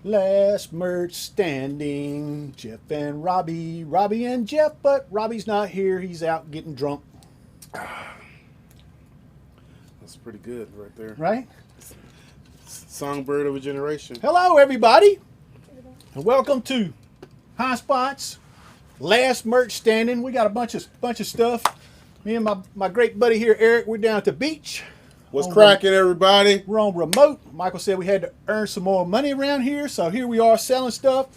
Last merch standing. Jeff and Robbie. Robbie and Jeff, but Robbie's not here. He's out getting drunk. That's pretty good right there. Right? Songbird of a generation. Hello, everybody. And welcome to High Spots. Last merch standing. We got a bunch of stuff. Me and my great buddy here, Eric, we're down at the beach. What's cracking, everybody? We're on remote. Michael said we had to earn some more money around here, so here we are selling stuff.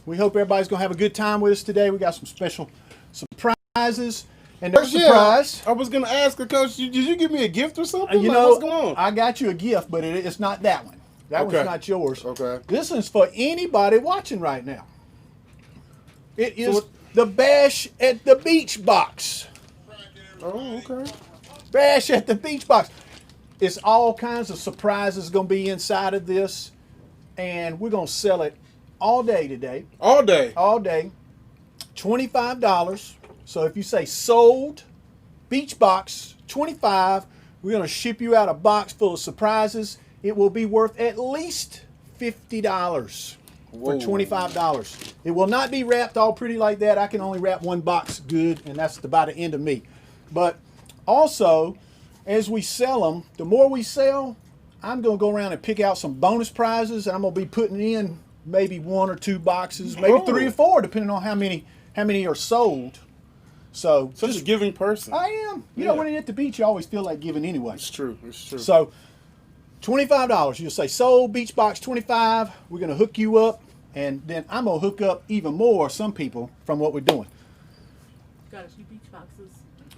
We hope everybody's gonna have a good time with us today. We got some special surprises. And no surprise. I was gonna ask her, Coach, did you give me a gift or something? You like, know, what's going on? I got you a gift, but it's not that one. That one's not yours. Okay. This is for anybody watching right now. It is the Bash at the Beach box. Oh, okay. Bash at the Beach box. It's all kinds of surprises going to be inside of this, and we're going to sell it all day today. All day? All day. $25. So if you say sold, beach box, $25, we're going to ship you out a box full of surprises. It will be worth at least $50 for $25. It will not be wrapped all pretty like that. I can only wrap one box good, and that's about the end of me. But also, as we sell them, the more we sell, I'm going to go around and pick out some bonus prizes, and I'm going to be putting in maybe 1 or 2 boxes, maybe 3 or 4, depending on how many are sold. So such a giving person. I am. You know, when you're at the beach, you always feel like giving anyway. It's true. It's true. So $25. You'll say sold, beach box, $25. We're going to hook you up, and then I'm going to hook up even more some people from what we're doing. Got a few beach boxes.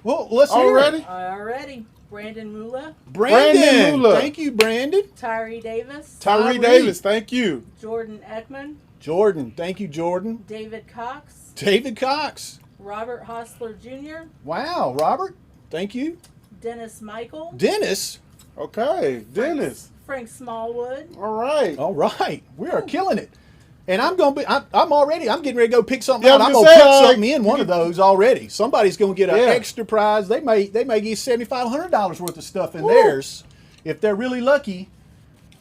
Well, let's hear it. Already. Brandon Mula. Brandon Mula. Thank you, Brandon. Tyree Davis. Tyree Davis, thank you. Jordan Ekman. Jordan. Thank you, Jordan. David Cox. David Cox. Robert Hostler Jr. Wow, Robert. Thank you. Dennis Michael. Dennis. Okay, Dennis. Frank Smallwood. All right. All right. We are killing it. And I'm getting ready to go pick something out. I'm gonna going to put something in one of those already. Somebody's going to get an extra prize. They may get $7,500 worth of stuff in theirs. If they're really lucky,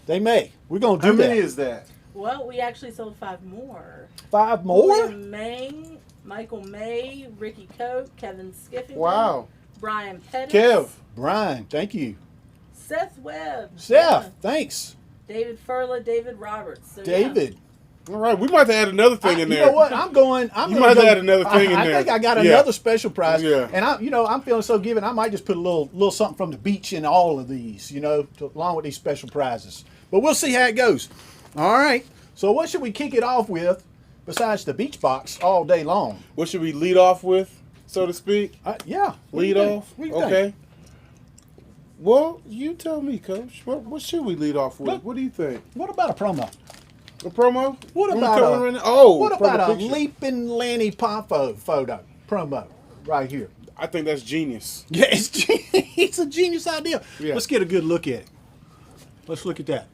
they may. We're going to do that. How many is that? Well, we actually sold 5 more. 5 more? William Mang, Michael May, Ricky Coate, Kevin Skiffington. Wow. Brian Pettis. Kev. Brian, thank you. Seth Webb. Seth, thanks. David Furla, David Roberts. So, David. All right, we might have to add another thing in there. You know what? You might have to add another thing in there. I think I got another special prize. Yeah. And I'm feeling so given. I might just put a little something from the beach in all of these, along with these special prizes. But we'll see how it goes. All right. So what should we kick it off with besides the beach box all day long? What should we lead off with, so to speak? Yeah. Lead off? What do you okay. think? Well, you tell me, Coach. What should we lead off with? What do you think? What about a promo? A promo? What What about a Leaping Lanny Poffo photo promo right here? I think that's genius. Yeah, it's a genius idea. Yeah. Let's get a good look at it. Let's look at that.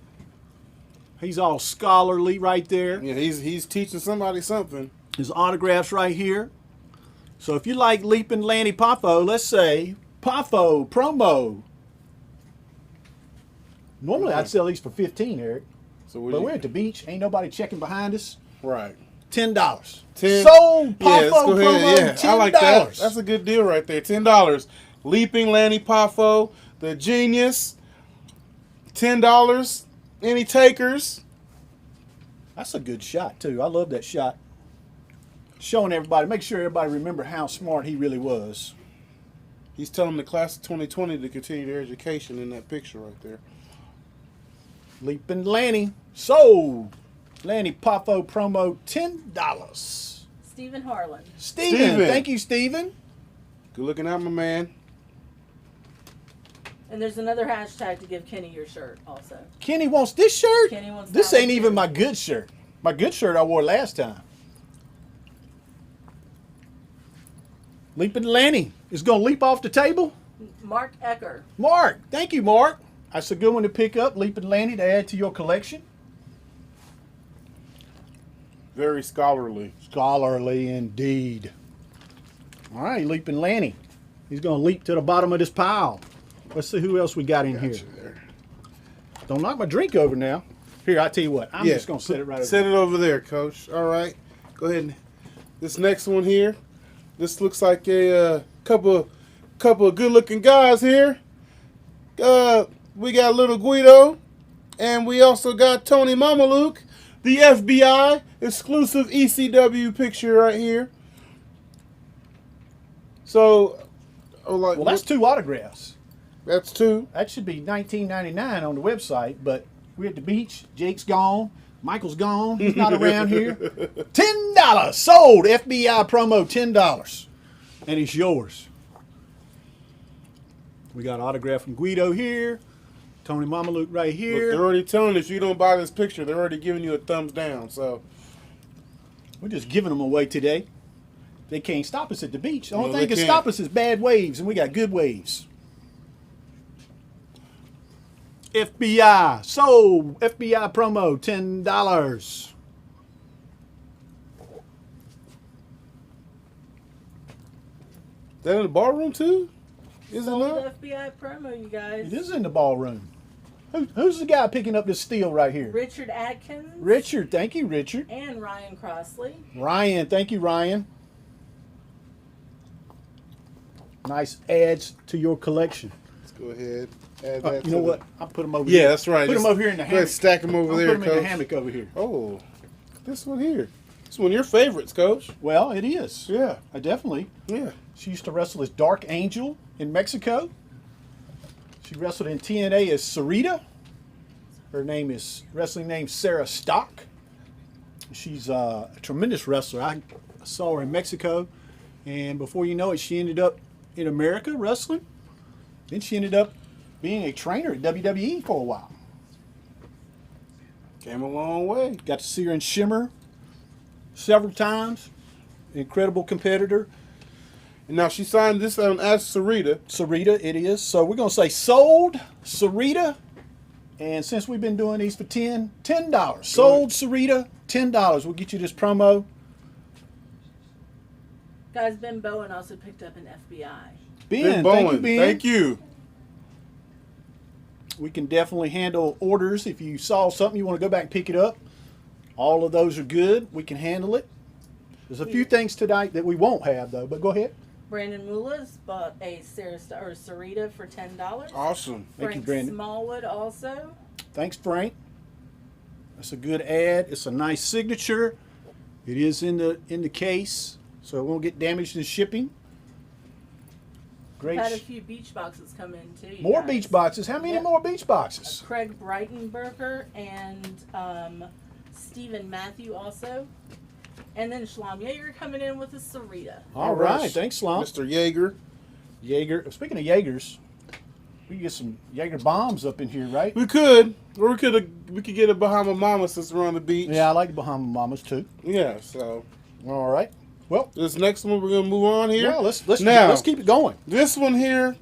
He's all scholarly right there. Yeah, he's teaching somebody something. His autographs right here. So if you like Leaping Lanny Poffo, let's say Poffo promo. Normally I'd sell these for $15, Eric. So but we're at the beach. Ain't nobody checking behind us. Right. $10. $10. Sold Poffo let's go ahead. promo, Yeah, $10. I like that. That's a good deal right there. $10. Leaping Lanny Poffo, the genius. $10. Any takers? That's a good shot, too. I love that shot. Showing everybody, make sure everybody remember how smart he really was. He's telling the class of 2020 to continue their education in that picture right there. Leaping Lanny. Sold. Lanny Poffo promo, $10. Stephen Harlan. Stephen. Thank you, Stephen. Good looking out, my man. And there's another hashtag to give Kenny your shirt also. Kenny wants this shirt? Kenny wants this that ain't one even too. my good shirt. My good shirt I wore last time. Leaping Lanny is going to leap off the table. Mark Ecker. Mark. Thank you, Mark. That's a good one to pick up. Leaping Lanny to add to your collection. Very scholarly. Scholarly indeed. All right, Leaping Lanny. He's going to leap to the bottom of this pile. Let's see who else we got in here. There. Don't knock my drink over now. Here, I tell you what. I'm just gonna set it right over. Set it over there, Coach. All right. Go ahead. And this next one here. This looks like a couple of good-looking guys here. We got little Guido, and we also got Tony Mamaluke, the FBI exclusive ECW picture right here. So, Well, that's 2 autographs. That's 2. That should be $19.99 on the website, but we're at the beach. Jake's gone. Michael's gone. He's not around here. $10 sold. FBI promo, $10, and it's yours. We got autograph from Guido here. Tony Mamaluke right Look, here. they're already telling us if you don't buy this picture, they're already giving you a thumbs down. So We're just giving them away today. They can't stop us at the beach. The only No, thing they that can can't. stop us is bad waves, and we got good waves. FBI sold. FBI promo, $10. that in the ballroom too? Is it Sold not? FBI promo, you guys. It is in the ballroom. Who's the guy picking up this steel right here? Richard Atkins. Richard. Thank you, Richard. And Ryan Crossley. Ryan. Thank you, Ryan. Nice adds to your collection. Let's go ahead. Add that You know to what? the- I'll put them over Yeah, here. that's right. Put them Just over here in the go ahead, hammock. stack them over I'll there, put them in Coach. the hammock over here. Oh, this one here. This one of your favorites, Coach. Well, it is. Yeah, I definitely. yeah. She used to wrestle as Dark Angel in Mexico. She wrestled in TNA as Sarita. Her wrestling name Sarah Stock. She's a tremendous wrestler. I saw her in Mexico, and before you know it, she ended up in America wrestling. Then she ended up being a trainer at WWE for a while. Came a long way. Got to see her in Shimmer several times. Incredible competitor. And now she signed this as Sarita. Sarita, it is. So we're going to say sold Sarita. And since we've been doing these for $10, sold Sarita, $10. We'll get you this promo. Guys, Ben Bowen also picked up an FBI. Ben, Bowen, thank you, Ben. thank you. We can definitely handle orders. If you saw something, you want to go back and pick it up. All of those are good. We can handle it. There's a few things tonight that we won't have, though, but go ahead. Brandon Mullins bought a Sarita for $10. Awesome. Thank you, Frank Brandon. Smallwood also. Thanks, Frank. That's a good ad. It's a nice signature. It is in the case, so it won't get damaged in shipping. Great. Had a few beach boxes come in too. you More guys. beach boxes. How many Yep. more beach boxes? Craig Breitenberger and Stephen Matthew also. And then Schlam Yeager coming in with a Sarita. All right. Thanks, Slump. Mr. Yeager. Jaeger. Speaking of Jaegers, we can get some Jaeger bombs up in here, right? We could. Or we could get a Bahama Mama since we're on the beach. Yeah, I like the Bahama Mamas too. Yeah, so All right. Well, this next one we're gonna move on here. yeah, let's Now- let's keep it going. This one here,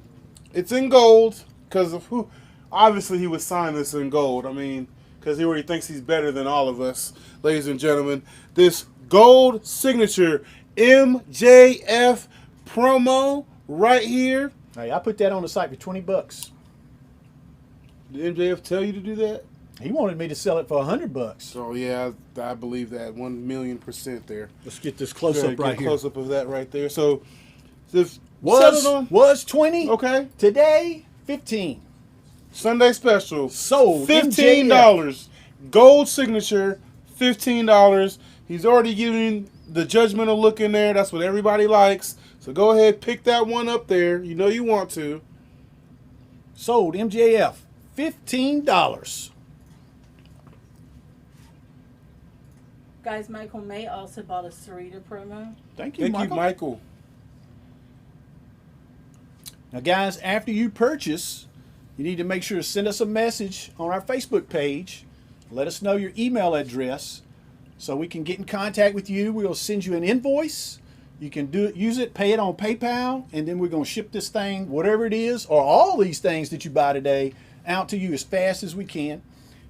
it's in gold because of who. Obviously, he would sign this in gold. I mean, because he already thinks he's better than all of us, ladies and gentlemen. This gold signature MJF promo right here. Hey, I put that on the site for $20. Did MJF tell you to do that? He wanted me to sell it for $100. So yeah, I believe that 1,000,000% there. Let's get this close up right here. Close up of that right there. So this Was 20. okay. Today 15. Sunday special. Sold. $15. Gold signature, $15. He's already giving the judgmental look in there. That's what everybody likes. So go ahead, pick that one up there. You know you want to. Sold MJF. $15. Guys, Michael May also bought a Sarita promo. Thank you, Thank Michael. you, Michael. Now, guys, after you purchase, you need to make sure to send us a message on our Facebook page. Let us know your email address so we can get in contact with you. We'll send you an invoice. You can use it, pay it on PayPal, and then we're going to ship this thing, whatever it is, or all these things that you buy today, out to you as fast as we can.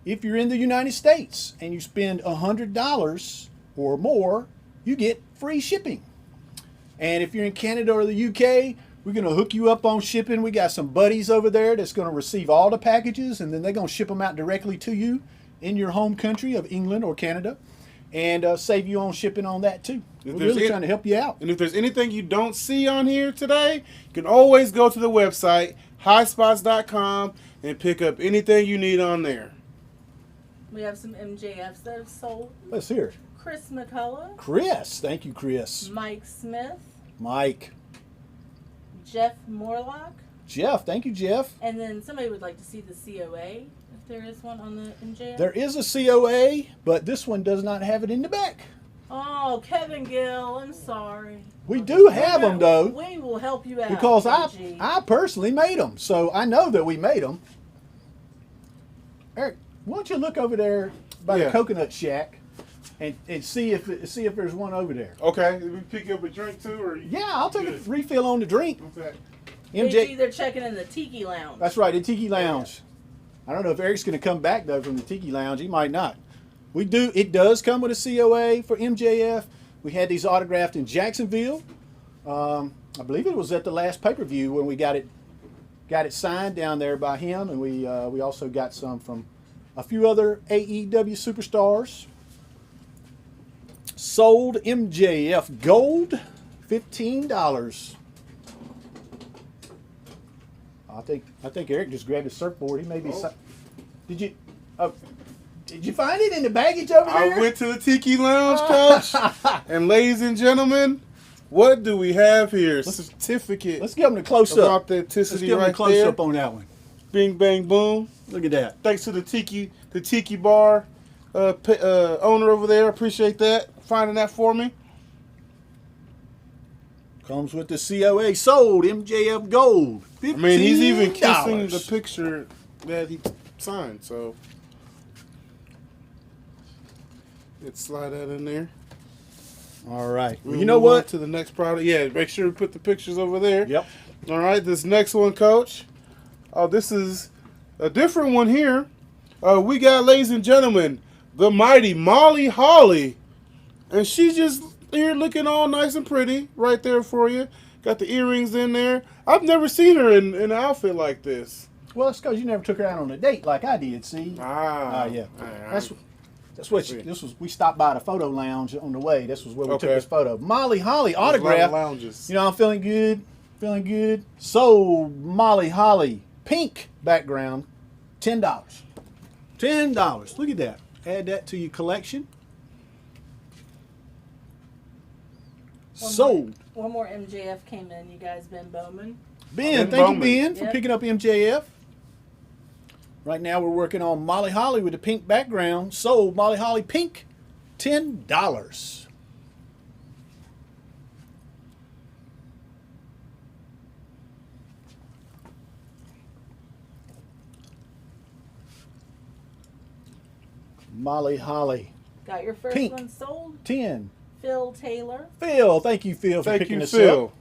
If you're in the United States and you spend $100 or more, you get free shipping. And if you're in Canada or the UK, we're going to hook you up on shipping. We got some buddies over there that's going to receive all the packages, and then they're going to ship them out directly to you. in your home country of England or Canada, and save you on shipping on that too. We're there's really trying to help you out. And if there's anything you don't see on here today, you can always go to the website, highspots.com, and pick up anything you need on there. We have some MJFs that have sold. Let's hear it. Chris McCullough, Chris, thank you, Chris. Mike Smith, Mike, Jeff Morlock, Jeff, thank you, Jeff. and then somebody would like to see the COA, if there is one on the MJF. There is a COA, but this one does not have it in the back. Oh, Kevin Gill, I'm sorry. We do have them though, We will help you out. because KG. I personally made them, so I know that we made them. Eric, why don't you look over there by the Yeah. Coconut Shack and see if there's one over there. Okay, did we pick you up a drink too, or Yeah, I'll take Good. a refill on the drink. Okay. KG, they're checking in the Tiki Lounge. That's right, the Tiki Lounge. I don't know if Eric's going to come back though from the Tiki Lounge. He might not. It does come with a COA for MJF. We had these autographed in Jacksonville. I believe it was at the last pay-per-view when we got it signed down there by him, and we also got some from a few other AEW superstars. Sold MJF Gold, $15. I think Eric just grabbed his surfboard. He may be. Oh. Did you find it in the baggage over there? I went to the Tiki Lounge, Coach. And ladies and gentlemen, what do we have here? Certificate Let's give him the close of up. Let's authenticity give him right the close there. up on that one. Bing, bang, boom. Look at that. Thanks to the Tiki Bar owner over there. Appreciate that. Finding that for me. Comes with the COA. Sold MJF Gold. $15. I mean, he's even kissing the picture that he signed, so let's slide that in there. All right. Well, We'll you know move on what? to the next product. Yeah, make sure we put the pictures over there. Yep. All right, this next one, Coach. Oh, this is a different one here. We got, ladies and gentlemen, the mighty Molly Holly. And she's just here looking all nice and pretty right there for you. Got the earrings in there. I've never seen her in an outfit like this. Well, it's because you never took her out on a date like I did. See? Yeah. That's what we stopped by the photo lounge on the way. This was where we took Okay. this photo. Molly Holly There's a lot of autograph. lounges. You know, I'm feeling good. Sold Molly Holly pink background, $10. $10. Look at that. Add that to your collection. Sold. One more MJF came in, you guys, Ben Bowman. Ben, Ben thank Bowman. you, Ben, for Yep. picking up MJF. Right now we're working on Molly Holly with the pink background. Sold Molly Holly pink, $10. Molly Holly, Got your first Pink. one sold. 10. Phil Taylor Phil, thank you, Phil, for Thank picking you, this Phil. up.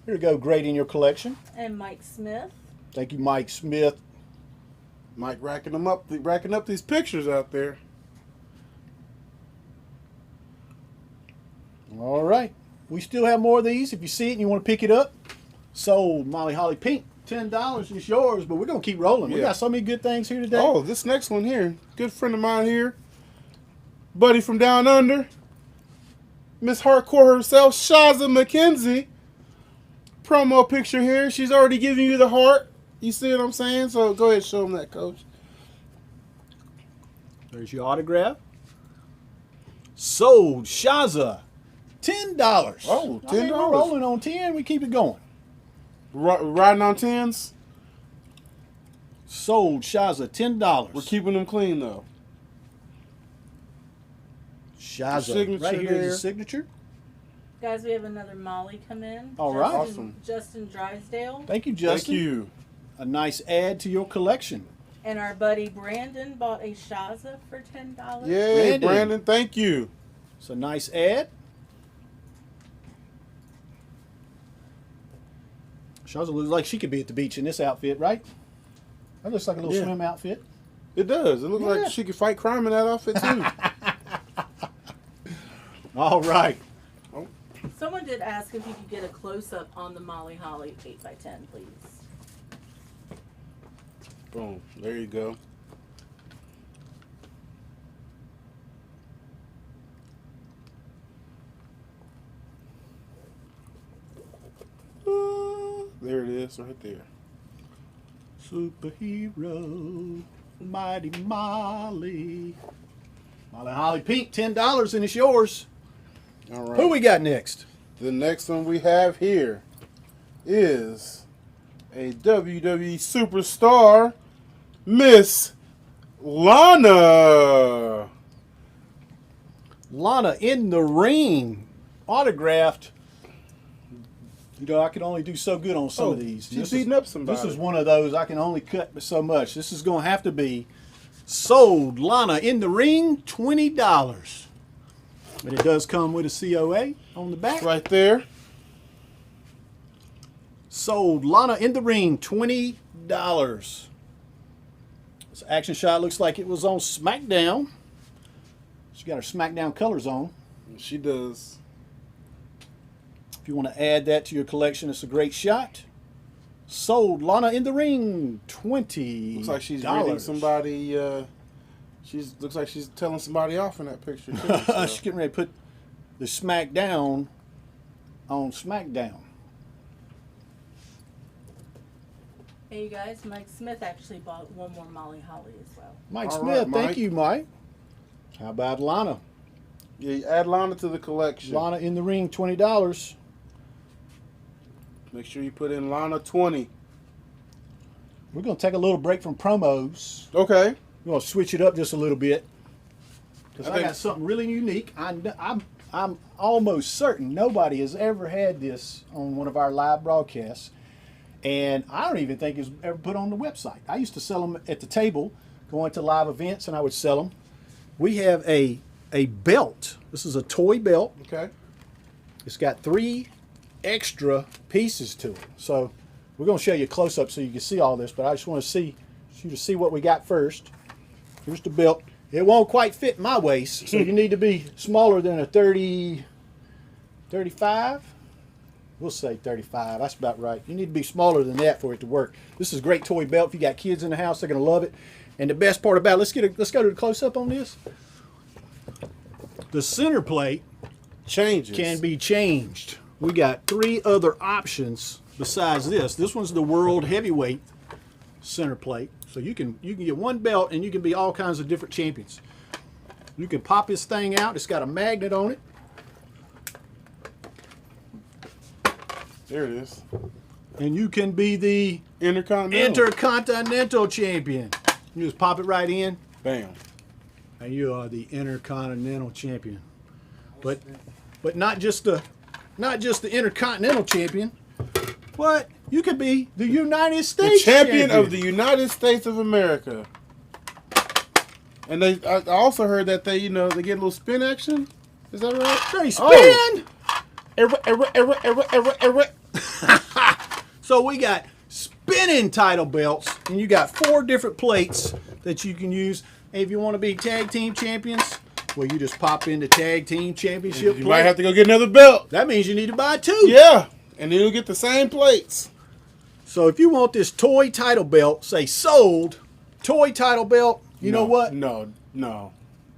Here we go, grading your collection. and Mike Smith. Thank you, Mike Smith. Mike racking up these pictures out there. All right. We still have more of these. If you see it and you want to pick it up, sold Molly Holly pink, $10. It's yours, but we're going to keep rolling. We Yeah. got so many good things here today. Oh, this next one here. Good friend of mine here. Buddy from down under. Miss Hardcore herself, Shaza McKenzie. Promo picture here. She's already giving you the heart. You see what I'm saying? So go ahead, show them that, Coach. There's your autograph. Sold Shaza, $10. Oh, I mean, $10. we're rolling on 10. We keep it going. Riding on 10s. Sold Shaza, $10. We're keeping them clean, though. Shaza. signature Right here is there. the signature. Guys, we have another Molly come in. All right. Awesome. Justin Drysdale. Thank you, Justin. Thank you. A nice add to your collection. And our buddy Brandon bought a Shaza for $10. Yay, Brandon. Brandon. Thank you. It's a nice ad. Shaza looks like she could be at the beach in this outfit, right? That looks like a little Yeah. swim outfit. It does. It looks Yeah. like she could fight crime in that outfit, too. All right. Someone did ask if you could get a close-up on the Molly Holly 8x10, please. Boom. There you go. this right there. Superhero, Mighty Molly. Molly Holly Pink, $10 and it's yours. All right. Who we got next? The next one we have here is a WWE superstar, Miss Lana. Lana in the ring, autographed. You know, I can only do so good on some of these. She's beating up somebody. This is one of those I can only cut so much. This is going to have to be sold. Lana in the ring, $20. But it does come with a COA on the back. Right there. Sold. Lana in the ring, $20. This action shot looks like it was on SmackDown. She got her SmackDown colors on. She does. If you want to add that to your collection, it's a great shot. Sold. Lana in the ring, $20. Looks like she's reading somebody. Looks like she's telling somebody off in that picture too. So. She's getting ready to put the SmackDown on SmackDown. Hey, you guys, Mike Smith actually bought one more Molly Holly as well. Mike All Smith, right, Mike. thank you, Mike. How about Lana? Yeah, you add Lana to the collection. Lana in the ring, $20. Make sure you put in Lana 20. We're going to take a little break from promos. Okay. We're going to switch it up just a little bit. Because I think- got something really unique. I'm almost certain nobody has ever had this on one of our live broadcasts. And I don't even think it's ever put on the website. I used to sell them at the table, going to live events, and I would sell them. We have a belt. This is a toy belt. Okay. It's got 3 extra pieces to it. So we're going to show you a close-up so you can see all this, but I just want to you to see what we got first. Here's the belt. It won't quite fit my waist, so you need to be smaller than a 35. We'll say 35. That's about right. You need to be smaller than that for it to work. This is a great toy belt. If you got kids in the house, they're going to love it. And the best part about it, let's go to the close-up on this. The center plate Changes. can be changed. We got 3 other options besides this. This one's the World Heavyweight center plate. So you can get one belt and you can be all kinds of different champions. You can pop this thing out. It's got a magnet on it. There it is. And you can be the Intercontinental Champion. You just pop it right in. Bam. And you are the Intercontinental Champion. But not just the Intercontinental Champion, but you could be the United States champion of the United States of America. And I also heard that they get a little spin action. Is that right? They spin. Oh. So we got spinning title belts, and you got 4 different plates that you can use. And if you want to be tag team champions, well, you just pop in the tag team championship You plate. might have to go get another belt. That means you need to buy 2. Yeah. And then you'll get the same plates. So if you want this toy title belt, say sold, toy title belt, you know what? No.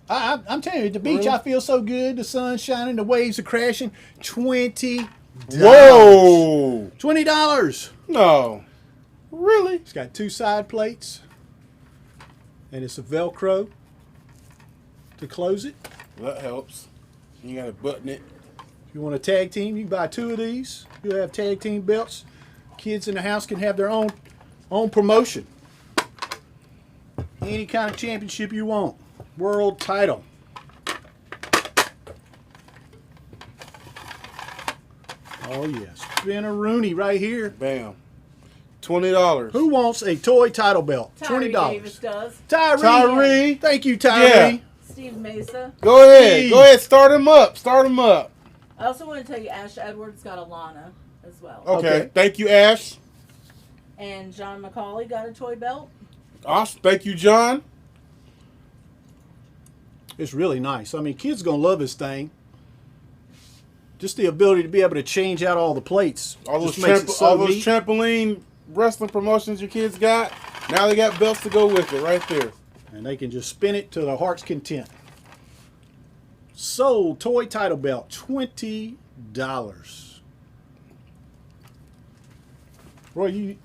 I'm telling you, at the beach, Really? I feel so good. The sun's shining, the waves are crashing. $20. Whoa. $20. No. Really? It's got 2 side plates, and it's a Velcro to close it. That helps. You got to button it. If you want a tag team, you can buy 2 of these. You'll have tag team belts. Kids in the house can have their own promotion. Any kind of championship you want. World title. Oh yes, Spin-a-Rooney right here. Bam. $20. Who wants a toy title belt? Tyree $20. Davis does. Tyree. Thank you, Tyree. Yeah. Steve Mesa. Go ahead. Hey. Go ahead. Start him up. I also want to tell you Ash Edwards got a Lana as well. Okay. Okay. Thank you, Ash. And John McCauley got a toy belt. Awesome. Thank you, John. It's really nice. I mean, kids gonna love this thing. Just the ability to be able to change out all the plates. All those, just makes it so neat. trampoline wrestling promotions your kids got, now they got belts to go with it right there. And they can just spin it to their heart's content. Sold toy title belt, $20. Roy,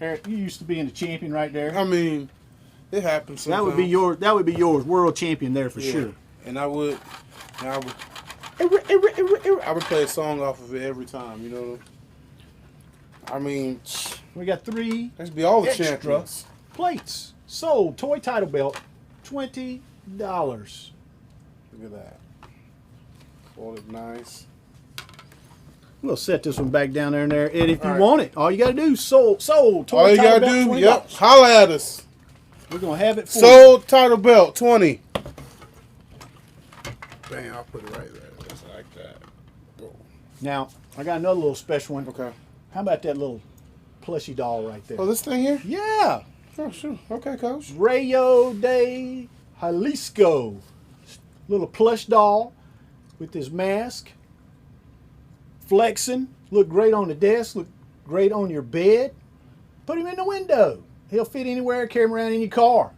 Eric, you used to be in the champion right there. I mean, it happens sometimes. That would be yours. That would be yours. World champion there for sure. And I would play a song off of it every time. You know. I mean, We got 3 let's be all the extra champions. plates sold. Toy title belt, $20. Look at that. Folded nice. We'll set this one back down there and there. And if you All right. want it, all you got to do is sold. Toy All you title gotta belt, do, $20. yep, holla at us. We're gonna have it for you. Sold title belt 20. Bam, I'll put it right there. Just like that. Boom. Now I got another little special one. Okay. How about that little plushy doll right there? Oh, this thing here? Yeah, Oh, sure. Okay, coach. Rayo de Jalisco, little plush doll with his mask, flexing. Look great on the desk. Look great on your bed. Put him in the window. He'll fit anywhere. Carry him around in your car.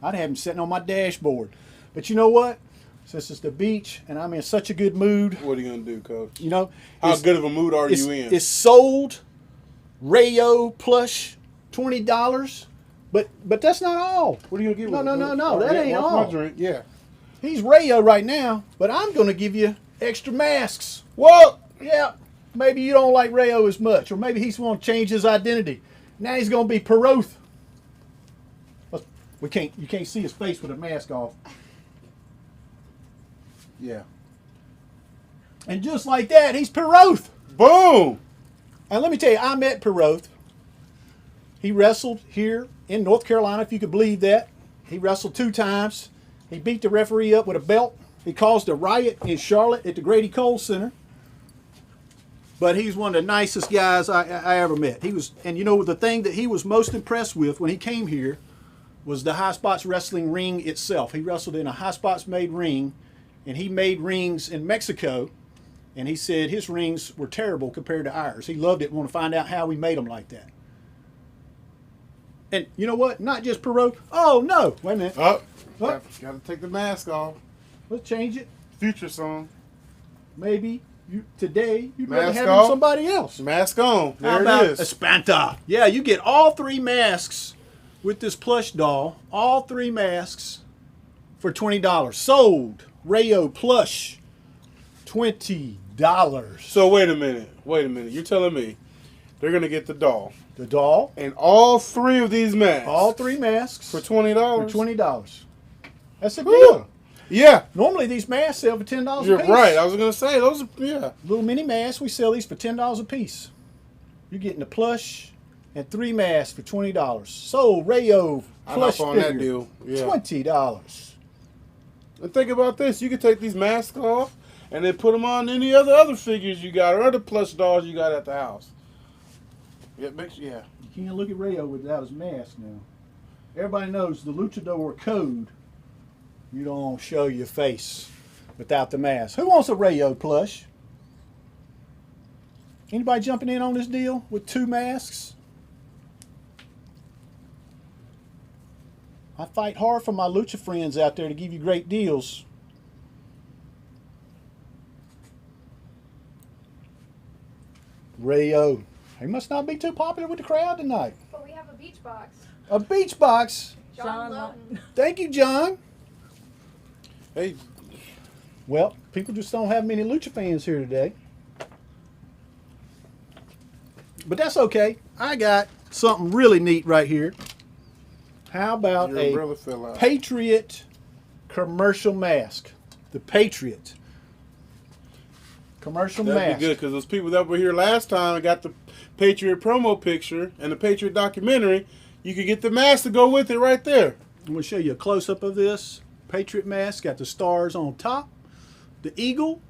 I'd have him sitting on my dashboard. But you know what? Since it's the beach and I'm in such a good mood, What are you gonna do, coach? you know, How it's- good of a mood are it's, you in? it's sold. Rayo plush, $20. But that's not all. What are you gonna give? No, with no, it? no, no. That yeah, ain't watch all. my drink. Yeah. He's Rayo right now, but I'm going to give you extra masks. What? Yeah, maybe you don't like Rayo as much, or maybe he's want to change his identity. Now he's going to be Patriot. You can't see his face with a mask off. Yeah. And just like that, he's Patriot. Boom. And let me tell you, I met Patriot. He wrestled here in North Carolina, if you could believe that. He wrestled 2 times. He beat the referee up with a belt. He caused a riot in Charlotte at the Grady Cole Center. But he's one of the nicest guys I ever met. He was, and you know, the thing that he was most impressed with when he came here was the High Spots wrestling ring itself. He wrestled in a High Spots made ring, and he made rings in Mexico. And he said his rings were terrible compared to ours. He loved it. Want to find out how we made them like that. And you know what? Not just Perot. Oh no! Wait a minute. Oh, What? gotta take the mask off. Let's change it. Future song. Maybe today you'd rather Mask have off. him somebody else. Mask on. How There about it is. Espanta? Yeah, you get all 3 masks with this plush doll. All 3 masks for $20. Sold. Rayo plush. $20. So wait a minute. You're telling me they're gonna get the doll The doll. and all 3 of these masks All 3 masks for $20. for $20. That's a Woo. deal. Yeah, Normally these masks sell for $10 you're a piece. right. I was gonna say those. Yeah. Little mini masks, we sell these for $10 a piece. You're getting the plush and 3 masks for $20. Sold Rayo I'm plush up on that figure, deal. Yeah. $20. And think about this: you can take these masks off and then put them on any other figures you got or other plush dolls you got at the house. Yeah, yeah. You can't look at Rayo without his mask now. Everybody knows the luchador code. You don't show your face without the mask. Who wants a Rayo plush? Anybody jumping in on this deal with 2 masks? I fight hard for my lucha friends out there to give you great deals. Rayo. He must not be too popular with the crowd tonight. But we have a beach box. A beach box. John John Lawton. Thank you, John. Hey, Well, people just don't have many lucha fans here today. But that's okay. I got something really neat right here. How about your a umbrella fell out. Patriot commercial mask? The Patriot commercial That'd mask. be good because those people that were here last time and got the Patriot promo picture and the Patriot documentary, you could get the mask to go with it right there. I'm going to show you a close-up of this Patriot mask. Got the stars on top, the eagle,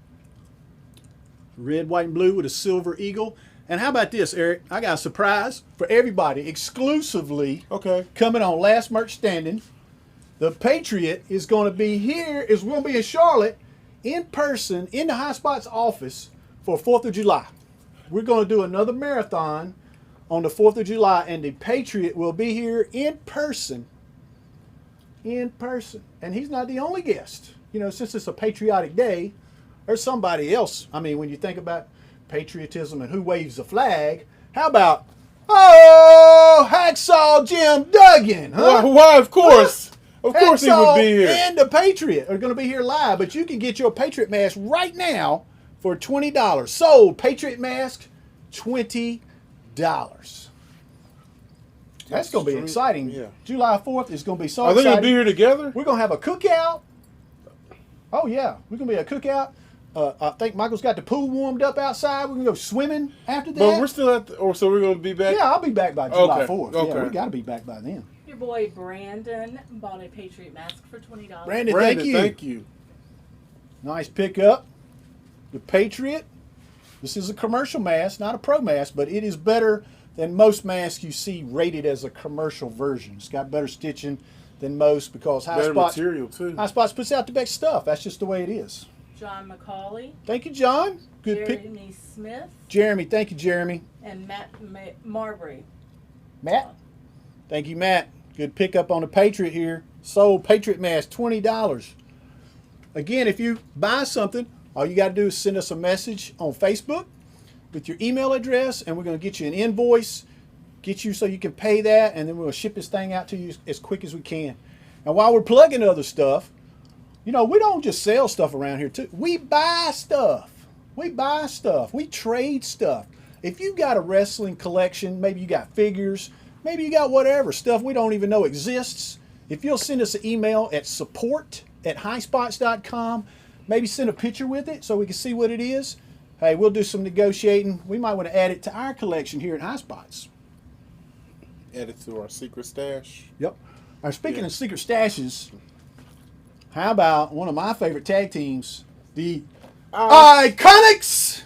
red, white, and blue with a silver eagle. And how about this, Eric? I got a surprise for everybody, exclusively Okay. coming on Last Merch Standing. The Patriot is going to be here, is going to be in Charlotte in person in the High Spots office for 4th of July. We're going to do another marathon on the 4th of July, and the Patriot will be here in person. In person. And he's not the only guest. You know, since it's a patriotic day, there's somebody else. I mean, when you think about patriotism and who waves the flag, how about Oh, Hacksaw Jim Duggan, huh? Why? Of course. Of course he would Hacksaw be here. and the Patriot are going to be here live, but you can get your Patriot mask right now for $20. Sold. Patriot mask, $20. That's going to be exciting. Yeah. July 4th is going to be so Are they exciting. going to be here together? We're going to have a cookout. Oh, yeah. We're going to be a cookout. I think Michael's got the pool warmed up outside. We're going to go swimming after that. But we're still at so we're going to be back? Yeah, I'll be back by July Okay, 4th. okay. Yeah, we got to be back by then. Your boy Brandon bought a Patriot mask for $20. Brandon, Brandon, thank you. Nice pickup. The Patriot. This is a commercial mask, not a pro mask, but it is better than most masks you see rated as a commercial version. It's got better stitching than most because Better material, too. High Spots puts out the best stuff. That's just the way it is. John McCauley. Thank you, John. Good pick. Jeremy Smith. Jeremy, thank you, Jeremy. And Matt Marbury. Matt. Thank you, Matt. Good pickup on the Patriot here. Sold Patriot mask, $20. Again, if you buy something, all you got to do is send us a message on Facebook with your email address, and we're going to get you an invoice, get you so you can pay that, and then we'll ship this thing out to you as quick as we can. And while we're plugging other stuff, you know, we don't just sell stuff around here, too. We buy stuff. We buy stuff. We trade stuff. If you got a wrestling collection, maybe you got figures, maybe you got whatever, stuff we don't even know exists, if you'll send us an email at support@highspots.com, maybe send a picture with it so we can see what it is, hey, we'll do some negotiating. We might want to add it to our collection here at High Spots. Add it to our secret stash. Yep. Now, speaking of secret stashes, how about one of my favorite tag teams, the Iconics?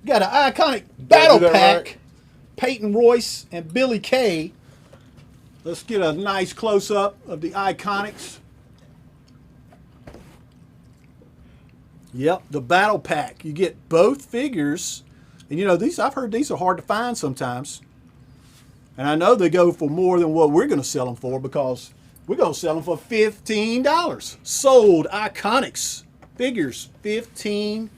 Got an iconic battle that pack. right? Peyton Royce and Billy Kay. Let's get a nice close-up of the Iconics. Yep, the battle pack. You get both figures. And you know, these, I've heard these are hard to find sometimes. And I know they go for more than what we're going to sell them for because we're going to sell them for $15. Sold Iconics figures, $15.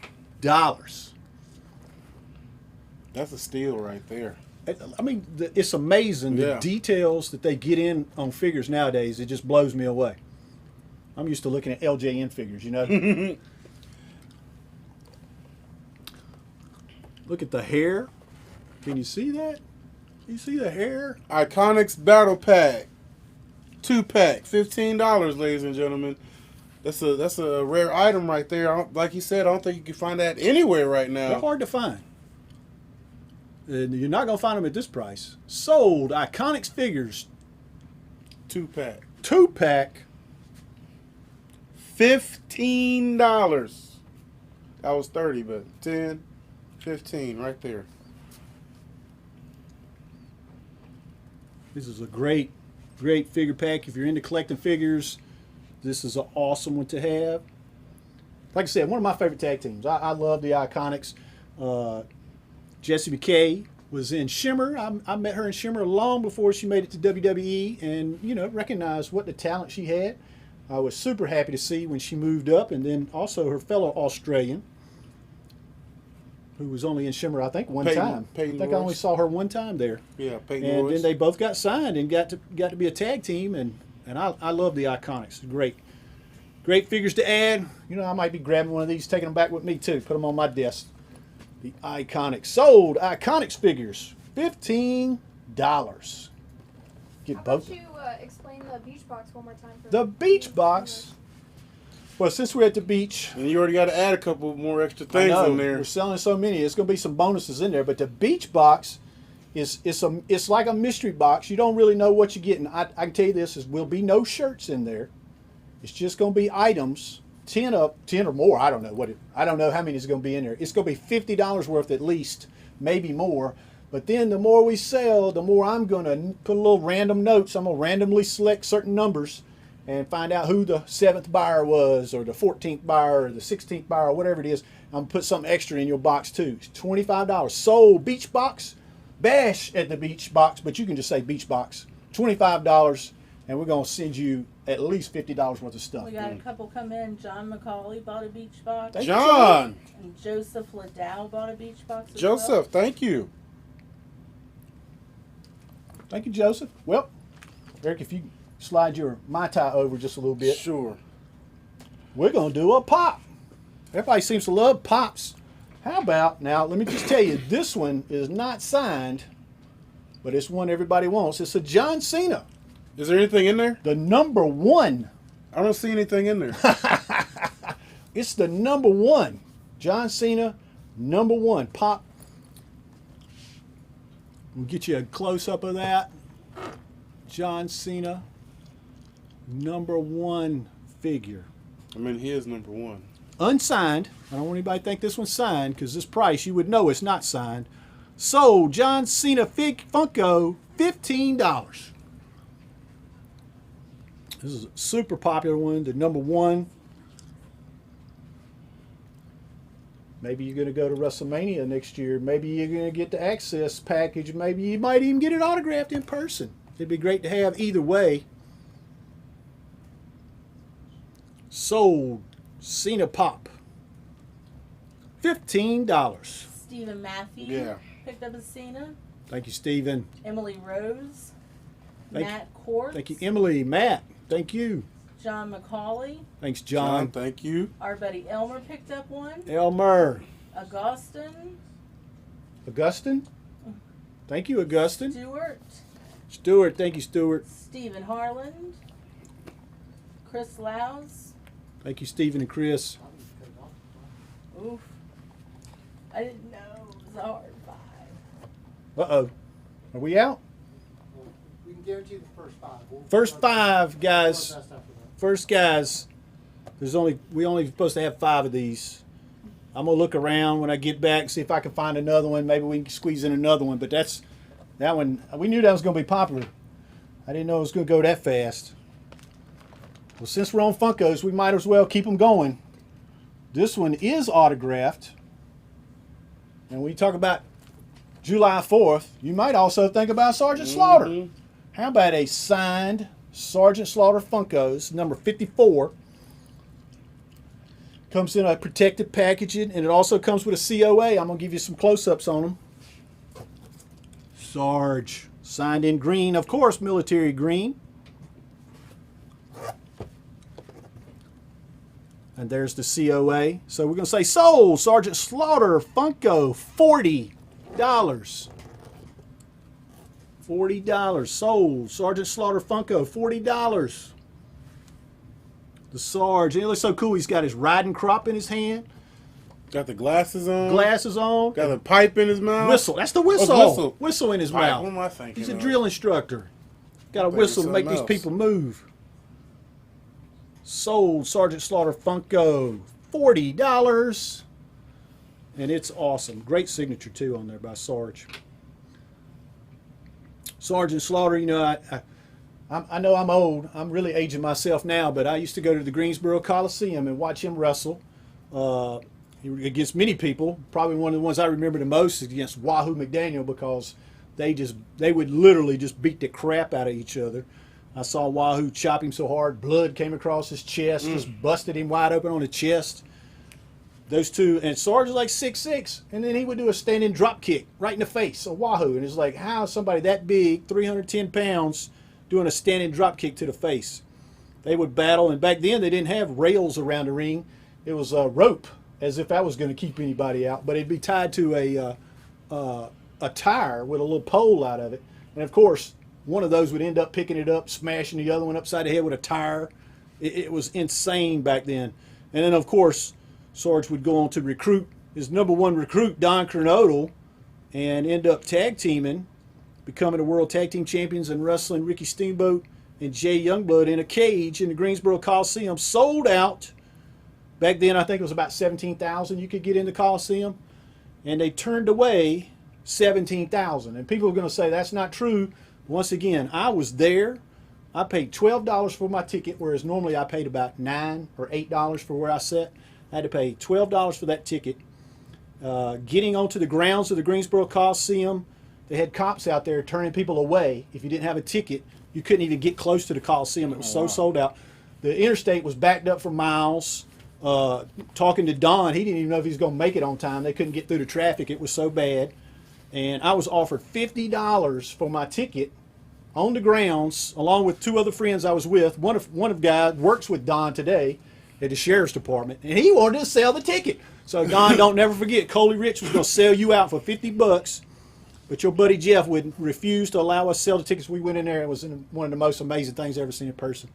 That's a steal right there. I mean, it's amazing the Yeah. details that they get in on figures nowadays. It just blows me away. I'm used to looking at LJN figures, you know. Look at the hair. Can you see that? You see the hair? Iconics Battle Pack. 2-pack. $15, ladies and gentlemen. That's a rare item right there. Like you said, I don't think you can find that anywhere right They're now. hard to find. And you're not going to find them at this price. Sold Iconics figures. 2-pack. 2-pack. $15. That was 30, but 10, 15 right there. This is a great figure pack. If you're into collecting figures, this is an awesome one to have. Like I said, one of my favorite tag teams. I love the Iconics. Jessie McKay was in Shimmer. I met her in Shimmer long before she made it to WWE, and you know, recognized what the talent she had. I was super happy to see when she moved up, and then also her fellow Australian, who was only in Shimmer, I think, one time. Peyton I think Royce. I only saw her one time there. Yeah, Peyton And Royce. then they both got signed and got to be a tag team, and I love the Iconics. Great figures to add. You know, I might be grabbing one of these, taking them back with me too. Put them on my desk. The Iconics. Sold Iconics figures, $15. Get How both. about you explain the beach box one more time? For The beach box. Well, since we're at the beach, And you already got to add a couple more extra I things know, in there. we're selling so many. It's going to be some bonuses in there, but the beach box it's like a mystery box. You don't really know what you're getting. I can tell you this: will be no shirts in there. It's just going to be items, 10 or more. I don't know I don't know how many is going to be in there. It's going to be $50 worth at least, maybe more. But then the more we sell, the more I'm going to put a little random notes. I'm going to randomly select certain numbers and find out who the 7th buyer was, or the 14th buyer, or the 16th buyer, or whatever it is. I'm going to put something extra in your box too. It's $25. Sold beach box. Bash at the beach box, but you can just say beach box. $25, and we're going to send you at least $50 worth of stuff. We got a couple come in. John McCauley bought a beach box. Thank you, John. And Joseph Liddell bought a beach box as Joseph, well. thank you. Thank you, Joseph. Well, Eric, if you slide your Mai Tai over just a little bit, Sure. we're going to do a pop. Everybody seems to love pops. How about, now, let me just tell you, this one is not signed, but it's one everybody wants. It's a John Cena, Is there anything in there? the number one. I don't see anything in there. It's the number one. John Cena, number one. Pop. We'll get you a close-up of that. John Cena, number one figure. I mean, he is number one. Unsigned. I don't want anybody to think this one's signed, because this price, you would know it's not signed. Sold, John Cena Funko, $15. This is a super popular one, the number one. Maybe you're going to go to WrestleMania next year. Maybe you're going to get the access package. Maybe you might even get it autographed in person. It'd be great to have either way. Sold, Cena Pop, $15. Stephen Matthew Yeah. picked up a Cena. Thank you, Stephen. Emily Rose. Thank- Matt Quartz. Thank you, Emily. Matt, thank you. John McCauley. Thanks, John, John. thank you. Our buddy Elmer picked up one. Elmer. Augustin. Augustin. Thank you, Augustin. Stewart. Stewart, thank you, Stewart. Stephen Harland. Chris Louse. Thank you, Stephen and Chris. Oof. I didn't know it was a hard five. Uh-oh. Are we out? We can guarantee the first five. First five, guys. Best after that. First guys. We only supposed to have 5 of these. I'm gonna look around when I get back, see if I can find another one. Maybe we can squeeze in another one. But that one. We knew that was gonna be popular. I didn't know it was gonna go that fast. Well, since we're on Funkos, we might as well keep them going. This one is autographed. And when you talk about July 4th, you might also think about Sergeant Slaughter. How about a signed Sergeant Slaughter Funkos, number 54. Comes in a protected packaging, and it also comes with a COA. I'm going to give you some close-ups on them. Sarge, signed in green, of course, military green. And there's the COA. So we're going to say sold, Sergeant Slaughter Funko, $40. $40. Sold, Sergeant Slaughter Funko, $40. The Sarge, and it looks so cool. He's got his riding crop in his hand, Got the glasses on. glasses on, Got a pipe in his mouth. whistle. That's the whistle. Oh, whistle. Whistle in his Pipe, mouth. what am I thinking He's a of? drill instructor. Got a thinking whistle to make these something else. people move. Sold, Sergeant Slaughter Funko, $40. And it's awesome. Great signature, too, on there by Sarge. Sergeant Slaughter, you know, I know I'm old. I'm really aging myself now, but I used to go to the Greensboro Coliseum and watch him wrestle against many people. Probably one of the ones I remember the most is against Wahoo McDaniel, because they would literally just beat the crap out of each other. I saw Wahoo chop him so hard, blood came across his chest, just busted him wide open on the chest. Those two, and Sarge was like 6'6", and then he would do a standing drop kick right in the face of Wahoo. And it's like, how is somebody that big, 310 pounds, doing a standing drop kick to the face? They would battle, and back then they didn't have rails around the ring. It was a rope, as if that was going to keep anybody out. But it'd be tied to a tire with a little pole out of it. And of course, one of those would end up picking it up, smashing the other one upside the head with a tire. It was insane back then. And then, of course, Sarge would go on to recruit his number one recruit, Don Kernodle, and end up tag teaming, becoming the world tag team champions and wrestling Ricky Steamboat and Jay Youngblood in a cage in the Greensboro Coliseum. Sold out. Back then, I think it was about 17,000 you could get in the Coliseum. And they turned away 17,000. And people are going to say that's not true. Once again, I was there. I paid $12 for my ticket, whereas normally I paid about $9 or $8 for where I sat. I had to pay $12 for that ticket. Getting onto the grounds of the Greensboro Coliseum, they had cops out there turning people away. If you didn't have a ticket, you couldn't even get close to the Coliseum. It was so sold out. The interstate was backed up for miles. Talking to Don, he didn't even know if he was going to make it on time. They couldn't get through the traffic. It was so bad. And I was offered $50 for my ticket on the grounds, along with 2 other friends I was with. One of guy works with Don today at the sheriff's department, and he wanted to sell the ticket. So Don, don't never forget, Coley Rich was going to sell you out for $50, but your buddy Jeff would refuse to allow us to sell the tickets. We went in there. It was one of the most amazing things I've ever seen in person.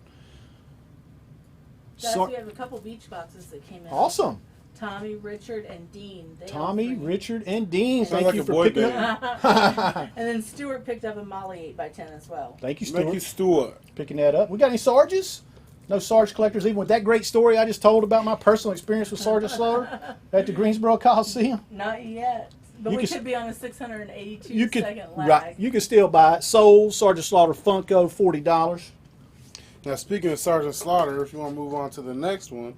Guys, we have a couple beach boxes that came in. Awesome. Tommy, Richard, and Dean. Tommy, Richard, and Dean. Sounds Thank like you a for boy picking band. up. And then Stuart picked up a Molly 8x10 as well. Thank you, Stuart. Thank you, Stuart. Picking that up. We got any Sarges? No Sarge collectors, even with that great story I just told about my personal experience with Sergeant Slaughter at the Greensboro Coliseum. Not yet. But You we can- could be on a 682 You could, second lag. right? You can still buy it. Sold Sergeant Slaughter Funko, $40. Now, speaking of Sergeant Slaughter, if you want to move on to the next one.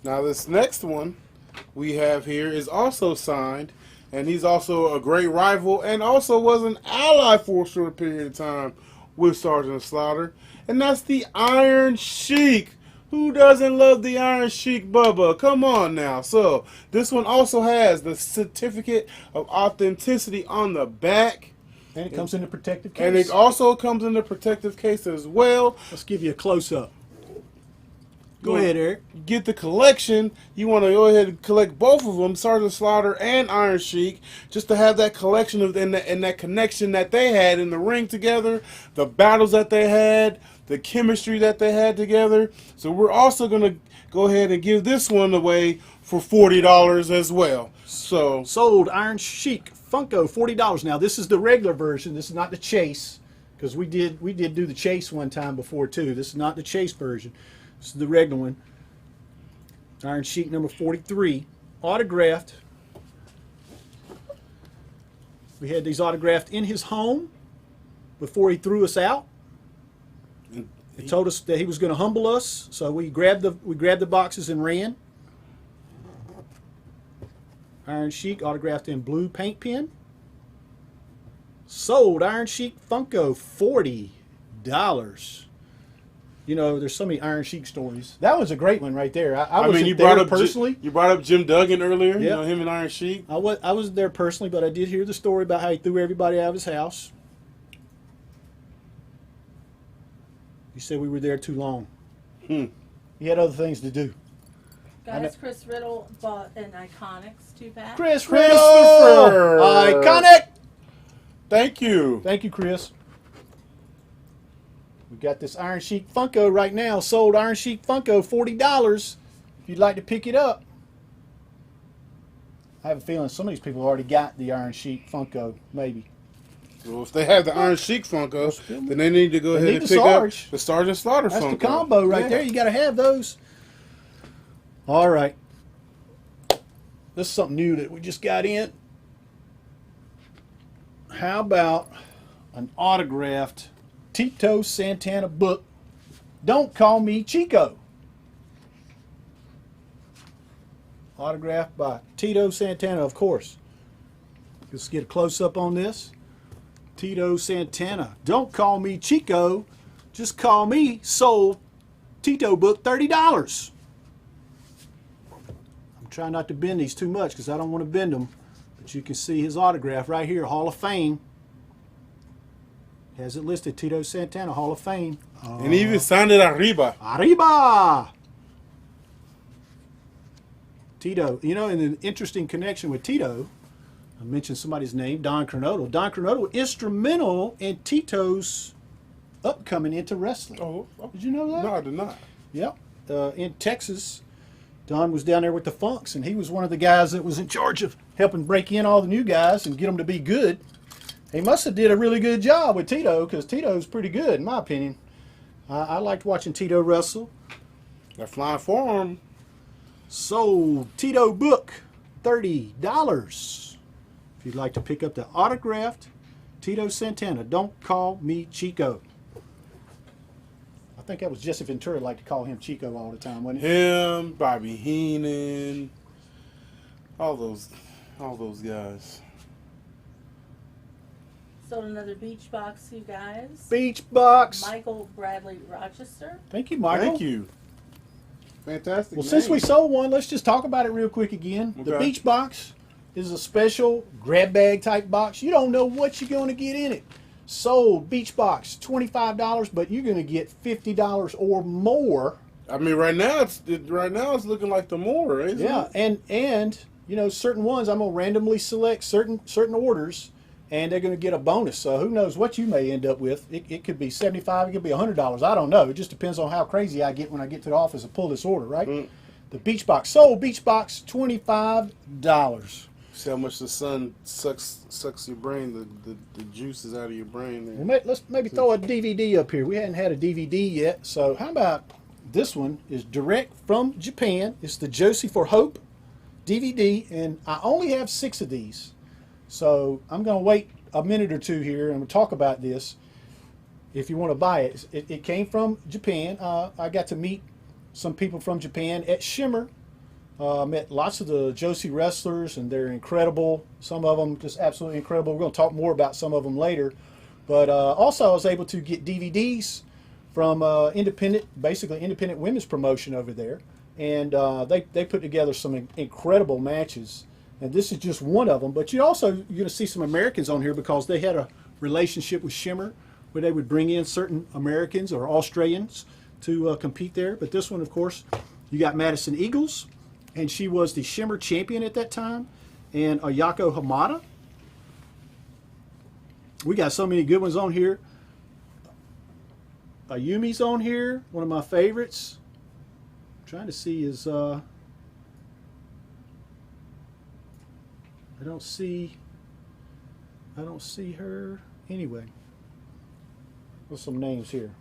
Now, this next one we have here is also signed, and he's also a great rival and also was an ally for a short period of time with Sergeant Slaughter, and that's the Iron Sheik. Who doesn't love the Iron Sheik, Bubba? Come on now. So, this one also has the certificate of authenticity on the back, And it comes in a protective case. and it also comes in the protective case as well. Let's give you a close-up. Go ahead, Eric. Get the collection. You want to go ahead and collect both of them, Sergeant Slaughter and Iron Sheik, just to have that collection of and that connection that they had in the ring together, the battles that they had, the chemistry that they had together. So we're also going to go ahead and give this one away for $40 as well. So Sold Iron Sheik Funko, $40. Now this is the regular version. This is not the Chase, because we did do the Chase one time before too. This is not the Chase version. This is the regular one. Iron Sheik number 43, autographed. We had these autographed in his home before he threw us out. He told us that he was going to humble us, so we grabbed the boxes and ran. Iron Sheik autographed in blue paint pen. Sold Iron Sheik Funko, $40. You know, there's so many Iron Sheik stories. That was a great one right there. I wasn't you there brought up personally. You brought up Jim Duggan earlier. You Yep. know him and Iron Sheik. I wasn't there personally, but I did hear the story about how he threw everybody out of his house. He said we were there too long. He had other things to do. Guys, Chris Riddle bought an Iconics 2-pack. Chris Christopher! Riddle! Iconic! Thank you. Thank you, Chris. We got this Iron Sheik Funko right now. Sold Iron Sheik Funko, $40. If you'd like to pick it up. I have a feeling some of these people already got the Iron Sheik Funko, maybe. Well, if they have the Iron Sheik Funko, then they need to go They ahead need and the pick Sarge. up the Sergeant Slaughter That's Funko. the combo right Yeah. there. You got to have those. All right. This is something new that we just got in. How about an autographed Tito Santana book, Don't Call Me Chico. Autographed by Tito Santana, of course. Let's get a close-up on this. Tito Santana. Don't call me Chico. Just call me Sold Tito book, $30. I'm trying not to bend these too much because I don't want to bend them. But you can see his autograph right here, Hall of Fame. Has it listed, Tito Santana, Hall of Fame. And he even signed it arriba. Arriba! Tito. You know, in an interesting connection with Tito, I mentioned somebody's name, Don Cronodle. Don Cronodle, instrumental in Tito's upcoming into wrestling. Oh, Did you know that? No, I did not. Yep. In Texas, Don was down there with the Funks, and he was one of the guys that was in charge of helping break in all the new guys and get them to be good. He must have did a really good job with Tito, because Tito's pretty good, in my opinion. I liked watching Tito wrestle. That flying forearm. Sold Tito book, $30. If you'd like to pick up the autographed Tito Santana, Don't Call Me Chico. I think that was Jesse Ventura liked to call him Chico all the time, wasn't he? Him, Bobby Heenan, all those guys. Sold another beach box, you guys. Beach box. Michael Bradley Rochester. Thank you, Michael. Thank you. Fantastic. Well, since name. we sold one, let's just talk about it real quick again. The Okay. beach box is a special grab bag type box. You don't know what you're going to get in it. Sold beach box $25, but you're going to get $50 or more. I mean, right now it's looking like the more, isn't Yeah, it? and you know, certain ones I'm gonna randomly select certain orders, and they're gonna get a bonus. So who knows what you may end up with? It could be $75, it could be $100. I don't know. It just depends on how crazy I get when I get to the office and pull this order, right? The beach box sold beach box $25. See how much the sun sucks your brain, the juices out of your brain there. Well, let's maybe throw a DVD up here. We hadn't had a DVD yet, so how about this one is direct from Japan. It's the Joshi for Hope DVD, and I only have 6 of these. So I'm going to wait a minute or two here and we'll talk about this if you want to buy it. It came from Japan. I got to meet some people from Japan at Shimmer. Met lots of the Joshi wrestlers, and they're incredible. Some of them just absolutely incredible. We're going to talk more about some of them later. But also I was able to get DVDs from basically independent women's promotion over there. And they put together some incredible matches. And this is just one of them. But you're going to see some Americans on here because they had a relationship with Shimmer where they would bring in certain Americans or Australians to compete there. But this one, of course, you got Madison Eagles, and she was the Shimmer champion at that time. And Ayako Hamada. We got so many good ones on here. Ayumi's on here, one of my favorites. I'm trying to see his. I don't see her anyway. What's some names here?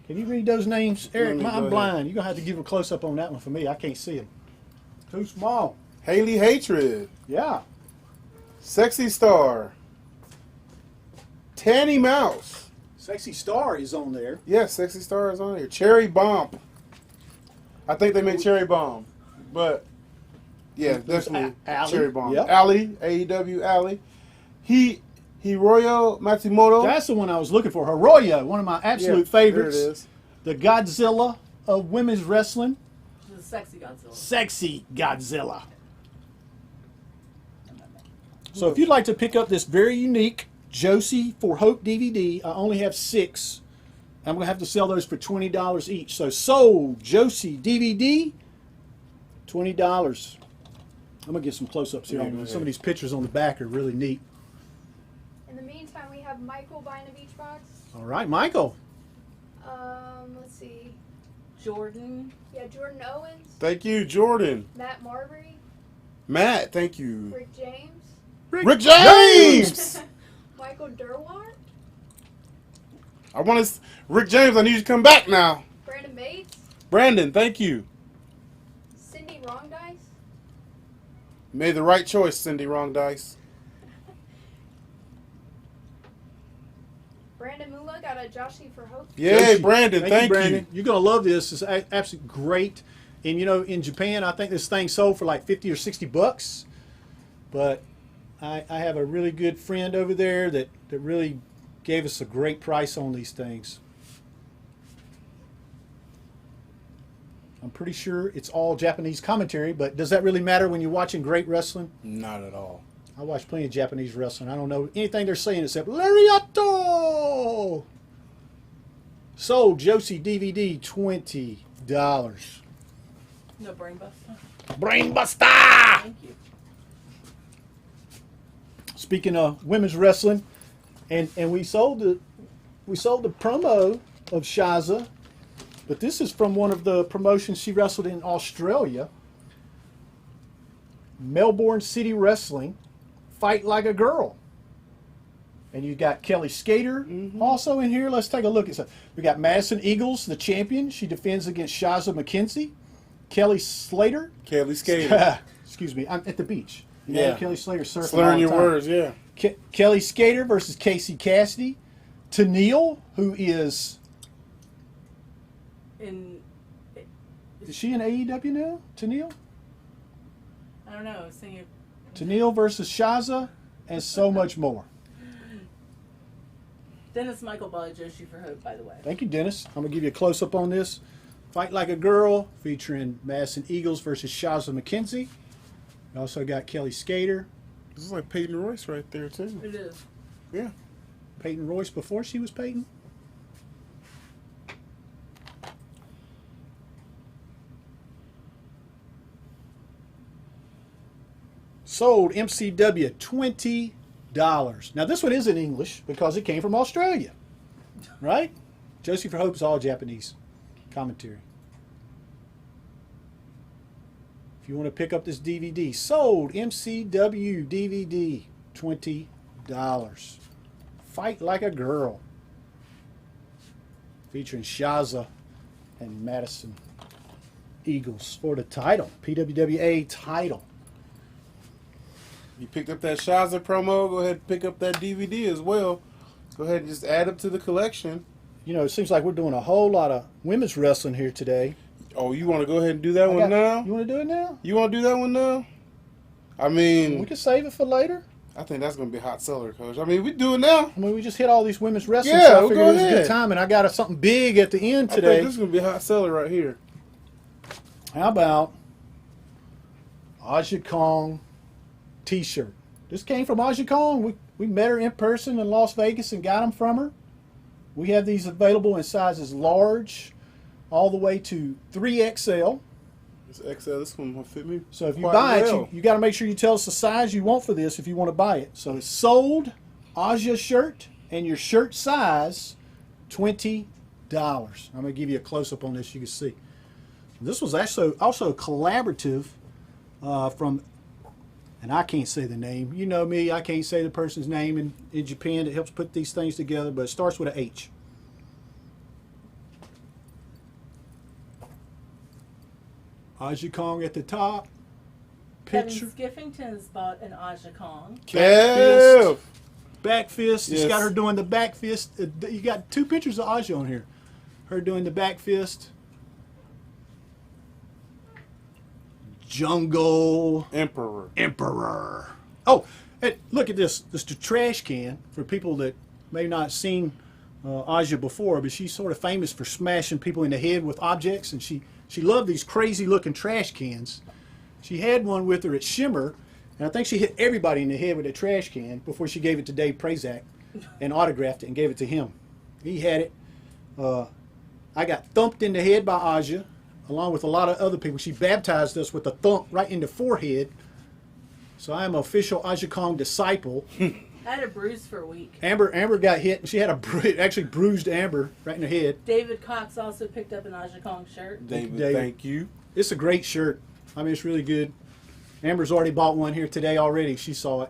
Can you read those names, Eric? I'm blind. You're gonna have to give a close up on that one for me. I can't see them. Too small. Haley Hatred, Yeah. Sexy Star, Tanny Mouse. Sexy Star is on there. Yeah, Sexy Star is on here. Cherry Bomb. I think they meant Cherry Bomb, but yeah, definitely Allie. Cherry Bomb. Yep. Allie, AEW Allie. Hiroyo Matsumoto. That's the one I was looking for. Hiroya, one of my absolute favorites. There it is. The Godzilla of women's wrestling. The sexy Godzilla. Sexy Godzilla. So if you'd like to pick up this very unique Joshi for Hope DVD, I only have 6. I'm going to have to sell those for $20 each. So sold Joshi DVD, $20. I'm going to get some close-ups here. Some of these pictures on the back are really neat. In the meantime, we have Michael buying a beach box. All right, Michael. Let's see. Jordan. Yeah, Jordan Owens, Thank you, Jordan. Matt Marbury, Matt, thank you. Rick James, Rick James! Michael Durwart, I want to. Rick James, I need you to come back now. Brandon Bates, Brandon, thank you. Cindy Wrongdice, Made the right choice, Cindy Wrong Dice. Brandon Mula got a Joshi for Hope. Yay, Joshi. Brandon, thank you, Brandon. You're going to love this. It's absolutely great. And, you know, in Japan, I think this thing sold for like 50 or 60 bucks. But I have a really good friend over there that really gave us a great price on these things. I'm pretty sure it's all Japanese commentary, but does that really matter when you're watching great wrestling? Not at all. I watch plenty of Japanese wrestling. I don't know anything they're saying except Lariato! Sold Joshi DVD, $20. No brain buster. Brain Buster! Thank you. Speaking of women's wrestling, and we sold the promo of Shaza, but this is from one of the promotions she wrestled in Australia. Melbourne City Wrestling, Fight Like a Girl. And you got Kelly Skater also in here. Let's take a look at some. We got Madison Eagles, the champion. She defends against Shaza McKenzie. Kelly Slater. Kelly Skater. Excuse me, I'm at the beach. Yeah. Kelly Slater surfing all Slurring the your time. words, yeah. Kelly Skater versus Casey Cassidy. Tennille, who is she in AEW now? Tennille? I don't know. I was thinking. Tennille versus Shaza, and so much more. Dennis Michael bought Joshi for Hope, by the way. Thank you, Dennis. I'm going to give you a close-up on this. Fight Like a Girl, featuring Madison Eagles versus Shaza McKenzie. We also got Kelly Skater. This is like Peyton Royce right there, too. It is. Yeah. Peyton Royce before she was Peyton. Sold MCW $20. Now this one is in English because it came from Australia, right? Josie for Hope is all Japanese commentary. If you want to pick up this DVD, sold MCW DVD $20. Fight Like a Girl, featuring Shaza and Madison Eagles for the title, PWWA title. You picked up that Shaza promo. Go ahead and pick up that DVD as well. Go ahead and just add them to the collection. You know, it seems like we're doing a whole lot of women's wrestling here today. Oh, you want to go ahead and do that one now? You want to do it now? You want to do that one now? I mean, We can save it for later. I think that's going to be a hot seller, Coach. I mean, we do it now. I mean, we just hit all these women's wrestling, Yeah, so I well, figured go it was a good ahead. time, and I got something big at the end I today. think this is going to be a hot seller right here. How about Aja Kong T-shirt? This came from Aja Kong. We met her in person in Las Vegas and got them from her. We have these available in sizes large all the way to 3XL. This XL, this one will fit me. So if you quite buy well. it, you got to make sure you tell us the size you want for this if you want to buy it. So it's sold, Aja shirt, and your shirt size, $20. I'm going to give you a close-up on this, you can see. This was actually also collaborative from, and I can't say the name. You know me, I can't say the person's name in Japan that helps put these things together, but it starts with an H. Aja Kong at the top. Picture. Kevin Skiffington's bought an Aja Kong. Kev! Back fist. It's Yes. got her doing the back fist. You got two pictures of Aja on here. Her doing the back fist. Jungle Emperor. Oh, hey, look at this. This is the trash can for people that may not have seen Aja before, but she's sort of famous for smashing people in the head with objects, and she loved these crazy looking trash cans. She had one with her at Shimmer, and I think she hit everybody in the head with a trash can before she gave it to Dave Prazak and autographed it and gave it to him. He had it. I got thumped in the head by Aja, along with a lot of other people. She baptized us with a thump right in the forehead. So I am an official Aja Kong disciple. I had a bruise for a week. Amber got hit, and she had actually bruised Amber right in the head. David Cox also picked up an Aja Kong shirt. David, thank you. It's a great shirt. I mean, it's really good. Amber's already bought one here today already. She saw it.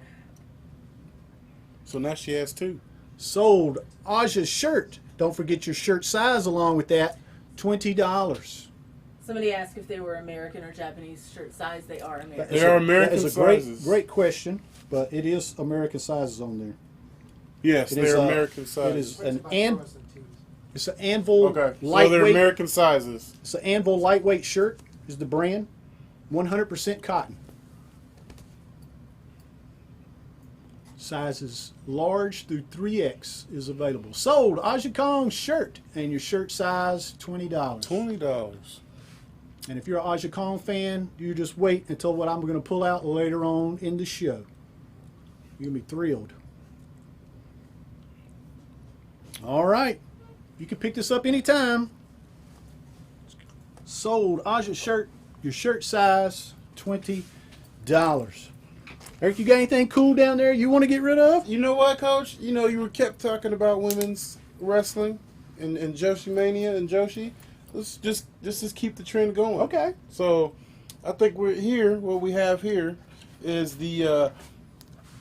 So now she has two. Sold Aja's shirt. Don't forget your shirt size along with that. $20. Somebody asked if they were American or Japanese shirt size. They are American. They are American That is a sizes. great question, but it is American sizes on there. Yes, It they're is, American It sizes. is What's an about and frozen tees? it's an Anvil Okay, so they're lightweight. American sizes. It's an Anvil lightweight shirt. Is the brand 100% cotton. Sizes large through 3X is available. Sold Aja Kong shirt and your shirt size $20. $20. And if you're an Aja Kong fan, you just wait until what I'm going to pull out later on in the show. You're going to be thrilled. All right. You can pick this up anytime. Sold Aja shirt, your shirt size, $20. Eric, you got anything cool down there you want to get rid of? You know what, Coach? You know, you were kept talking about women's wrestling and Joshi Mania and Joshi. Let's just keep the trend going. Okay. So, I think we're here. What we have here is the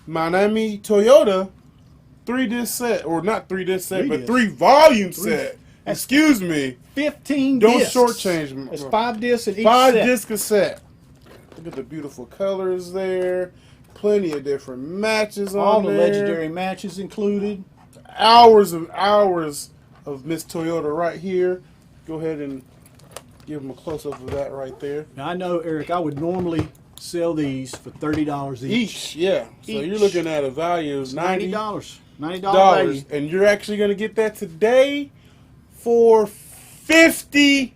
Miami Toyota 3-disc set, or not 3-disc set, but 3-volume set. Excuse me. 15 Don't discs. shortchange me. It's 5 discs in each 5-disc set. set. Look at the beautiful colors there. Plenty of different matches All on the there. legendary matches included. Hours of Miss Toyota right here. Go ahead and give them a close-up of that right there. Now, I know, Eric, I would normally sell these for $30 each. Yeah. So Each. you're looking at a value of $90. $90 value. And you're actually going to get that today for $50.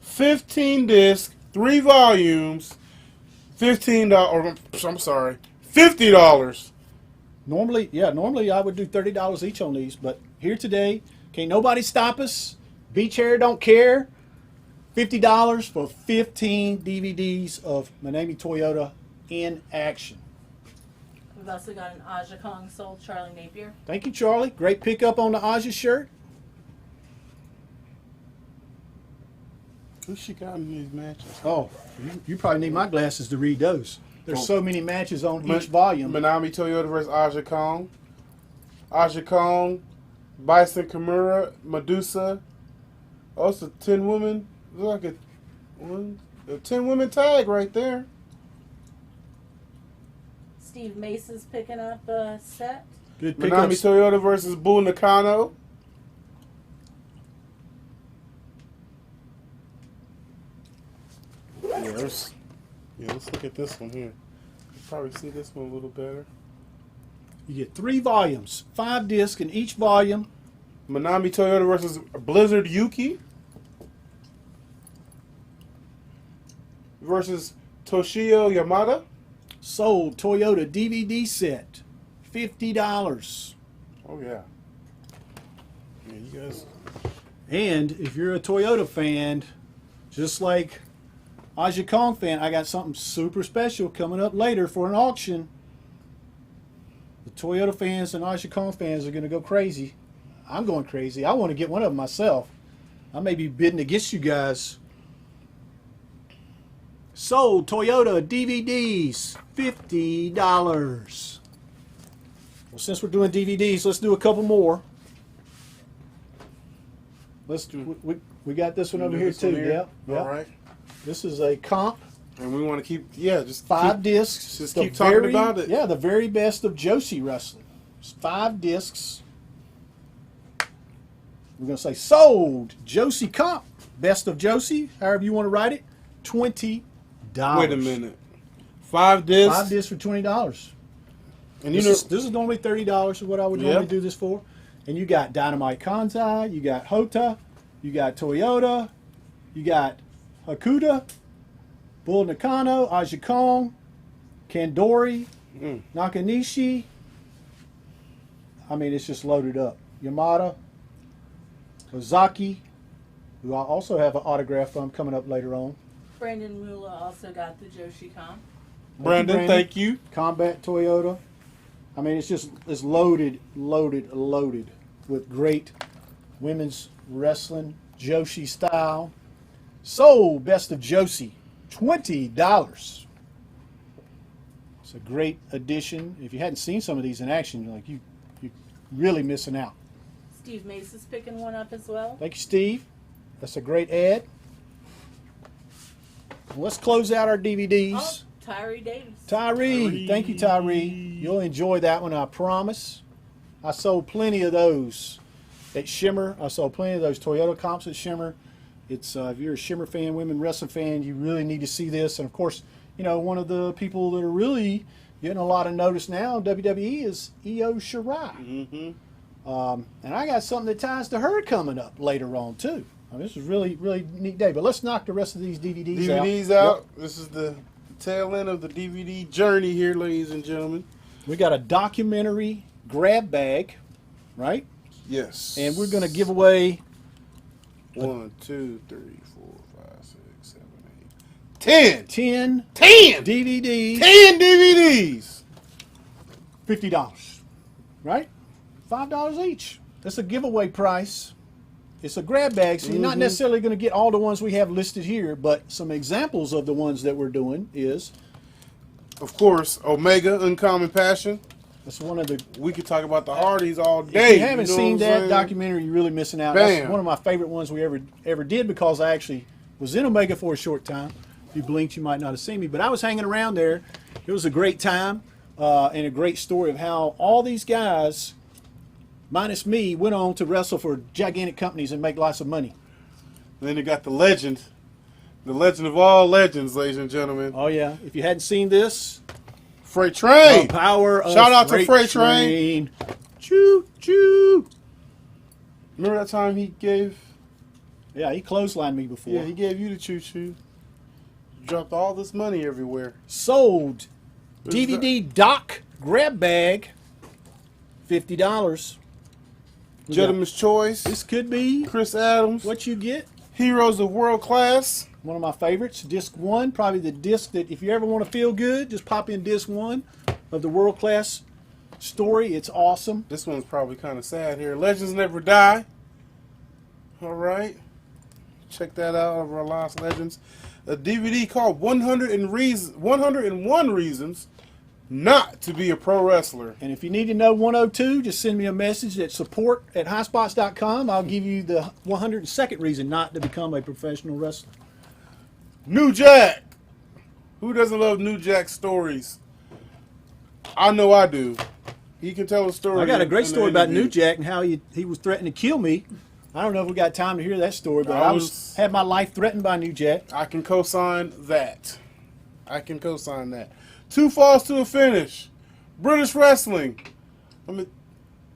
15 discs, 3 volumes, $15. Or I'm sorry, $50. Normally I would do $30 each on these, but here today, can't nobody stop us. Beach Hair don't care. $50 for 15 DVDs of Manami Toyota in action. We've also got an Aja Kong sold Charlie Napier. Thank you, Charlie. Great pickup on the Aja shirt. Who she got in these matches? Oh, you probably need my glasses to read those. There's so many matches on each volume. Manami Toyota versus Aja Kong. Aja Kong, Bison Kimura, Medusa. Also 10 women. Look like a 10 women tag right there. Steve Mace's picking up a set. Good Manami pickups. Toyota versus Bull Nakano. Let's look at this one here. You probably see this one a little better. You get 3 volumes, 5 discs in each volume. Manami Toyota versus Blizzard Yuki versus Toshio Yamada. Sold Toyota DVD set, $50. Oh yeah. Yeah, you guys. And if you're a Toyota fan, just like Aja Kong fan, I got something super special coming up later for an auction. The Toyota fans and Aja Kong fans are going to go crazy. I'm going crazy. I want to get one of them myself. I may be bidding against you guys. Sold Toyota DVDs, $50. Well, since we're doing DVDs, let's do a couple more. Let's do. We got this one over here too. Yeah. All right. This is a comp. And we want to keep, just 5 keep, discs. Just The keep talking about it. Yeah, the very best of Joshi wrestling. It's 5 discs. We're going to say sold Joshi comp. Best of Joshi, however you want to write it. $20. Wait a minute. 5 discs. 5 discs for $20. And This is normally $30 is what I would normally Yep. do this for. And you got Dynamite Kansai, you got Hota, you got Toyota, you got Hakuda, Bull Nakano, Aja Kong, Kandori, Nakanishi. I mean, it's just loaded up. Yamada, Ozaki, who I also have an autograph from coming up later on. Brandon Mula also got the Joshi comp. Brandon, thank you. Combat Toyota. I mean, it's loaded with great women's wrestling, Joshi style. Sold Best of Joshi, $20. It's a great addition. If you hadn't seen some of these in action, you're really missing out. Steve Mace is picking one up as well. Thank you, Steve. That's a great ad. Well, let's close out our DVDs. Oh, Tyree Davis. Tyree. Thank you, Tyree. You'll enjoy that one, I promise. I sold plenty of those at Shimmer. I sold plenty of those Toyota comps at Shimmer. It's if you're a Shimmer fan, women wrestling fan, you really need to see this. And of course, one of the people that are really getting a lot of notice now in WWE is Io Shirai. And I got something that ties to her coming up later on too. I mean, this is really, really neat day. But let's knock the rest of these DVDs out. Yep. This is the tail end of the DVD journey here, ladies and gentlemen. We got a documentary grab bag, right? Yes. And we're going to give away 1, 2, 3, 4, 5, 6, 7, 8, 10. 10 DVDs. 10 DVDs. $50, right? $5 each. That's a giveaway price. It's a grab bag, so you're not necessarily going to get all the ones we have listed here, but some examples of the ones that we're doing is, of course, Omega Uncommon Passion. that's one of the. We could talk about the Hardys all day. If you haven't know seen what I'm that saying? documentary, you're really missing out. Bam. That's one of my favorite ones we ever did because I actually was in Omega for a short time. If you blinked, you might not have seen me, but I was hanging around there. It was a great time and a great story of how all these guys, minus me, went on to wrestle for gigantic companies and make lots of money. Then you got the legend of all legends, ladies and gentlemen. Oh yeah! If you hadn't seen this, Freight Train. the power of Shout out to Freight Train. Choo choo. Remember that time he gave? Yeah, he clotheslined me before. Yeah, he gave you the choo choo. Dropped all this money everywhere. Sold Who's DVD doc grab bag. $50. Gentleman's Choice. This could be Chris Adams. what you get. Heroes of World Class. One of my favorites, disc 1, probably the disc that if you ever want to feel good, just pop in disc 1 of the World Class story. It's awesome. This one's probably kind of sad here. Legends Never Die. All right. Check that out of our Lost Legends. A DVD called 101 Reasons Not to Be a Pro Wrestler. And if you need to know 102, just send me a message at support@highspots.com. I'll give you the 102nd reason not to become a professional wrestler. New Jack. Who doesn't love New Jack stories? I know I do. He can tell a story. I got a great in the story about interview. New Jack and how he was threatening to kill me. I don't know if we got time to hear that story, but I I was- had my life threatened by New Jack. I can co-sign that. I can co-sign that. 2 falls to a finish. British wrestling. I mean,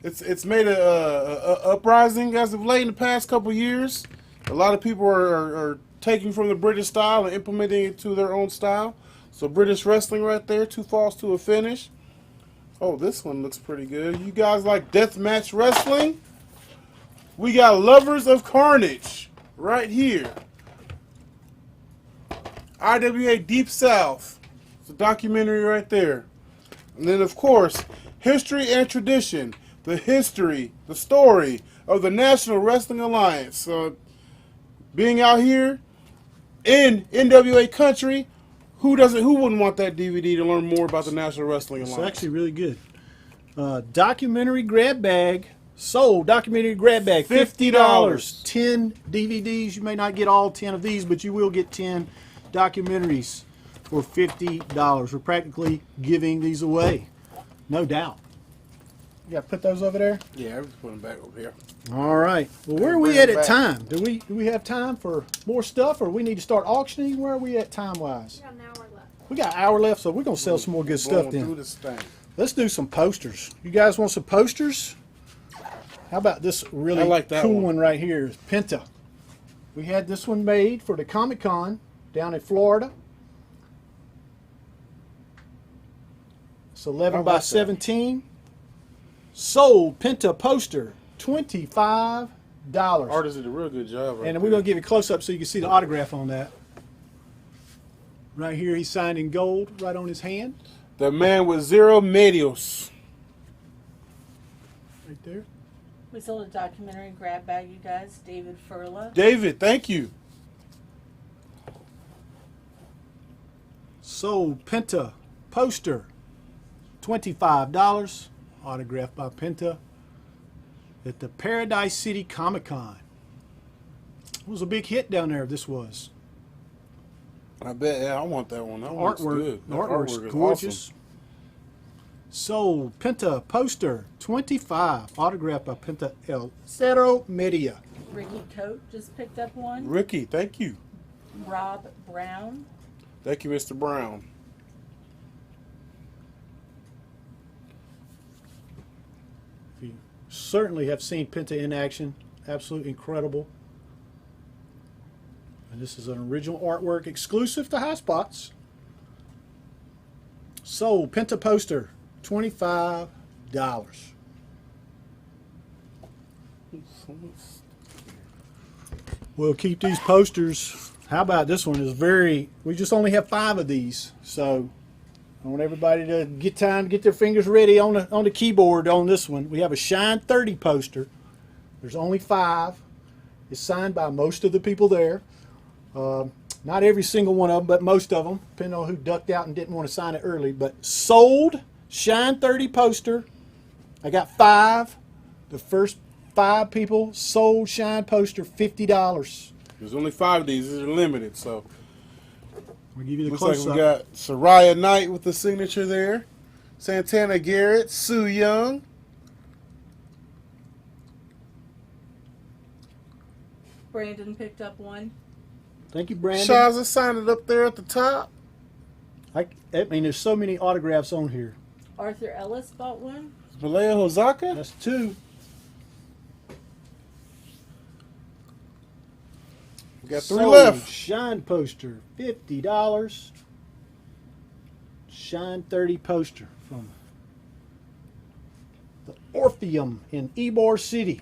it's made a uprising as of late in the past couple years. A lot of people are taking from the British style and implementing it to their own style. So British wrestling right there. 2 falls to a finish. Oh, this one looks pretty good. You guys like deathmatch wrestling? We got Lovers of Carnage right here. IWA Deep South. It's a documentary right there. And then, of course, History and Tradition. The history, the story of the National Wrestling Alliance. So, being out here in NWA country, who wouldn't want that DVD to learn more about the National Wrestling It's Alliance? actually really good. Documentary grab bag. Sold. Documentary grab bag. $50. 10 DVDs. You may not get all 10 of these, but you will get 10 documentaries for $50. We're practically giving these away. No doubt. You got to put those over there? Yeah, I'm just putting them back over here. All right. Well, where are Bring we at it back. time? Do we have time for more stuff, or we need to start auctioning? Where are we at time-wise? We got an hour left. We got an hour left, so we're going to sell some more good stuff Going through then. this thing. Let's do some posters. You guys want some posters? How about this really I like that cool one. one right here? Penta. We had this one made for the Comic-Con down in Florida. It's 11 I by like that. 17. Sold Penta poster, $25. Artist did a real good job. Right And we're going to give you a close-up so you can see the autograph on that. Right here, he's signed in gold right on his hand. The man with 0 medios. Right there. We sold a documentary grab bag, you guys. David Furla. David, thank you. Sold Penta poster, $25. Autographed by Penta at the Paradise City Comic-Con. It was a big hit down there, this was. I bet. Yeah, I want that one. That one looks Artwork, good. the That artwork's artwork is gorgeous. awesome. Sold Penta poster, $25. Autographed by Penta El Cero Media. Ricky Coat just picked up one. Ricky, thank you. Rob Brown. Thank you, Mr. Brown. You certainly have seen Penta in action. Absolutely incredible. And this is an original artwork exclusive to High Spots. Sold Penta poster, $25. We'll keep these posters. How about this one? Is very. We just only have 5 of these, so I want everybody to get time to get their fingers ready on the keyboard on this one. We have a Shine 30 poster. There's only 5. It's signed by most of the people there. Not every single one of them, but most of them, depending on who ducked out and didn't want to sign it early. But sold Shine 30 poster. I got 5. The first 5 people sold Shine poster, $50. There's only 5 of these. These are limited, so We'll give you the looks like close-up. we got Soraya Knight with the signature there. Santana Garrett, Sue Young. Brandon picked up one. Thank you, Brandon. Shaza signed it up there at the top. I mean, there's so many autographs on here. Arthur Ellis bought one. Malaya Hosaka. That's 2. We got 3 Sold left. Shine poster, $50. Shine 30 poster from the Orpheum in Ybor City.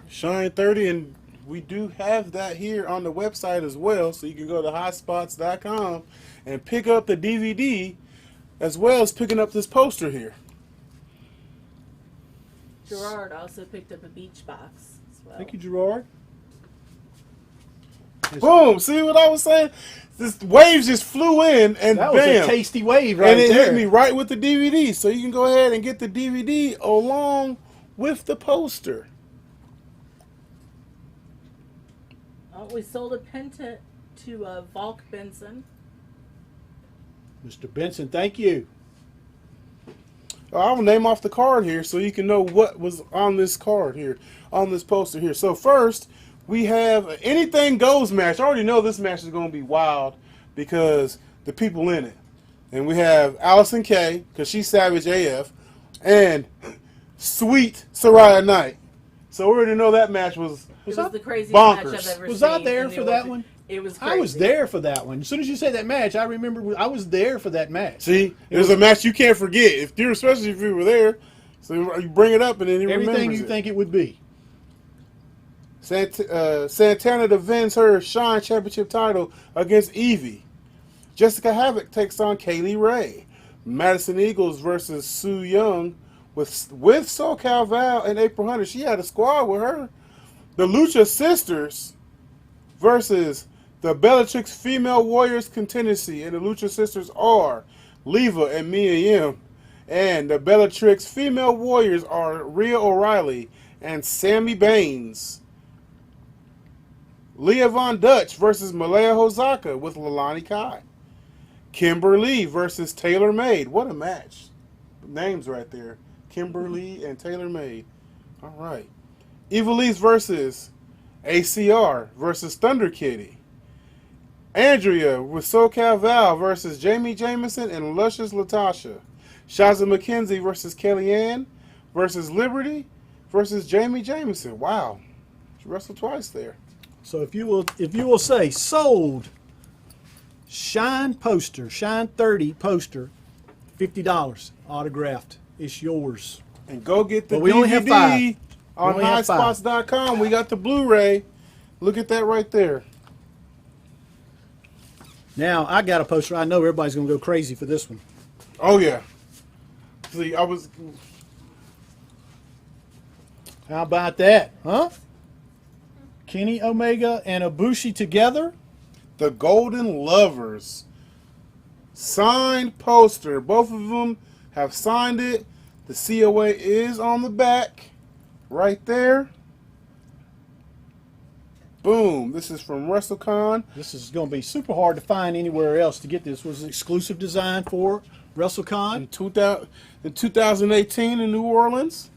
Shine 30, and we do have that here on the website as well, so you can go to hotspots.com and pick up the DVD as well as picking up this poster here. Gerard also picked up a beach box as well. Thank you, Gerard. Boom! See what I was saying? This waves just flew in, and That was bam! a tasty wave right and it there. hit me right with the DVD, so you can go ahead and get the DVD along with the poster. Oh, we sold a pendant to Volk Benson. Mr. Benson, thank you. I'll name off the card here so you can know what was on this card here, on this poster here. So first, we have an Anything Goes match. I already know this match is going to be wild because the people in it. And we have Allison Kay, because she's Savage AF, and Sweet Soraya Knight. So we already know that match was It was the craziest bonkers. match I've ever Was seen. I there in the for that Orpheum. one? It was crazy. I was there for that one. As soon as you said that match, I remember I was there for that match. See, there's a match you can't forget, especially if you were there. So you bring it up and then you Everything remembers you it. think it would be. Santana defends her Shine Championship title against Evie. Jessica Havoc takes on Kaylee Ray. Madison Eagles versus Sue Young with SoCal Val and April Hunter. She had a squad with her. The Lucha Sisters versus the Bellatrix Female Warriors Contingency. And the Lucha Sisters are Leva and Mia Yim. And the Bellatrix Female Warriors are Rhea O'Reilly and Sammy Baines. Leah Von Dutch versus Malaya Hosaka with Lalani Kai. Kimberly versus Taylor Made. What a match. Names right there. Kimberly and Taylor Made. All right. Evilise versus ACR versus Thunder Kitty. Andrea with SoCal Val versus Jamie Jamison and Luscious Latasha. Shaza McKenzie versus Kellyanne versus Liberty versus Jamie Jamison. Wow. She wrestled twice there. So if you will say sold Shine poster, Shine 30 poster, $50 autographed. It's yours. And go get the But we only have 5. DVD on only have 5. highspots.com. We got the Blu-ray. Look at that right there. Now I got a poster. I know everybody's gonna go crazy for this one. Oh yeah. See, How about that, huh? Kenny Omega and Ibushi together. the Golden Lovers signed poster. Both of them have signed it. The COA is on the back right there. Boom. This is from WrestleCon. This is going to be super hard to find anywhere else to get this. This was an exclusive design for WrestleCon. In 2018 in New Orleans.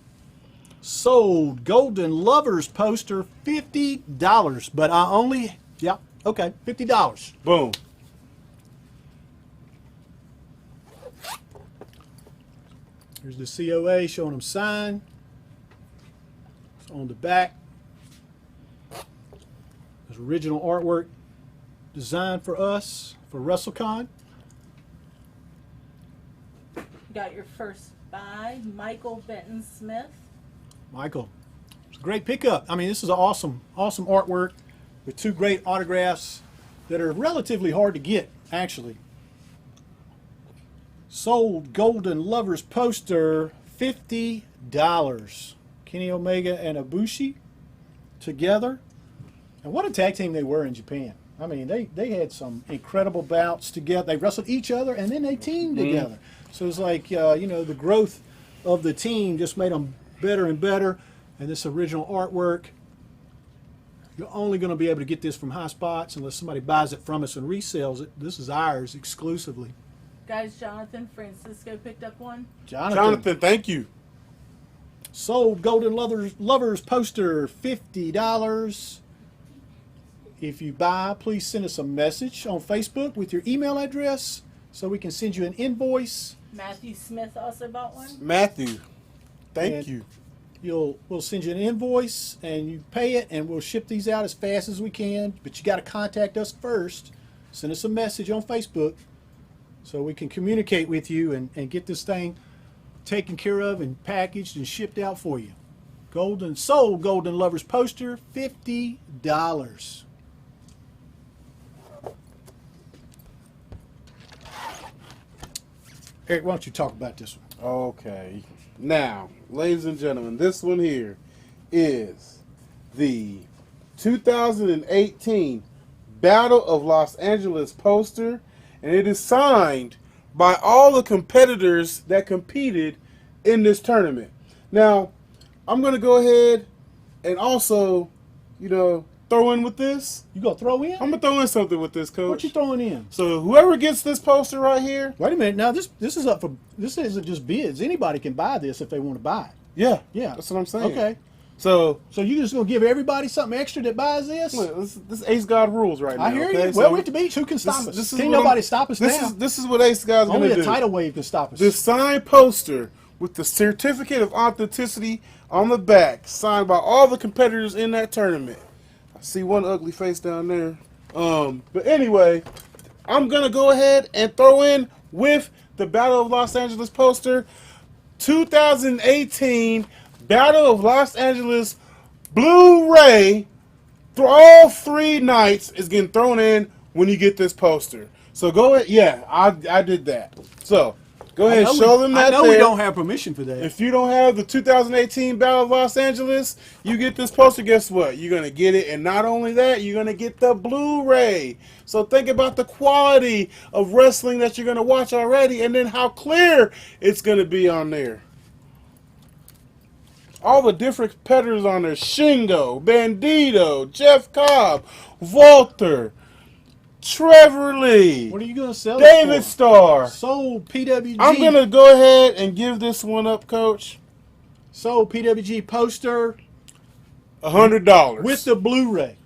Sold Golden Lovers poster, $50. But I only, yeah, okay, $50. Boom. Here's the COA showing them sign. It's on the back. There's original artwork designed for us for WrestleCon. Got your first buy, Michael Benton Smith. Michael, it's a great pickup. I mean, this is an awesome artwork with 2 great autographs that are relatively hard to get, actually. Sold Golden Lovers poster, $50. Kenny Omega and Ibushi together. And what a tag team they were in Japan. I mean, they had some incredible bouts together. They wrestled each other, and then they teamed together. So it's like, the growth of the team just made them better and better. And this original artwork, you're only going to be able to get this from High Spots unless somebody buys it from us and resells it. This is ours exclusively. Guys, Jonathan Francisco picked up one. Jonathan, thank you. Sold Golden Lovers poster, $50. If you buy, please send us a message on Facebook with your email address so we can send you an invoice. Matthew Smith also bought one. Matthew, thank And you. We'll send you an invoice and you pay it, and we'll ship these out as fast as we can. But you got to contact us first. Send us a message on Facebook so we can communicate with you and get this thing taken care of and packaged and shipped out for you. Sold Golden Lovers poster, $50. Eric, why don't you talk about this one? Okay. Now, ladies and gentlemen, this one here is the 2018 Battle of Los Angeles poster, and it is signed by all the competitors that competed in this tournament. Now, I'm going to go ahead and also, throw in with this. You gonna throw in? I'm going to throw in something with this, Coach. What you throwing in? So whoever gets this poster right here. Wait a minute. Now this is up for. This isn't just bids. Anybody can buy this if they want to buy it. Yeah. Yeah. That's what I'm saying. Okay. So you just gonna give everybody something extra that buys this? look, this Ace God rules right now. I hear okay? you. So Well, we're at the beach. Who can stop us? This is Can't what nobody stop us this now. This is what Ace God's going Only to do. a tidal wave can stop us. This signed poster with the certificate of authenticity on the back, signed by all the competitors in that tournament. I see one ugly face down there. But anyway, I'm going to go ahead and throw in with the Battle of Los Angeles poster, 2018 Battle of Los Angeles Blu-ray. All 3 nights is getting thrown in when you get this poster. So go ahead. Yeah, I did that. So go ahead and show them that. I know there. we don't have permission for that. If you don't have the 2018 Battle of Los Angeles, you get this poster, guess what? You're going to get it. And not only that, you're going to get the Blu-ray. So think about the quality of wrestling that you're going to watch already and then how clear it's going to be on there. All the different competitors on there. Shingo, Bandito, Jeff Cobb, Walter, Trevor Lee. What are you gonna sell? David it for? Starr. Sold PWG. I'm going to go ahead and give this one up, Coach. Sold PWG poster $100. with the Blu-ray.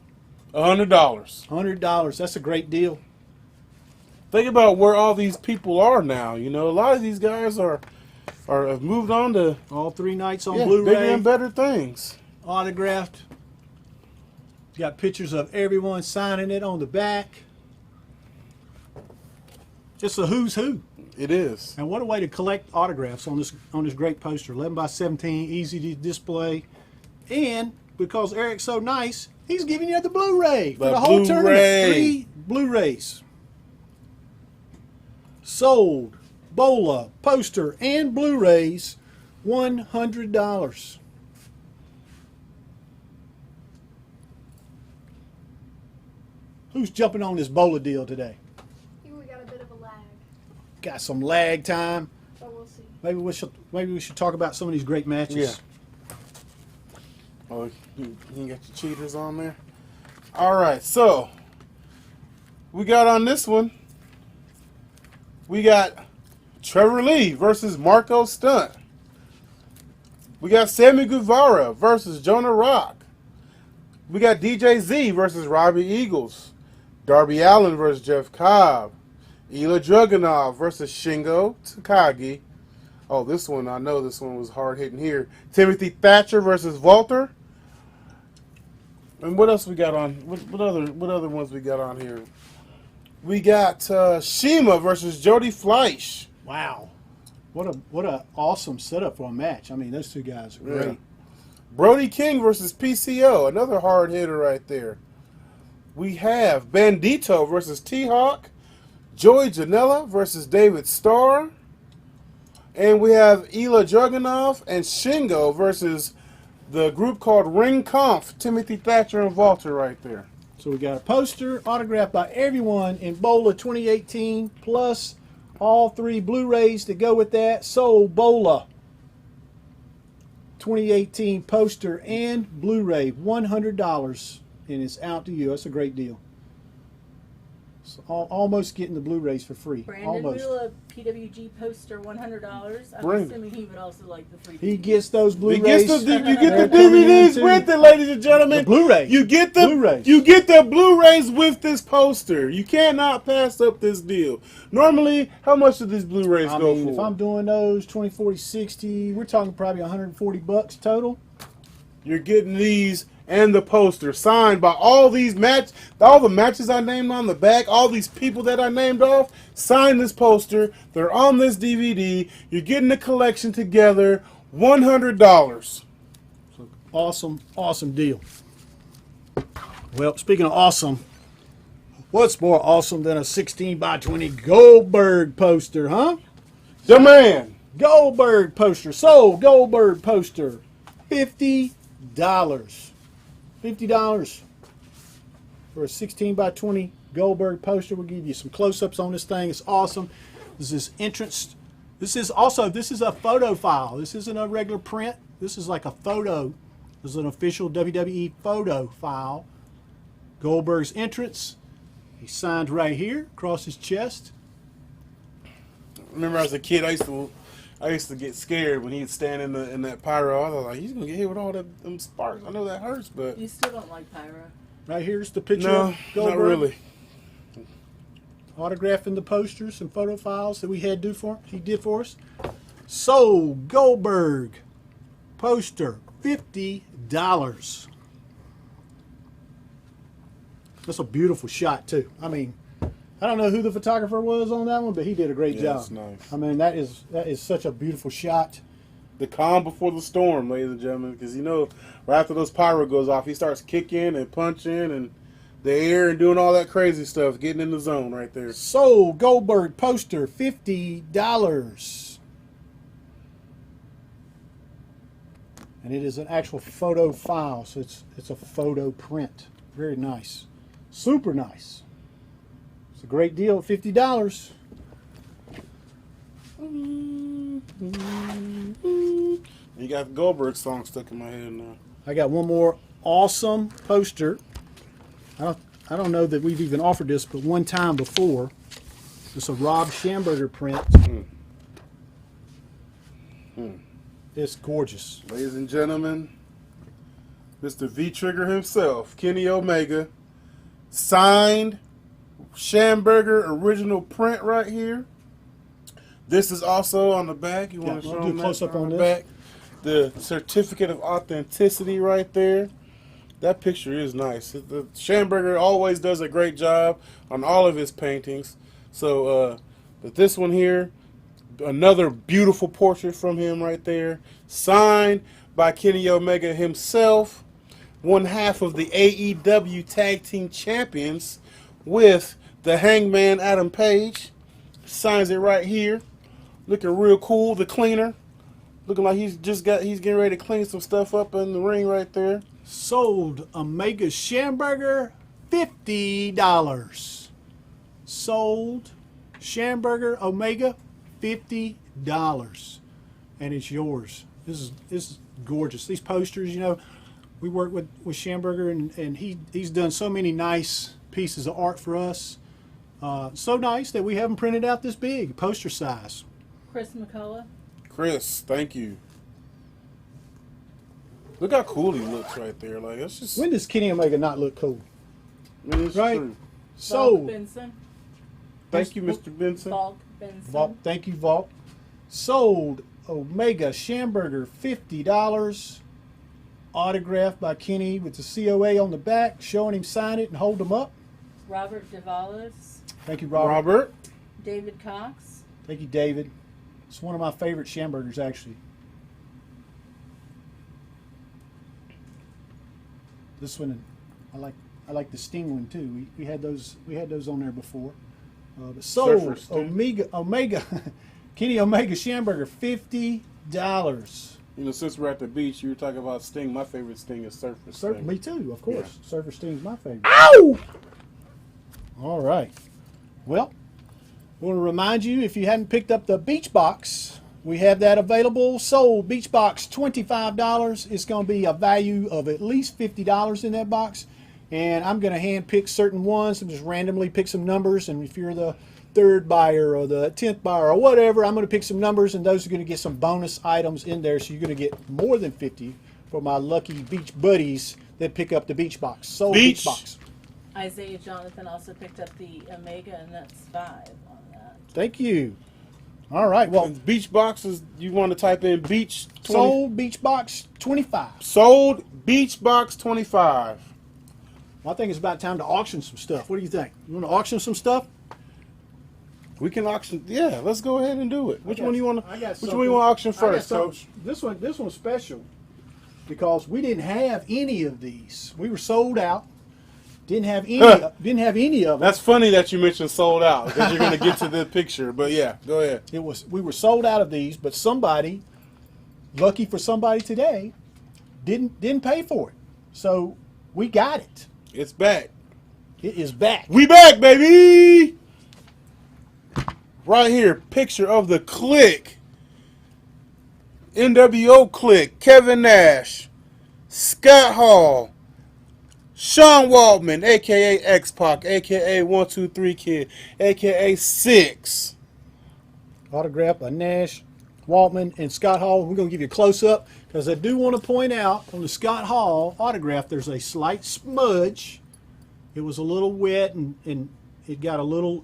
$100. $100. That's a great deal. Think about where all these people are now. A lot of these guys have moved on to All 3 nights on bigger Blu-ray. and better things. Autographed. Got pictures of everyone signing it on the back. Just a who's who. It is. And what a way to collect autographs on this great poster. 11 by 17, easy to display. And because Eric's so nice, he's giving you the Blu-ray for the whole tournament. 3 Blu-rays. Sold BOLA poster and Blu-rays, $100. Who's jumping on this BOLA deal today? I think we got a bit of a lag, Got some lag time. but we'll see. Maybe we should talk about some of these great matches. Yeah. Oh, you got your cheaters on there? All right, so we got on this one, we got Trevor Lee versus Marco Stunt. We got Sammy Guevara versus Jonah Rock. We got DJ Z versus Robbie Eagles. Darby Allin versus Jeff Cobb. Ilya Dragunov versus Shingo Takagi. Oh, this one, I know this one was hard hitting here. Timothy Thatcher versus Walter. And what else we got on? What other ones we got on here? We got Shima versus Jody Fleisch. Wow. What a awesome setup for a match. I mean, those 2 guys are great. Yeah. Brody King versus PCO, another hard hitter right there. We have Bandito versus T-Hawk. Joey Janela versus David Starr. And we have Ilya Dragunov and Shingo versus the group called Ring Conf, Timothy Thatcher and Walter right there. So we got a poster autographed by everyone in BOLA 2018, plus all 3 Blu-rays to go with that. Sold BOLA 2018 poster and Blu-ray, $100, and it's out to you. That's a great deal. So almost getting the Blu-rays for free. Brandon Almost. Wheeler, PWG poster, $100. I'm Brandon. assuming he would also like the free. He gets those You Blu-rays. get the They're coming in DVDs too. with it, ladies and gentlemen. The Blu-rays. You get the Blu-rays. You get the Blu-rays with this poster. You cannot pass up this deal. Normally, how much do these Blu-rays I go mean, for? if I'm doing those 20, 40, 60, we're talking probably $140 total. You're getting these and the poster signed by all the matches I named on the back, all these people that I named off, sign this poster. They're on this DVD. You're getting a collection together. $100. Awesome, awesome deal. Well, speaking of awesome, what's more awesome than a 16 by 20 Goldberg poster, huh? The man. Goldberg poster. Sold Goldberg poster. $50. $50 for a 16 by 20 Goldberg poster. We'll give you some close-ups on this thing. It's awesome. This is entrance. This is a photo file. This isn't a regular print. This is like a photo. This is an official WWE photo file. Goldberg's entrance. He signed right here across his chest. Remember as a kid, I used to get scared when he'd stand in that pyro. I was like, he's gonna get hit with all them sparks. I know that hurts, but You still don't like pyro. Right here's the picture no, of Goldberg. not really. Autographing the posters and photo files that he did for us. Sold Goldberg poster, $50. That's a beautiful shot too. I mean, I don't know who the photographer was on that one, but he did a great job. That's nice. I mean, that is such a beautiful shot. The calm before the storm, ladies and gentlemen, because right after those pyro goes off, he starts kicking and punching and the air and doing all that crazy stuff, getting in the zone right there. Sold Goldberg poster, $50. And it is an actual photo file, so it's a photo print. Very nice. Super nice. It's a great deal at $50. You got the Goldberg song stuck in my head now. I got one more awesome poster. I don't know that we've even offered this, but one time before. It's a Rob Schamberger print. It's gorgeous. Ladies and gentlemen, Mr. V-Trigger himself, Kenny Omega, signed Schamberger original print right here. This is also on the back. You want to show do a them close-up on the this? back? The certificate of authenticity right there. That picture is nice. The Schamberger always does a great job on all of his paintings. So, but this one here, another beautiful portrait from him right there, signed by Kenny Omega himself, one half of the AEW Tag Team Champions with the Hangman Adam Page. Signs it right here. Looking real cool. The cleaner. Looking like he's getting ready to clean some stuff up in the ring right there. Sold Omega Schamberger, $50. Sold Schamberger Omega, $50. And it's yours. This is gorgeous. These posters, we work with Schamberger and he's done so many nice pieces of art for us. So nice that we have them printed out this big, poster size. Chris McCullough. Chris, thank you. Look how cool he looks right there. Like, it's just. When does Kenny Omega not look cool? I mean, it's Right. true. Sold. Benson. Thank you, Mr. Benson. Falk Benson. Vault, thank you, Vault. Sold Omega Schamberger, $50. Autographed by Kenny with the COA on the back, showing him sign it and hold them up. Robert Davalos. Thank you, Robert. Robert. David Cox. Thank you, David. It's one of my favorite Schambergers, actually. This one, I like the Sting one too. We had those on there before. But sold Surfer Sting. Omega Kenny Omega Schamberger, $50. Since we're at the beach, you were talking about Sting. My favorite Sting is Surfer Sting. Me too, of course. Yeah. Surfer Sting's my favorite. Ow! All right. Well, I want to remind you, if you hadn't picked up the Beach Box, we have that available. Sold Beach Box, $25. It's going to be a value of at least $50 in that box. And I'm going to hand pick certain ones and just randomly pick some numbers. And if you're the third buyer or the 10th buyer or whatever, I'm going to pick some numbers, and those are going to get some bonus items in there. So you're going to get more than 50 for my lucky beach buddies that pick up the Beach Box. Sold Beach Box. Isaiah Jonathan also picked up the Omega, and that's 5 on that. Thank you. All right. Well, And beach boxes, you want to type in beach 20, sold beach box 25. sold beach box 25. Well, I think it's about time to auction some stuff. What do you think? You want to auction some stuff? We can auction. Yeah, let's go ahead and do it. Which one do you want to? I got Which one you want to auction first, Coach? This one's special because we didn't have any of these. We were sold out. Didn't have any of them. That's funny that you mentioned sold out because you're going to get to the picture. But yeah, go ahead. We were sold out of these, but somebody, lucky for somebody today, didn't pay for it. So we got it. It's back. It is back. We back, baby. Right here, picture of the Clique. NWO Clique. Kevin Nash, Scott Hall, Sean Waltman, a.k.a. X-Pac, a.k.a. 123 Kid, a.k.a. Six. Autograph by Nash, Waltman, and Scott Hall. We're going to give you a close-up because I do want to point out on the Scott Hall autograph there's a slight smudge. It was a little wet and it got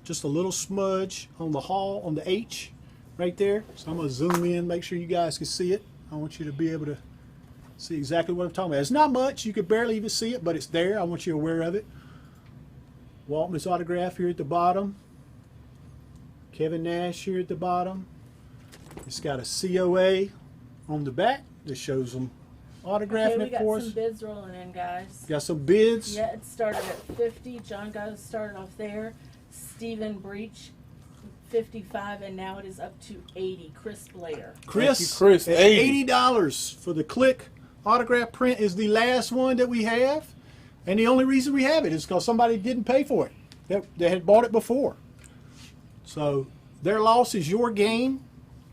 just a little smudge on the Hall, on the H right there. So I'm going to zoom in, make sure you guys can see it. I want you to be able to see exactly what I'm talking about. It's not much. You could barely even see it, but it's there. I want you aware of it. Waltman's autograph here at the bottom. Kevin Nash here at the bottom. It's got a COA on the back that shows them autographing it for us. We got some bids rolling in, guys. Got some bids. Yeah, it started at 50. John got us started off there. Stephen Breach, 55, and now it is up to 80. Chris Blair. Chris, at $80 for the Clique autograph print is the last one that we have, and the only reason we have it is because somebody didn't pay for it. They had bought it before. So their loss is your gain.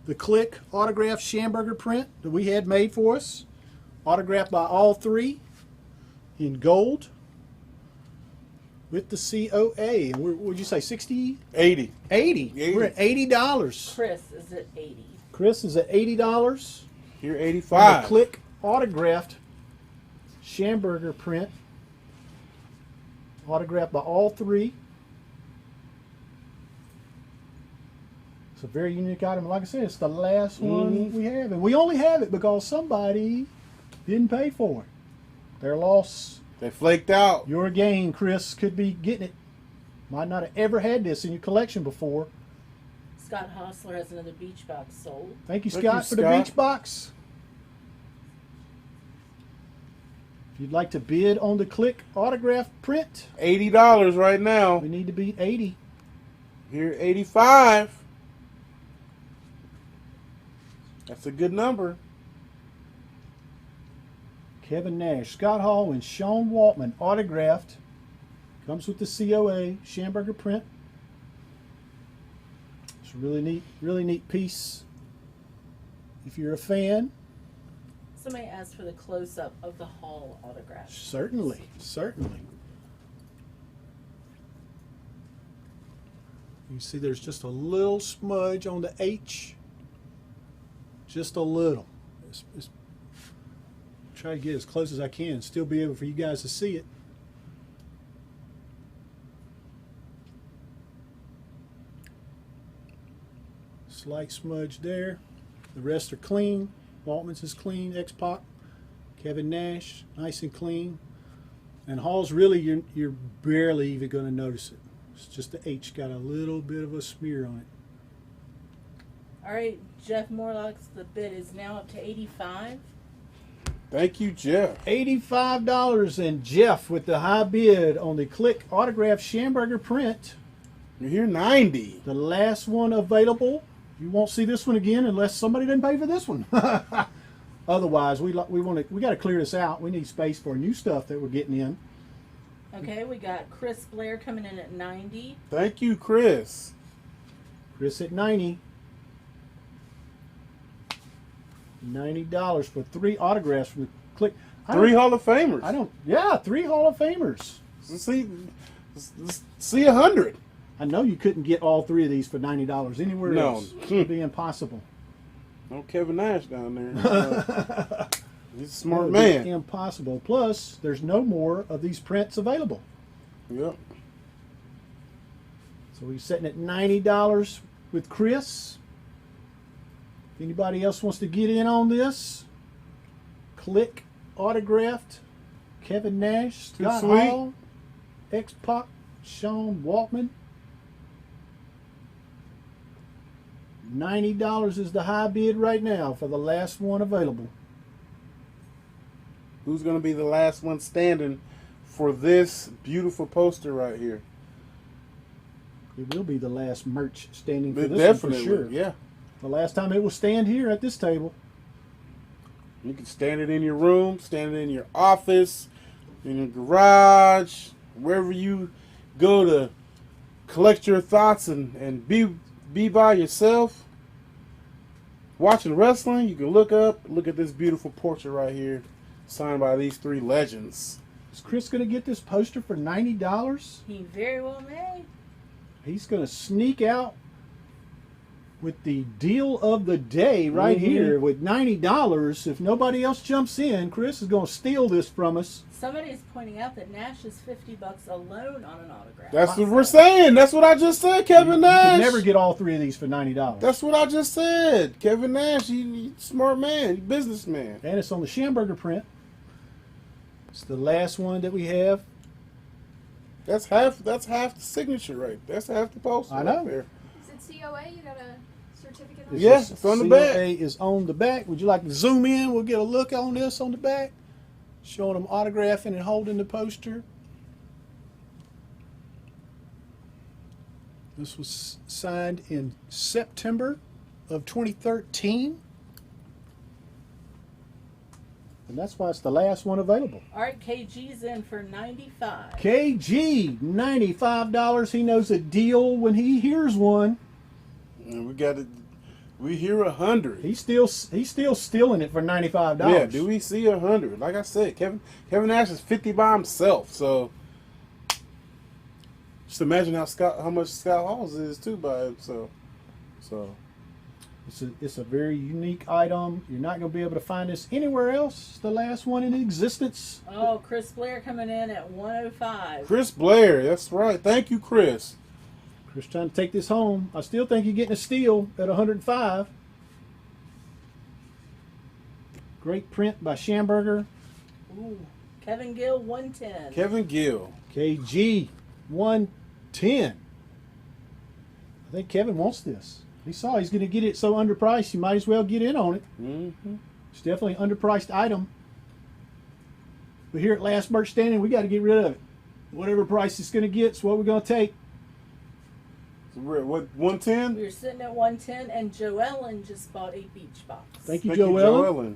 The Clique autograph Schamberger print that we had made for us, autographed by all three in gold with the COA. And what'd you say, 60? 80. 80. We're at $80. Chris is at 80. Chris is at $80. Here, The 85. Clique autographed Schamberger print, autographed by all three. It's a very unique item. Like I said, it's the last one we have. And we only have it because somebody didn't pay for it. Their loss. They flaked out. Your gain, Chris, could be getting it. Might not have ever had this in your collection before. Scott Hostler has another beach box sold. Thank you, Thank Scott, you, for the Scott. beach box. If you'd like to bid on the Clique autograph print, $80 right now. we need to beat 80. Here, 85. That's a good number. Kevin Nash, Scott Hall, and Sean Waltman autographed. Comes with the COA Schamberger print. It's a really neat piece. If you're a fan, Somebody asked for the close-up of the Hall autograph. certainly. You see there's just a little smudge on the H. Just a little. It's try to get as close as I can, still be able for you guys to see it. Slight smudge there. The rest are clean. Waltman's is clean. X-Pac, Kevin Nash, nice and clean. And Hall's really, you're barely even going to notice it. It's just the H got a little bit of a smear on it. All right, Jeff Morlock's the bid is now up to 85. Thank you, Jeff. $85, and Jeff with the high bid on the Clique autographed Schamberger print. You're here, 90. The last one available. You won't see this one again unless somebody didn't pay for this one. Otherwise, we got to clear this out. We need space for new stuff that we're getting in. Okay, we got Chris Blair coming in at 90. Thank you, Chris. Chris at 90. $90 for 3 autographs from the Clique. Three Hall of Famers. 3 Hall of Famers. See 100. I know you couldn't get all 3 of these for $90 anywhere else. It would be impossible. No Kevin Nash down there. He's a smart It would man. be impossible. Plus, there's no more of these prints available. Yep. So we're sitting at $90 with Chris. If anybody else wants to get in on this, Clique autographed Kevin Nash, Scott sweet. Hall, X-Pac, Sean Waltman. $90 is the high bid right now for the last one available. Who's going to be the last one standing for this beautiful poster right here? It will be the last merch standing for this Definitely, one for sure. yeah. The last time it will stand here at this table. You can stand it in your room, stand it in your office, in your garage, wherever you go to collect your thoughts and be by yourself. Watching wrestling, you can look at this beautiful portrait right here, signed by these three legends. Is Chris going to get this poster for $90? He very well may. He's going to sneak out with the deal of the day right here with $90. If nobody else jumps in, Chris is going to steal this from us. Somebody is pointing out that Nash is $50 alone on an autograph. That's what we're saying. That's what I just said, Kevin Nash. You can never get all three of these for $90. That's what I just said. Kevin Nash, he's a smart man, he's a businessman. And it's on the Schamberger print. It's the last one that we have. That's half the signature right. That's half the poster. I know. Right there. Is it COA? You got a certificate on This it? Yeah, is- it's on the COA back. is on the back. Would you like to zoom in? We'll get a look on this on the back. Showing them autographing and holding the poster. This was signed in September of 2013. And that's why it's the last one available. All right, KG's in for $95. KG, $95. He knows a deal when he hears one. And we got it. We hear 100. He's still stealing it for $95. Yeah, do we see 100? Like I said, Kevin Nash is 50 by himself. So just imagine how much Scott Hall's is too by himself. So It's a very unique item. You're not going to be able to find this anywhere else. It's the last one in existence. Oh, Chris Blair coming in at 105. Chris Blair, that's right. Thank you, Chris. Chris trying to take this home. I still think you're getting a steal at 105. Great print by Schamberger. Ooh, Kevin Gill 110. Kevin Gill. KG 110. I think Kevin wants this. He saw he's going to get it so underpriced, you might as well get in on it. Mm-hmm. It's definitely an underpriced item. But here at Last Merch Standing, we got to get rid of it. Whatever price it's going to get, it's what we're going to take. So we're at what, 110? We were sitting at 110, and Joellen just bought a beach box. Thank you, Thank you, Joellen. Joellen.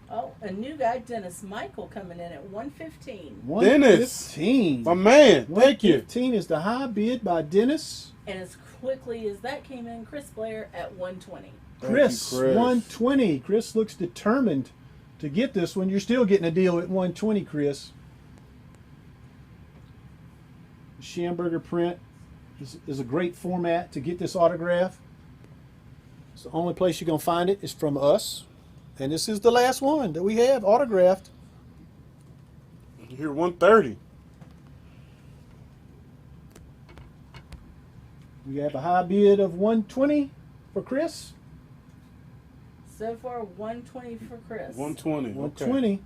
Oh, a new guy, Dennis Michael, coming in at 115. Dennis. 115. My man, thank you. 115 is the high bid by Dennis. And as quickly as that came in, Chris Blair at 120. Thank Chris, you, Chris. 120. Chris looks determined to get this one. You're still getting a deal at 120, Chris. The Schamberger print is a great format to get this autograph. It's the only place you're going to find it is from us. And this is the last one that we have autographed. Here, 130. We have a high bid of 120 for Chris. So far, 120 for Chris. 120. 120.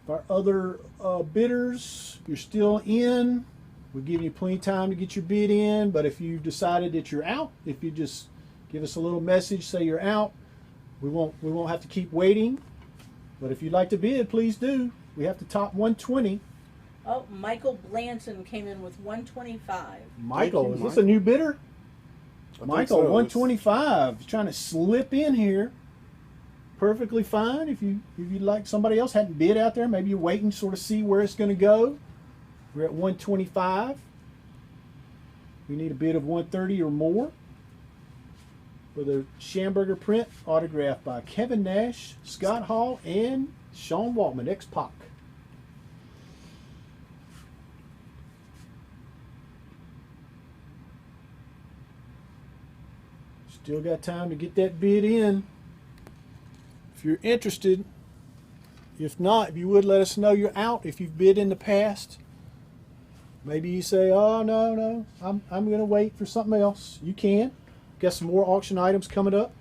For other bidders, you're still in. We're giving you plenty of time to get your bid in. But if you decided that you're out, if you just give us a little message, say you're out, we won't have to keep waiting. But if you'd like to bid, please do. We have to top 120. Oh, Michael Blanton came in with 125. Michael, you, is this Mike. a new bidder? I think Michael, so. 125. He's trying to slip in here. Perfectly fine. If you'd like somebody else hadn't bid out there, maybe you're waiting to sort of see where it's going to go. We're at 125. We need a bid of 130 or more for the Schamberger print, autographed by Kevin Nash, Scott Hall, and Sean Waltman, X-Pac. Still got time to get that bid in. If you're interested, if not, if you would let us know you're out, if you've bid in the past. Maybe you say, oh, no, I'm going to wait for something else. You can. got some more auction items coming up.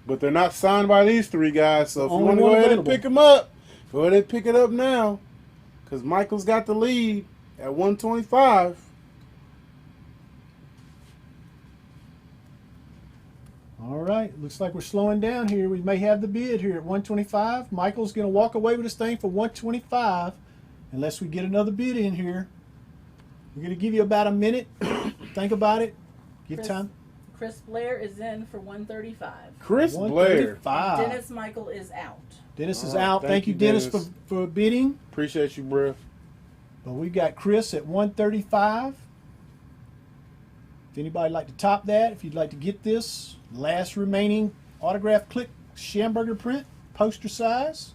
But they're not signed by these three guys, so if you Only want to one go ahead available. and pick them up, go ahead and pick it up now. Because Michael's got the lead at 125. All right, looks like we're slowing down here. We may have the bid here at 125. Michael's going to walk away with this thing for 125 unless we get another bid in here. We're going to give you about a minute. Think about it. Give time. Chris Blair is in for 135. Chris Blair. 135. Dennis Michael is out. Dennis is All right, out. Thank you, Dennis, for bidding. Appreciate you, bro. But we got Chris at 135. If anybody like to top that, if you'd like to get this last remaining autograph Clique Schamberger print, poster size,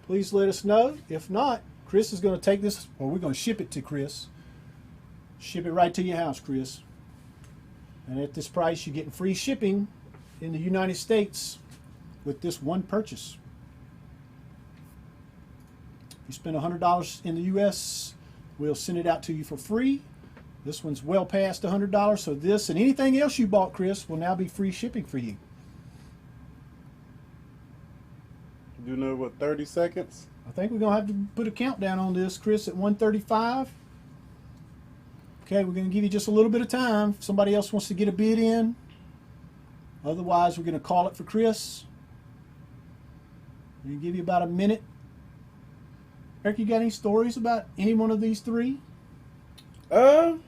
please let us know. If not, Chris is going to take this, or we're going to ship it to Chris. Ship it right to your house, Chris. And at this price, you're getting free shipping in the United States with this one purchase. If you spend $100 in the U.S., we'll send it out to you for free. This one's well past $100, so this and anything else you bought, Chris, will now be free shipping for you. You know what, 30 seconds? I think we're going to have to put a countdown on this, Chris, at 135. Okay, we're going to give you just a little bit of time. If somebody else wants to get a bid in. Otherwise, we're going to call it for Chris. We're going to give you about a minute. Eric, you got any stories about any one of these three? Well,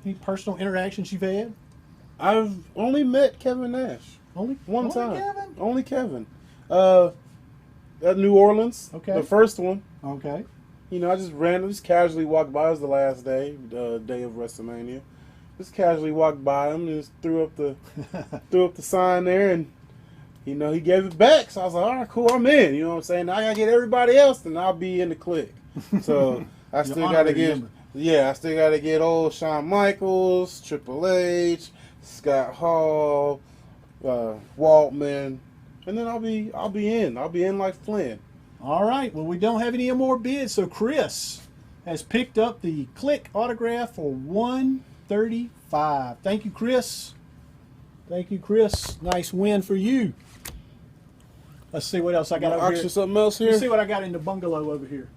Any personal interactions you've had? I've only met Kevin Nash Only one time. Kevin? Only Kevin. At New Orleans. Okay. The first one. Okay. You know, I just randomly, just casually walked by. It was the last day, day of WrestleMania. Just casually walked by him and just threw up the sign there, and you know, he gave it back. So I was like, all right, cool, I'm in. You know what I'm saying? Now I gotta get everybody else, and I'll be in the clique. So I still gotta get, I still gotta get old Shawn Michaels, Triple H, Scott Hall, Waltman, and then I'll be in. I'll be in like Flynn. All right. Well, we don't have any more bids, so Chris has picked up the Clique autograph for $135. Thank you, Chris. Thank you, Chris. Nice win for you. Let's see what else I got over Auction here. something else Let's here. see what I got in the bungalow over here.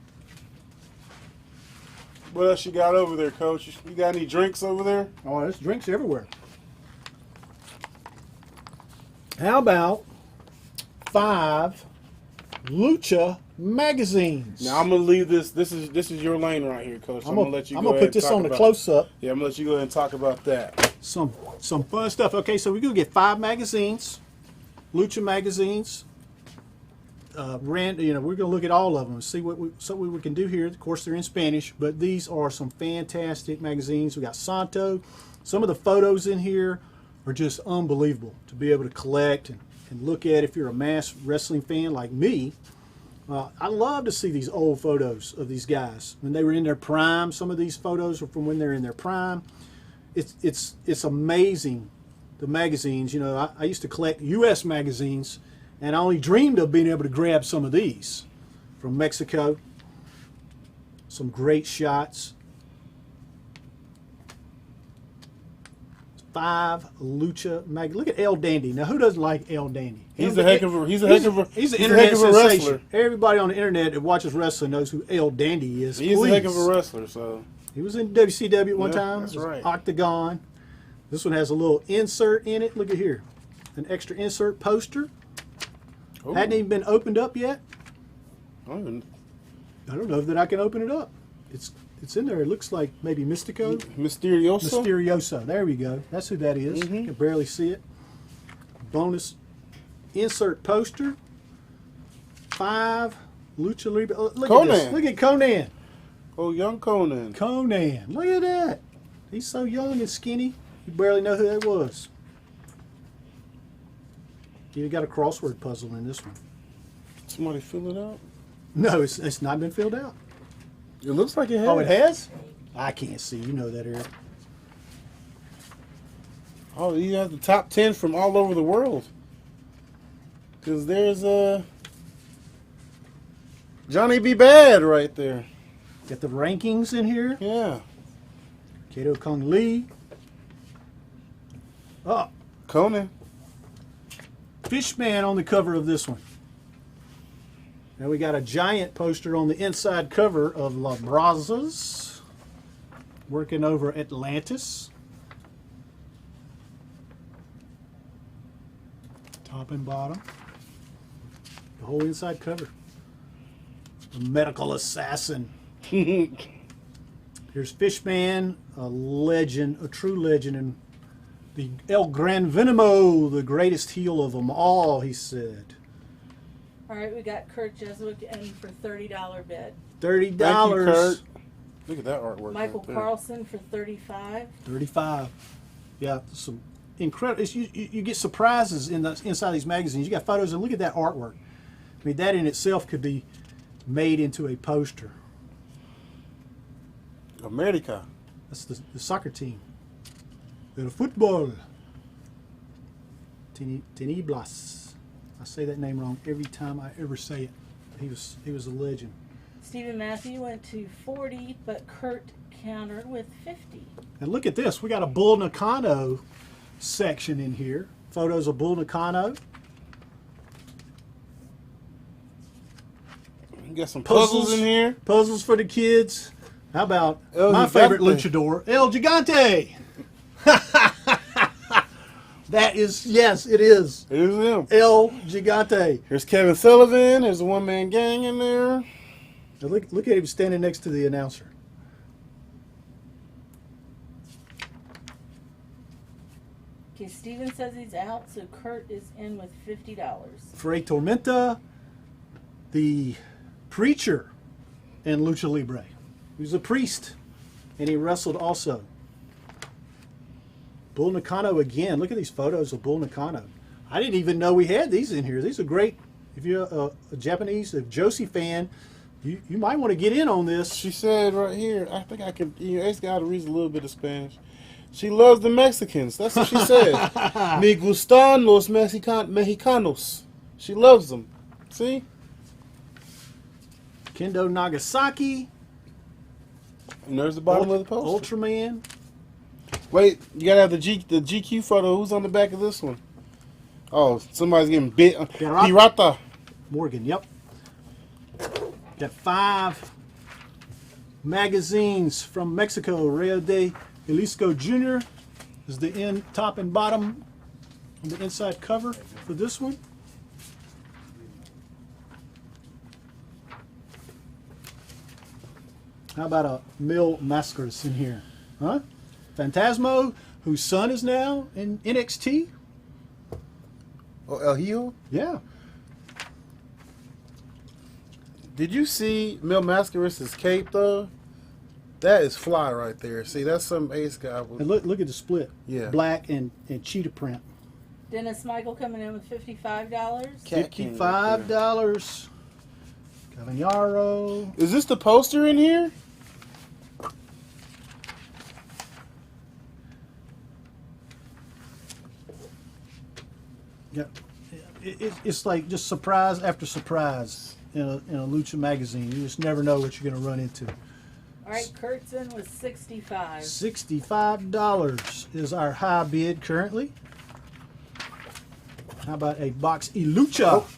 What else you got over there, Coach? You got any drinks over there? Oh, there's drinks everywhere. How about 5 Lucha magazines? Now I'm gonna leave this. This is your lane right here, Coach. I'm gonna let you. I'm go gonna ahead put this and talk on the about- close up. Yeah, I'm gonna let you go ahead and talk about that. Some fun stuff. Okay, so we're gonna get 5 magazines, Lucha magazines. We're gonna look at all of them and see what we can do here. Of course, they're in Spanish, but these are some fantastic magazines. We got Santo. Some of the photos in here are just unbelievable to be able to collect and look at if you're a mass wrestling fan like me. I love to see these old photos of these guys when they were in their prime. Some of these photos are from when they're in their prime. It's amazing, the magazines. You know, I used to collect U.S. magazines, and I only dreamed of being able to grab some of these from Mexico. Some great shots. 5 Lucha mag. Look at El Dandy. Now, who doesn't like El Dandy? He's a heck of a internet wrestler. sensation. Everybody on the internet that watches wrestling knows who El Dandy is. He's a heck of a wrestler. So He was in WCW at one Yeah, time. that's It was right. Octagon. This one has a little insert in it. Look at here. An extra insert poster. Ooh. Hadn't even been opened up yet. I don't I don't know that I can open it up. It's in there. It looks like maybe Mystico. Mysterioso. Mysterioso. There we go. That's who that is. Mhm. You can barely see it. Bonus insert poster. 5 Lucha Libre. Oh, look at this. Conan. Look at Conan. Oh, young Conan. Conan. Look at that. He's so young and skinny. You barely know who that was. You got a crossword puzzle in this one. Somebody fill it out. No, it's not been filled out. It looks like it has. Oh, it has? I can't see. You know that, Eric. Oh, you have the top 10 from all over the world. Because there's Johnny B. Bad right there. Got the rankings in here. Yeah. Kato Kung Lee. Oh, Conan. Fishman on the cover of this one. Now we got a giant poster on the inside cover of La Brazos, working over Atlantis. Top and bottom. The whole inside cover. The medical assassin. Here's Fishman, a legend, a true legend, and the El Gran Venimo, the greatest heel of them all, he said. All right, we got Kurt Jeswick in for $30 bid. $30. Thank you, Kurt. Look at that artwork. Michael right there. Carlson for $35. 35. Yeah, some incredible. You get surprises inside these magazines. You got photos, and look at that artwork. I mean, that in itself could be made into a poster. America. That's the soccer team. The football. Tiniblas. I say that name wrong every time I ever say it. He was a legend. Stephen Matthew went to 40, but Kurt countered with 50. And look at this. We got a Bull Nakano section in here. Photos of Bull Nakano. You got some puzzles in here. Puzzles for the kids. How about El my Gigante. favorite luchador, El Gigante? That is, yes, it is. Here's him. El Gigante. Here's Kevin Sullivan. There's a one-man gang in there. Now look at him standing next to the announcer. Okay, Steven says he's out, so Kurt is in with $50. Fray Tormenta, the preacher in Lucha Libre. He was a priest, and he wrestled also. Bull Nakano again. Look at these photos of Bull Nakano. I didn't even know we had these in here. These are great. If you're a Japanese, a Joshi fan, you might want to get in on this. She said right here, I think I can, ask God to read a little bit of Spanish. She loves the Mexicans. That's what she said. Me gustan los mexicanos. She loves them. See? Kendo Nagasaki. And there's the bottom of the poster. Ultraman. Wait, you gotta have the GQ photo. Who's on the back of this one? Oh, somebody's getting bit. Pirata. Morgan, yep. Got 5 magazines from Mexico. Rio de Jalisco Jr. is the top and bottom on the inside cover for this one. How about a Mil Mascaras in here? Huh? Phantasmo, whose son is now in NXT. Oh, El Hijo? Yeah. Did you see Mil Mascaras' cape, though? That is fly right there. See, that's some ace guy. And look at the split. Yeah. Black and cheetah print. Dennis Michael coming in with $55. Cat King right there. $55. Cavallaro. Is this the poster in here? Yeah, it's like just surprise after surprise in a Lucha magazine. You just never know what you're going to run into. All right, Kurt's in with $65. $65 is our high bid currently. How about a box Lucha? Oh.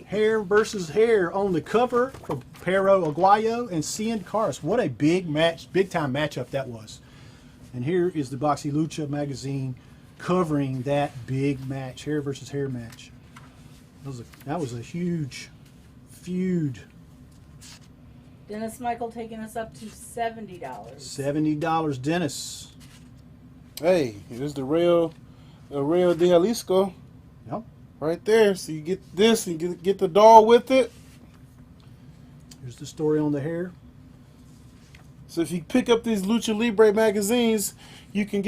Hair versus hair on the cover from Perro Aguayo and Cien Caras. What a big match, big time matchup that was. And here is the Boxy Lucha magazine covering that big match, hair versus hair match. That was a huge feud. Dennis Michael taking us up to $70. $70, Dennis. Hey, here's the Rio de Jalisco. Yep. Right there. So you get this and get the doll with it. Here's the story on the hair. So if you pick up these Lucha Libre magazines, you can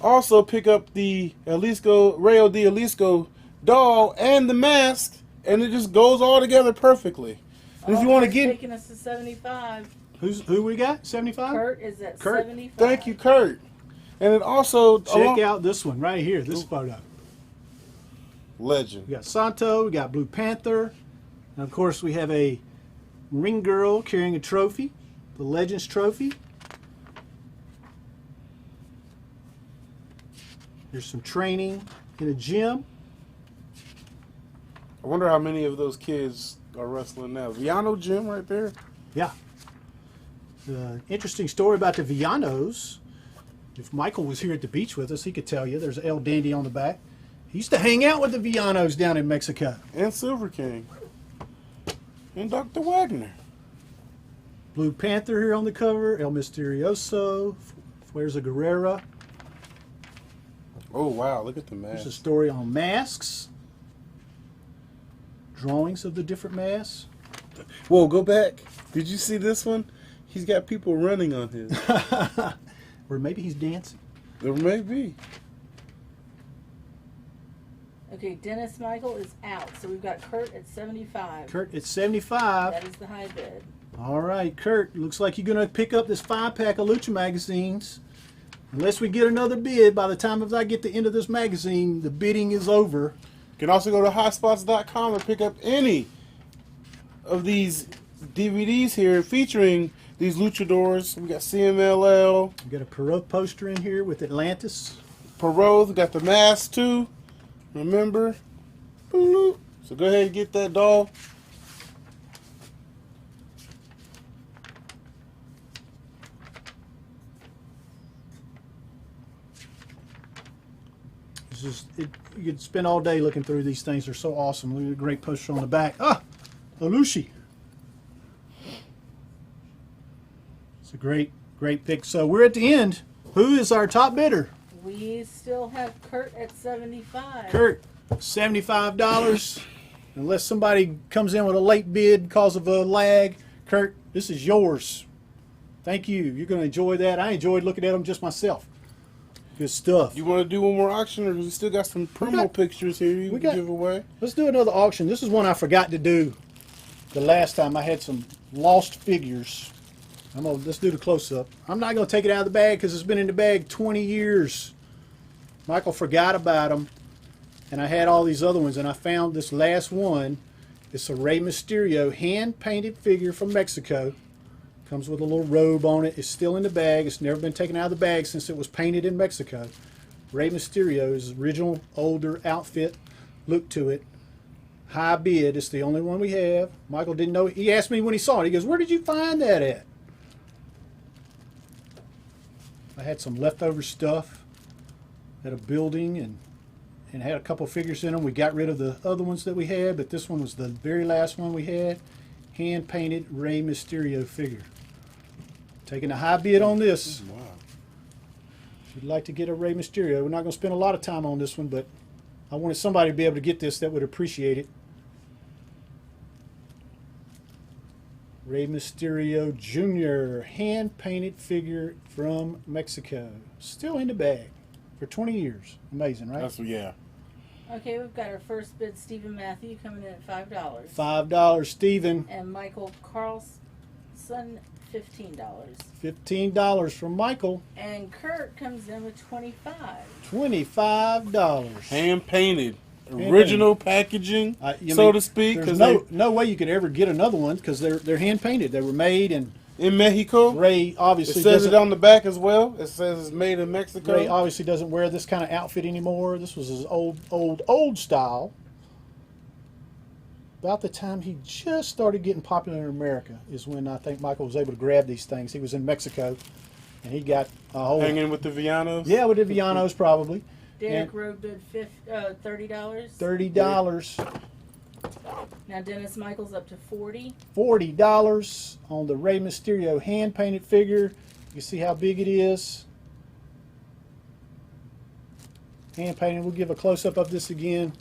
also pick up the Rio de Jalisco doll and the mask, and it just goes all together perfectly. And if you want to get, taking us to 75. Who we got? 75. Kurt is at Kurt. 75. thank you, Kurt. And it also Check out this one right here. This photo. legend. We got Santo. We got Blue Panther, and of course we have a ring girl carrying a trophy, the Legends trophy. There's some training in a gym. I wonder how many of those kids are wrestling now. Viano Gym right there. Yeah. Interesting story about the Villanos. If Michael was here at the beach with us, he could tell you. There's El Dandy on the back. He used to hang out with the Villanos down in Mexico. And Silver King. And Dr. Wagner. Blue Panther here on the cover. El Misterioso. Fuerza Guerrera. Oh, wow. Look at the There's mask. a story on masks. Drawings of the different masks. Whoa, go back. Did you see this one? He's got people running on his. Or maybe he's dancing. There may be. Okay, Dennis Michael is out, so we've got Kurt at 75. Kurt, it's 75. That is the high bid. All right, Kurt, looks like you're going to pick up this 5-pack of Lucha magazines. Unless we get another bid, by the time I get to the end of this magazine, the bidding is over. You can also go to hotspots.com and pick up any of these DVDs here featuring these luchadors. We got CMLL, We got a Patriot poster in here with Atlantis. Perot, we got the mask too. Remember? Boop. So go ahead and get that doll. It's just, you could spend all day looking through these things. They're so awesome. Look at the great poster on the back. Ah, Lucha. It's a great pick. So we're at the end. Who is our top bidder? We still have Kurt at 75. Kurt, $75. Unless somebody comes in with a late bid because of a lag, Kurt, this is yours. Thank you. You're going to enjoy that. I enjoyed looking at them just myself. Good stuff. You want to do one more auction, or we still got some promo pictures here you can give away? Let's do another auction. This is one I forgot to do the last time. I had some lost figures. Let's do the close-up. I'm not going to take it out of the bag because it's been in the bag 20 years. Michael forgot about them, and I had all these other ones, and I found this last one. It's a Rey Mysterio hand-painted figure from Mexico. Comes with a little robe on it. It's still in the bag. It's never been taken out of the bag since it was painted in Mexico. Rey Mysterio is his original, older outfit. Look to it. High bid. It's the only one we have. Michael didn't know. He asked me when he saw it. He goes, "Where did you find that at?" I had some leftover stuff at a building and had a couple figures in them. We got rid of the other ones that we had, but this one was the very last one we had. Hand-painted Rey Mysterio figure. Taking a high bid on this. Wow. If you'd like to get a Rey Mysterio, we're not going to spend a lot of time on this one, but I wanted somebody to be able to get this that would appreciate it. Rey Mysterio Jr. hand-painted figure from Mexico. Still in the bag for 20 years. Amazing, right? Yeah. Okay, we've got our first bid, Stephen Matthew, coming in at $5. $5, Stephen. And Michael Carlson, $15. $15 from Michael. And Kurt comes in with $25. $25. Hand painted. Original packaging, so to speak. There's Because no way you could ever get another one because they're hand painted. They were made in Mexico. Ray It obviously says it doesn't. on the back as well. It says it's made in Mexico. Ray obviously doesn't wear this kind of outfit anymore. This was his old style. About the time he just started getting popular in America is when I think Michael was able to grab these things. He was in Mexico, and he got a whole Hanging with the Villanos. Yeah, with the Villanos probably. Derek Rowe bid $30. $30. Now Dennis Michael's up to $40. $40 on the Rey Mysterio hand-painted figure. You see how big it is. Hand-painted. We'll give a close-up of this again.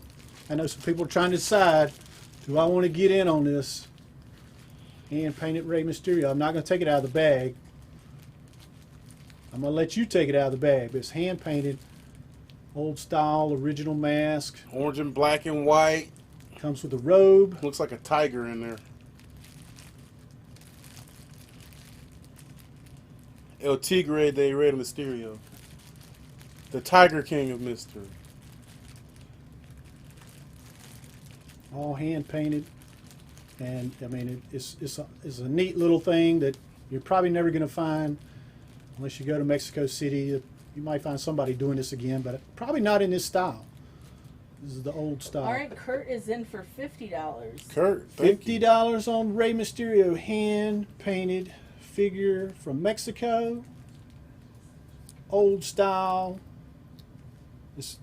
I know some people are trying to decide, do I want to get in on this? Hand-painted Rey Mysterio. I'm not going to take it out of the bag. I'm going to let you take it out of the bag. But it's hand-painted, old-style, original mask. Orange and black and white. Comes with a robe. Looks like a tiger in there. El Tigre de Rey Mysterio. The Tiger King of Mystery. All hand painted, and I mean it's a neat little thing that you're probably never going to find unless you go to Mexico City. You might find somebody doing this again, but probably not in this style. This is the old style. All right, Kurt is in for $50. Kurt, thank you. $50 on Rey Mysterio hand painted figure from Mexico. Old style.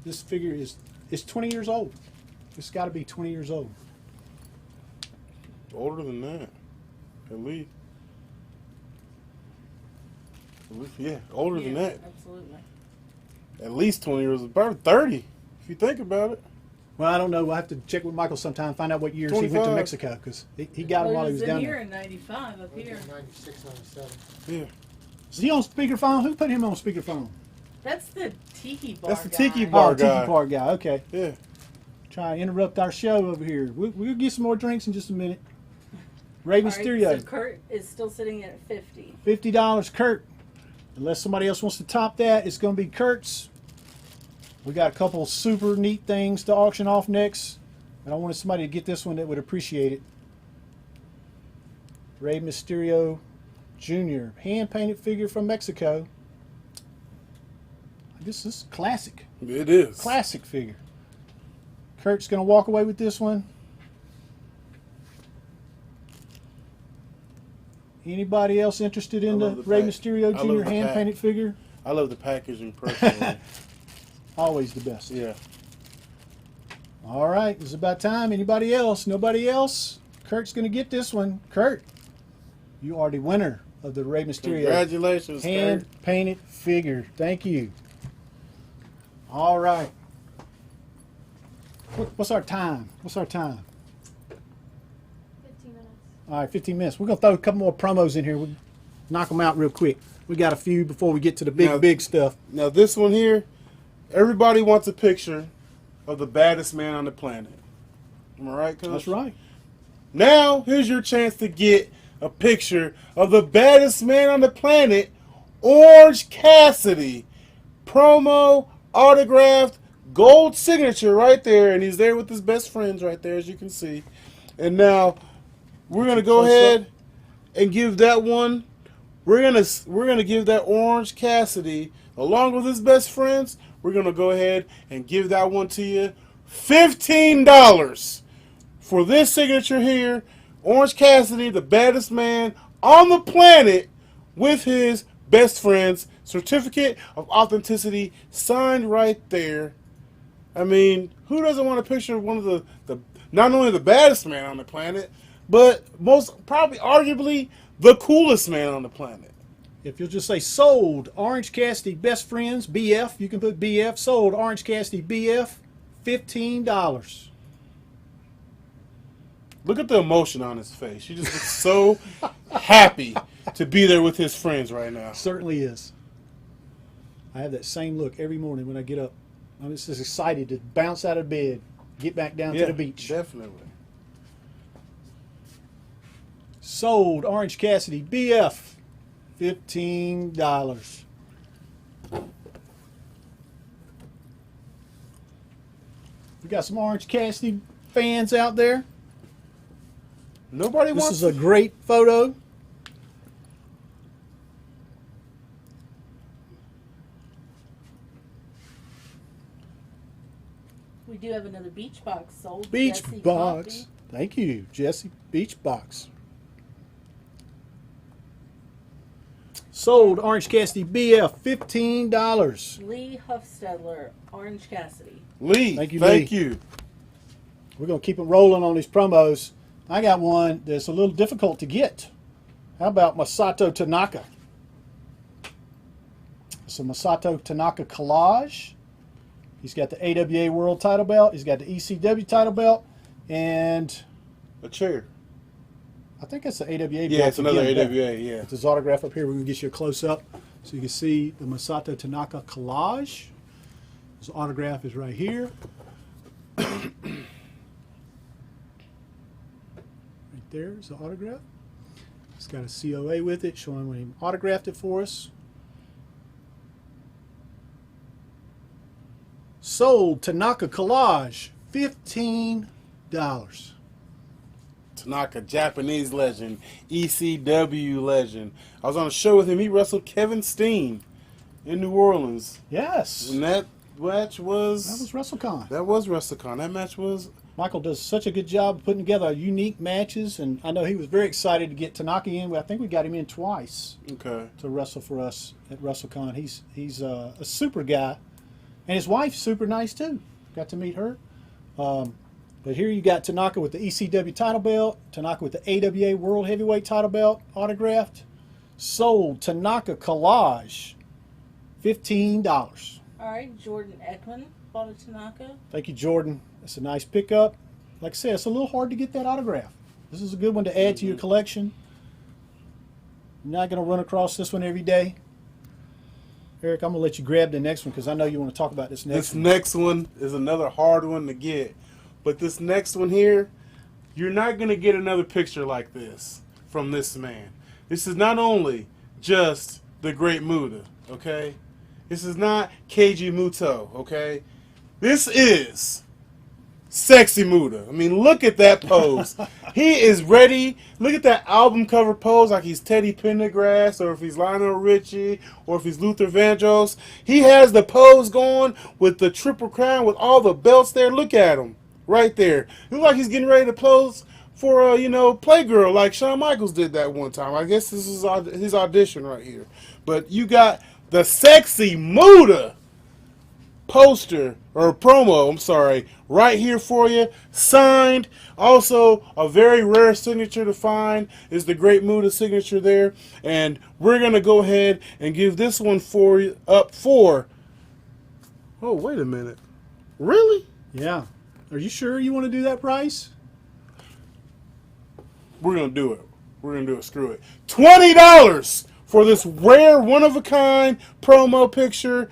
This figure is 20 years old. It's got to be 20 years old. Older than that, at least. Yeah, older than that. Absolutely. At least 20 years, about 30, if you think about it. Well, I don't know. We'll have to check with Michael sometime, find out what years he went to 25. Mexico, because he got him while he was down here there. in 95 up here. 96, 97. Yeah. Is he on speakerphone? Who put him on speakerphone? That's the tiki bar That's the guy. tiki bar. Oh, Tiki guy. Bar guy. Okay. Yeah. Try to interrupt our show over here. We'll get some more drinks in just a minute. Rey All right, Mysterio. so Kurt is still sitting at 50. $50, Kurt. Unless somebody else wants to top that, it's going to be Kurt's. We got a couple super neat things to auction off next. And I wanted somebody to get this one that would appreciate it. Rey Mysterio Jr. Hand-painted figure from Mexico. This is classic. It is. Classic figure. Kurt's going to walk away with this one. Anybody else interested in the love the Rey pack. Mysterio I love Jr. the hand-painted pack. figure? I love the packaging personally. Always the best. Yeah. All right, it's about time. Anybody else? Nobody else? Kurt's going to get this one. Kurt, you are the winner of the Rey Mysterio Congratulations, Kurt. hand-painted figure. Thank you. All right. What's our time? What's our time? 15 minutes. All right, 15 minutes. We're going to throw a couple more promos in here. We'll knock them out real quick. We got a few before we get to the big stuff. Now, this one here, everybody wants a picture of the baddest man on the planet. Am I right, Coach? That's right. Now, here's your chance to get a picture of the baddest man on the planet, Orange Cassidy. Promo, autographed, gold signature right there. And he's there with his best friends right there, as you can see. And now, we're going to go ahead and give that one. We're gonna give that Orange Cassidy, along with his best friends, we're going to go ahead and give that one to you. $15 for this signature here. Orange Cassidy, the baddest man on the planet, with his best friends. Certificate of authenticity signed right there. I mean, who doesn't want a picture of one of the not only the baddest man on the planet, but most probably arguably the coolest man on the planet? If you'll just say sold Orange Cassidy best friends, BF, you can put BF, sold Orange Cassidy BF, $15. Look at the emotion on his face. He just looks so happy to be there with his friends right now. Certainly is. I have that same look every morning when I get up. I'm just excited to bounce out of bed, get back down to the beach. Definitely. Sold Orange Cassidy BF, $15. We got some Orange Cassidy fans out there. Nobody This wants is a great photo. We do have another beach box sold. Beach Jesse box. Coffee. Thank you, Jesse. Beach box. Sold Orange Cassidy BF, $15. Lee Huffstedler, Orange Cassidy. Lee. Thank you, Thank Lee. you. We're going to keep it rolling on these promos. I got one that's a little difficult to get. How about Masato Tanaka? It's a Masato Tanaka collage. He's got the AWA World title belt. He's got the ECW title belt. And A chair. I think that's the AWA belt. Yeah, it's another again. AWA, yeah. With his autograph up here, we're going to get you a close-up so you can see the Masato Tanaka collage. His autograph is right here. Right there's the autograph. It's got a COA with it showing when he autographed it for us. Sold Tanaka collage, $15. Tanaka, Japanese legend, ECW legend. I was on a show with him. He wrestled Kevin Steen in New Orleans. Yes. And that match was... That was WrestleCon. That was WrestleCon. That match was... Michael does such a good job of putting together unique matches, and I know he was very excited to get Tanaka in. I think we got him in twice to wrestle for us at WrestleCon. He's a super guy, and his wife's super nice too. Got to meet her. But here you got Tanaka with the ECW title belt, Tanaka with the AWA World Heavyweight title belt, autographed, sold Tanaka collage, $15. All right, Jordan Ekman bought a Tanaka. Thank you, Jordan. It's a nice pickup. Like I said, it's a little hard to get that autograph. This is a good one to add to your collection. You're not going to run across this one every day. Eric, I'm going to let you grab the next one because I know you want to talk about this next one. This next one is another hard one to get. But this next one here, you're not going to get another picture like this from this man. This is not only just the Great Muta, okay? This is not Keiji Muto, okay? This is Sexy Muta. I mean, look at that pose. He is ready. Look at that album cover pose like he's Teddy Pendergrass or if he's Lionel Richie or if he's Luther Vandross. He has the pose going with the Triple Crown with all the belts there. Look at him right there. Looks like he's getting ready to pose for a, Playgirl like Shawn Michaels did that one time. I guess this is his audition right here. But you got the Sexy Muta poster or promo, I'm sorry, right here for you, signed. Also, a very rare signature to find is the Great Muta signature there, and we're gonna go ahead and give this one up for. Oh, wait a minute, really? Yeah. Are you sure you want to do that price? We're gonna do it. We're gonna do it. Screw it. $20 for this rare, one of a kind promo picture.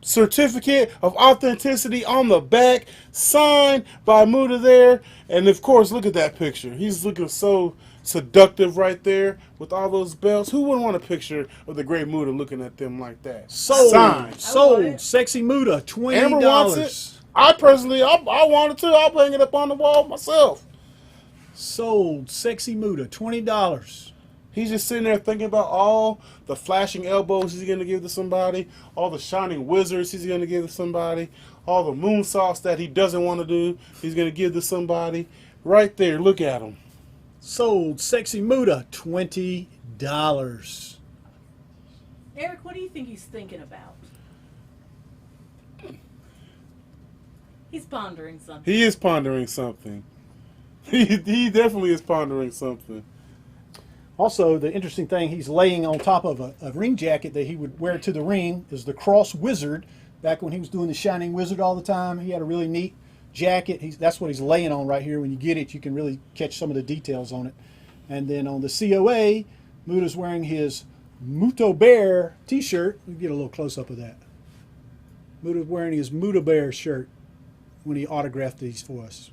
Certificate of authenticity on the back, signed by Muta there. And of course, look at that picture. He's looking so seductive right there with all those belts. Who wouldn't want a picture of the Great Muta looking at them like that? Sold. Signed. Sold. Sexy Muta, $20. Amber wants it. I personally, I want it too. I'll hang it up on the wall myself. Sold. Sexy Muta, $20. He's just sitting there thinking about all the flashing elbows he's going to give to somebody, all the shining wizards he's going to give to somebody, all the moonsaults that he doesn't want to do he's going to give to somebody. Right there, look at him. Sold. Sexy Muta, $20. Eric, what do you think he's thinking about? He's pondering something. He is pondering something. He definitely is pondering something. Also, the interesting thing, he's laying on top of a ring jacket that he would wear to the ring is the Cross Wizard. Back when he was doing the Shining Wizard all the time, he had a really neat jacket. That's what he's laying on right here. When you get it, you can really catch some of the details on it. And then on the COA, Muta's wearing his Muto Bear t-shirt. Let me get a little close-up of that. Muta's wearing his Muta Bear shirt when he autographed these for us.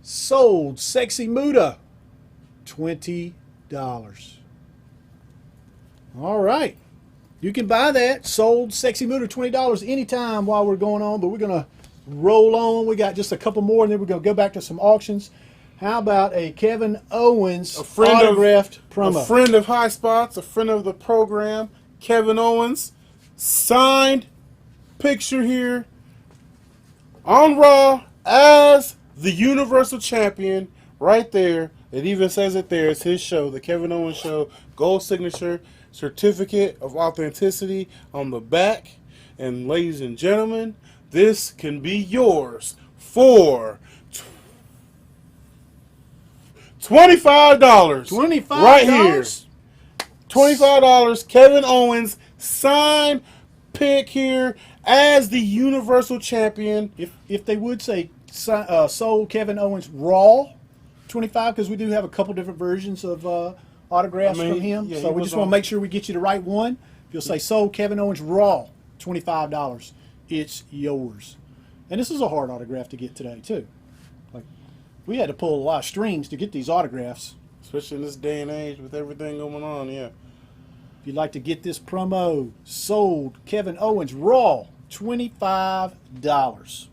Sold. Sexy Muta, $20. All right. You can buy that. Sold. Sexy Muta, $20 anytime while we're going on, but we're going to roll on. We got just a couple more, and then we're going to go back to some auctions. How about a Kevin Owens autographed promo? A friend of High Spots, a friend of the program, Kevin Owens, signed picture here on Raw as the Universal Champion right there. It even says it there. It's his show, the Kevin Owens Show. Gold signature, certificate of authenticity on the back. And ladies and gentlemen, this can be yours for $25. $25? Right here. $25. Kevin Owens, signed pick here as the Universal Champion. If they would say sold Kevin Owens Raw, 25, because we do have a couple different versions of autographs from him. Yeah, so we just want to make sure we get you the right one. If you'll say sold Kevin Owens Raw, $25, it's yours. And this is a hard autograph to get today, too. Like, we had to pull a lot of strings to get these autographs. Especially in this day and age with everything going on, yeah. If you'd like to get this promo, sold Kevin Owens Raw, $25.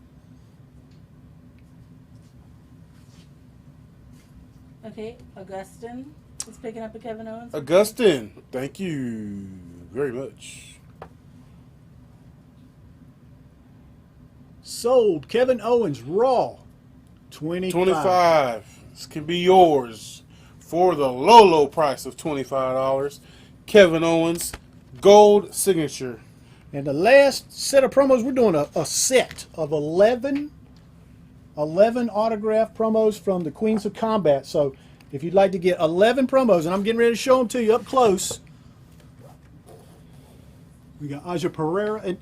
Okay, Augustin is picking up a Kevin Owens. Augustine, thank you very much. Sold. Kevin Owens, Raw, 25. 25. This can be yours for the low price of $25. Kevin Owens, gold signature. And the last set of promos, we're doing a set of 11 autograph promos from the Queens of Combat. So if you'd like to get 11 promos, and I'm getting ready to show them to you up close. We got Aja Pereira. And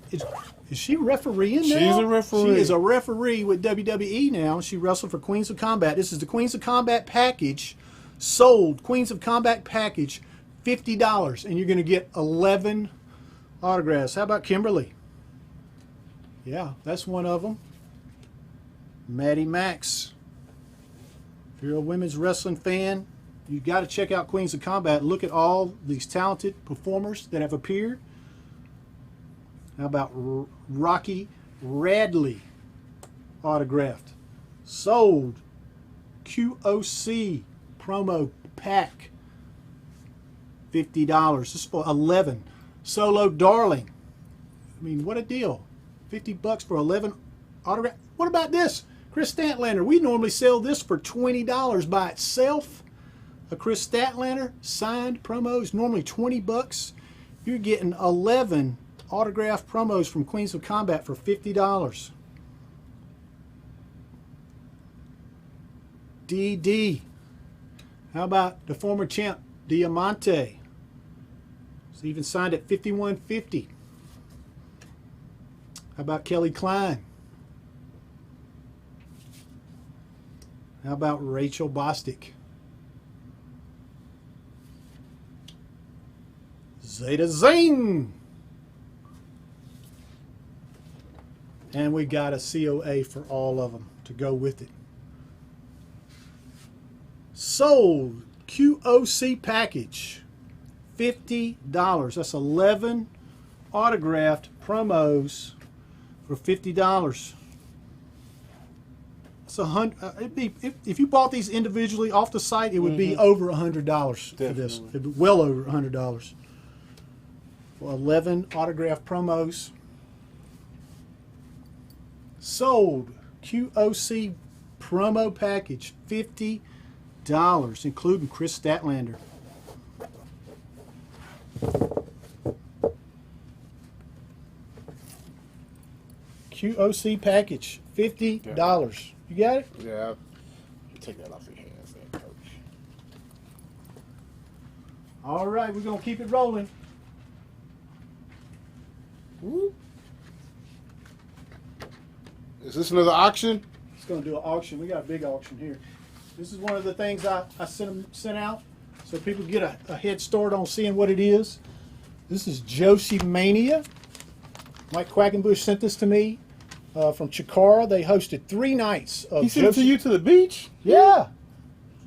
is she refereeing now? She's a referee. She is a referee with WWE now. She wrestled for Queens of Combat. This is the Queens of Combat package. Sold. Queens of Combat package, $50. And you're going to get 11 autographs. How about Kimberly? Yeah, that's one of them. Maddie Max. If you're a women's wrestling fan, you got to check out Queens of Combat. Look at all these talented performers that have appeared. How about Rocky Radley autographed? Sold. QOC promo pack, $50. This is for 11. Solo Darling. I mean, what a deal. $50 for 11 autograph. What about this? Chris Statlander. We normally sell this for $20 by itself. A Chris Statlander signed promo is normally $20. You're getting 11 autographed promos from Queens of Combat for $50. DD. How about the former champ Diamante? It's even signed at $51.50. How about Kelly Klein? How about Rachel Bostic? Zeta Zing! And we got a COA for all of them to go with it. Sold. QOC package, $50. That's 11 autographed promos for $50. It's if you bought these individually off the site, it would be over $100 for this. It'd be well over $100 for 11 autographed promos. Sold. QOC promo package, $50, including Chris Statlander. QOC package, $50. You got it? Yeah, I'll take that off your hands there, Coach. All right, we're going to keep it rolling. Woo. Is this another auction? It's going to do an auction. We got a big auction here. This is one of the things I sent out so people get a head start on seeing what it is. This is Joshi Mania. Mike Quackenbush sent this to me from Chikara. They hosted 3 nights of He sent it to you to the beach? Yeah.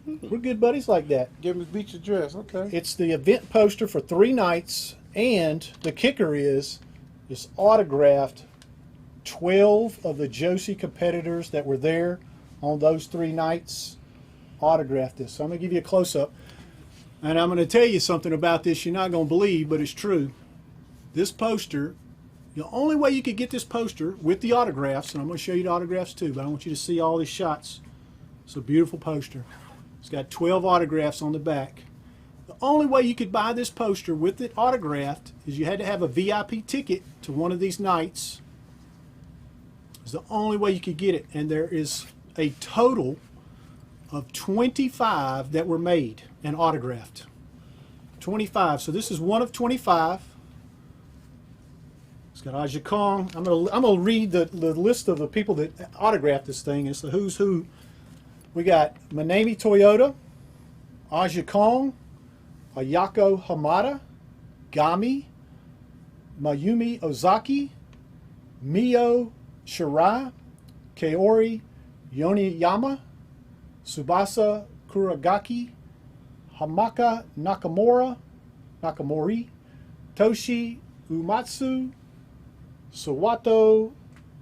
We're good buddies like that. Give him his beach address, okay. It's the event poster for 3 nights, and the kicker is it's autographed 12 of the Joshi competitors that were there on those 3 nights. Autographed this. So I'm going to give you a close-up. And I'm going to tell you something about this you're not going to believe, but it's true. This poster, the only way you could get this poster with the autographs, and I'm going to show you the autographs too, but I want you to see all these shots. It's a beautiful poster. It's got 12 autographs on the back. The only way you could buy this poster with it autographed is you had to have a VIP ticket to one of these nights. It's the only way you could get it. And there is a total of 25 that were made and autographed. 25. So this is one of 25. It's got Aja Kong. I'm gonna read the list of the people that autographed this thing. It's the who's who. We got Manami Toyota, Aja Kong, Ayako Hamada, Gami, Mayumi Ozaki, Mio Shirai, Kaori Yoniyama, Tsubasa Kuragaki, Hamaka Nakamori, Toshi Umatsu, Sawato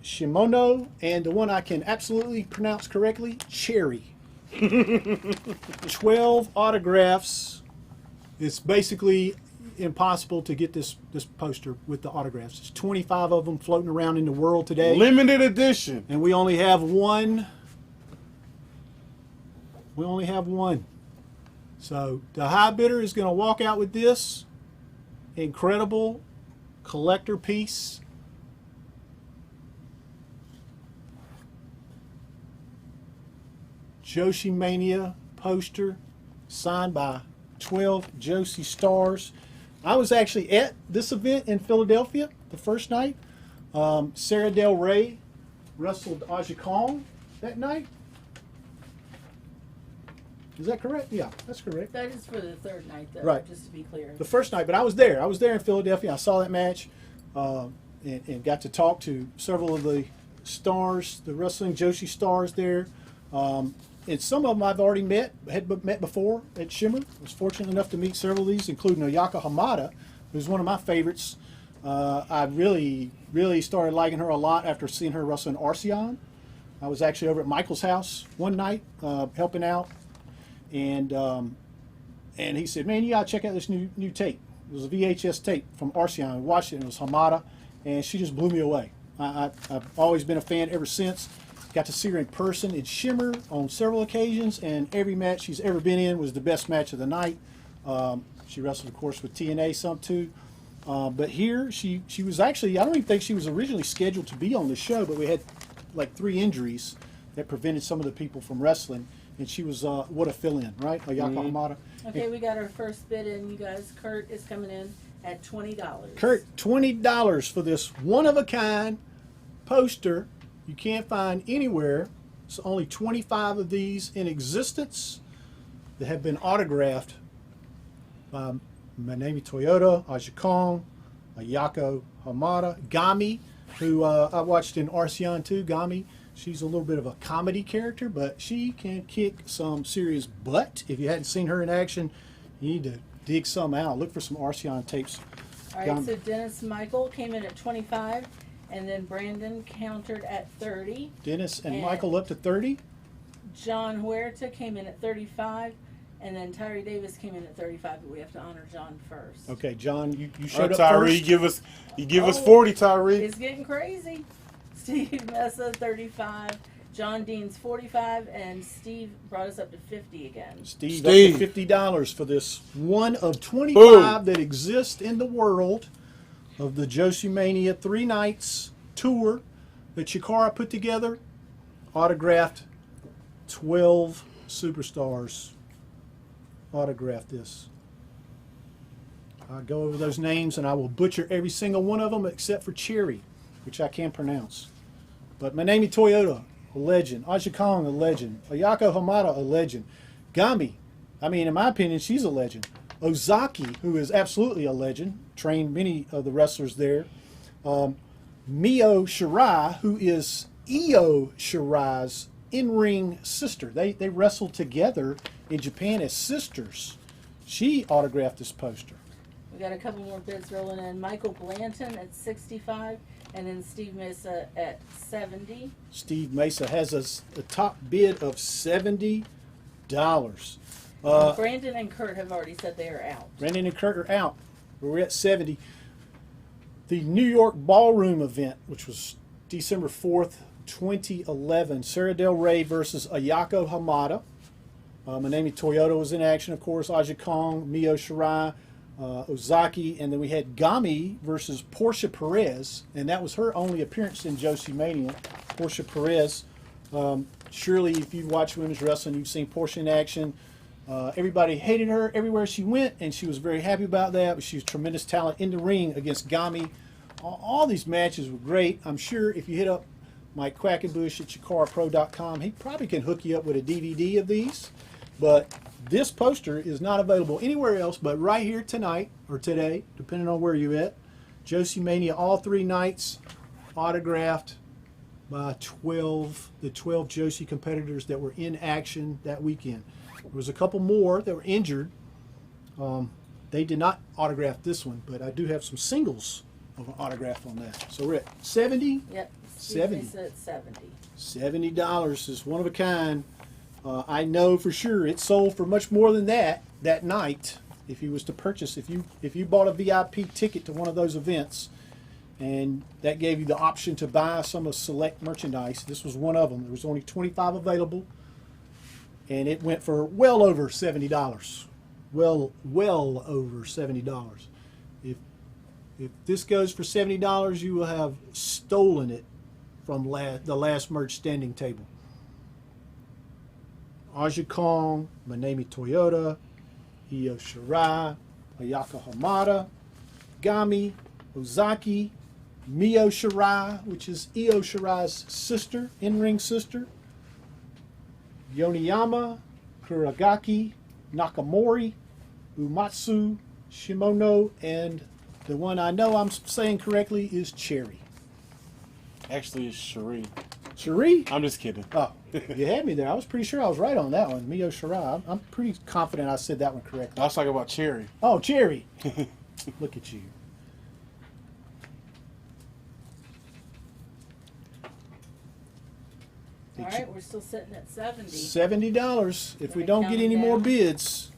Shimono, and the one I can absolutely pronounce correctly, Cherry. 12 autographs. It's basically, impossible to get this poster with the autographs. There's 25 of them floating around in the world today. Limited edition. And we only have one. We only have one. So the high bidder is going to walk out with this incredible collector piece. Joshi Mania poster signed by 12 Joshi stars. I was actually at this event in Philadelphia the first night. Sarah Del Rey wrestled Aja Kong that night. Is that correct? Yeah, that's correct. That is for the third night, though. Right. Just to be clear. The first night, but I was there. I was there in Philadelphia. I saw that match and got to talk to several of the stars, the wrestling Joshi stars there. And some of them I've already had met before at Shimmer. I was fortunate enough to meet several of these, including Ayaka Hamada, who's one of my favorites. I really started liking her a lot after seeing her wrestle in Arceon. I was actually over at Michael's house one night helping out. And he said, "Man, you gotta check out this new tape." It was a VHS tape from Arceon. I watched it, and it was Hamada, and she just blew me away. I've always been a fan ever since. Got to see her in person in Shimmer on several occasions, and every match she's ever been in was the best match of the night. She wrestled, of course, with TNA some too. But here, she was actually, I don't even think she was originally scheduled to be on the show, but we had like 3 injuries that prevented some of the people from wrestling. And she was, what a fill-in, right? Ayaka Hamada. Okay, we got our first bid in, you guys. Kurt is coming in at $20. Kurt, $20 for this one-of-a-kind poster you can't find anywhere. There's only 25 of these in existence that have been autographed by Manami Toyota, Aja Kong, Ayako Hamada, Gami, who I watched in Arceon too. Gami, she's a little bit of a comedy character, but she can kick some serious butt. If you hadn't seen her in action, you need to dig some out. Look for some Arceon tapes. All right, so Dennis Michael came in at 25, and then Brandon countered at 30. Dennis and Michael up to 30. John Huerta came in at 35, and then Tyree Davis came in at 35, but we have to honor John first. Okay, John, you All showed right, up Tyree, first. give us 40, Tyree. It's getting crazy. Steve Mesa, 35. John Dean's 45, and Steve brought us up to 50 again. Steve. Up to $50 for this one of 25 Boom. that exist in the world of the Joshi Mania 3 nights tour that Chikara put together. Autographed 12 superstars. Autographed this. I'll go over those names and I will butcher every single one of them except for Cherry, which I can pronounce. But Manami Toyota, a legend. Aja Kong, a legend. Ayako Hamada, a legend. Gami, I mean, in my opinion, she's a legend. Ozaki, who is absolutely a legend, trained many of the wrestlers there. Mio Shirai, who is Io Shirai's in-ring sister. They wrestled together in Japan as sisters. She autographed this poster. We got a couple more bids rolling in. Michael Blanton at 65, and then Steve Mesa at 70. Steve Mesa has a top bid of $70. Brandon and Kurt have already said they are out. Brandon and Kurt are out. We're at 70. The New York Ballroom event, which was December 4th, 2011. Sarah Del Rey versus Ayako Hamada. Manami Toyota was in action, of course. Aja Kong, Mio Shirai, Ozaki, and then we had Gami versus Portia Perez, and that was her only appearance in Joshi Mania. Portia Perez. Surely, if you've watched women's wrestling, you've seen Portia in action. Everybody hated her everywhere she went, and she was very happy about that. But she was tremendous talent in the ring against Gami. All these matches were great. I'm sure if you hit up Mike Quackenbush at ChikaraPro.com, he probably can hook you up with a DVD of these. But this poster is not available anywhere else but right here tonight or today, depending on where you're at. Joshi Mania, all 3 nights, autographed by the 12 Joshi competitors that were in action that weekend. There was a couple more that were injured. They did not autograph this one, but I do have some singles of an autograph on that. So we're at 70. Yep. 70. Steve Mesa at 70. $70 is one of a kind. I know for sure it sold for much more than that night. if you was to purchase, if you bought a VIP ticket to one of those events, and that gave you the option to buy some of select merchandise. This was one of them. There was only 25 available, and it went for well over $70. Well over $70. If this goes for $70, you will have stolen it from the last merch standing table. Aja Kong, Manemi Toyota, Io Shirai, Ayaka Hamada, Gami, Ozaki, Mio Shirai, which is Io Shirai's sister, in-ring sister, Yoniyama, Kuragaki, Nakamori, Umatsu, Shimono, and the one I know I'm saying correctly is Cherry. Actually, it's Cherie. Cherie? I'm just kidding. Oh, you had me there. I was pretty sure I was right on that one. Mio Shirai. I'm pretty confident I said that one correctly. I was talking about Cherry. Oh, Cherry. Look at you. All right, we're still sitting at 70. $70 if we Gonna don't count get any them more down. bids.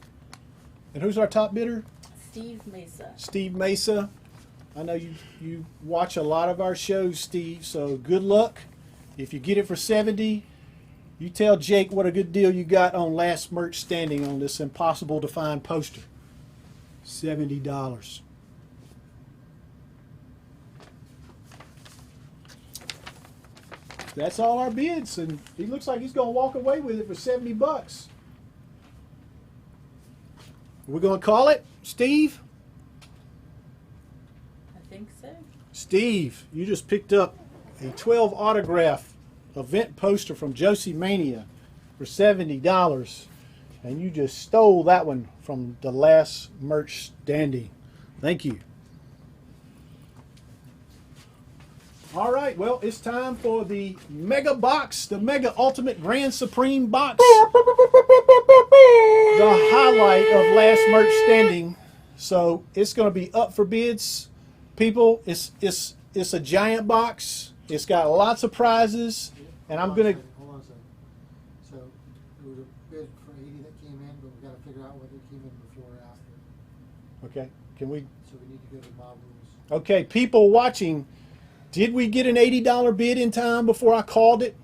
And who's our top bidder? Steve Mesa. Steve Mesa. I know you watch a lot of our shows, Steve, so good luck. If you get it for 70, you tell Jake what a good deal you got on last merch standing on this impossible to find poster. $70. That's all our bids, and he looks like he's going to walk away with it for $70. We're going to call it, Steve? I think so. Steve, you just picked up a 12 autograph event poster from Joshi Mania for $70, and you just stole that one from the last merch standing. Thank you. All right, well, it's time for the Mega Box, the Mega Ultimate Grand Supreme Box. The highlight of last merch standing. So it's going to be up for bids. People, it's a giant box. It's got lots of prizes, and I'm going to... Hold on a second. So there was a bid for 80 that came in, but we got to figure out whether it came in before or after. Okay, can we... So we need to go to mob rules. Okay, people watching, did we get an $80 bid in time before I called it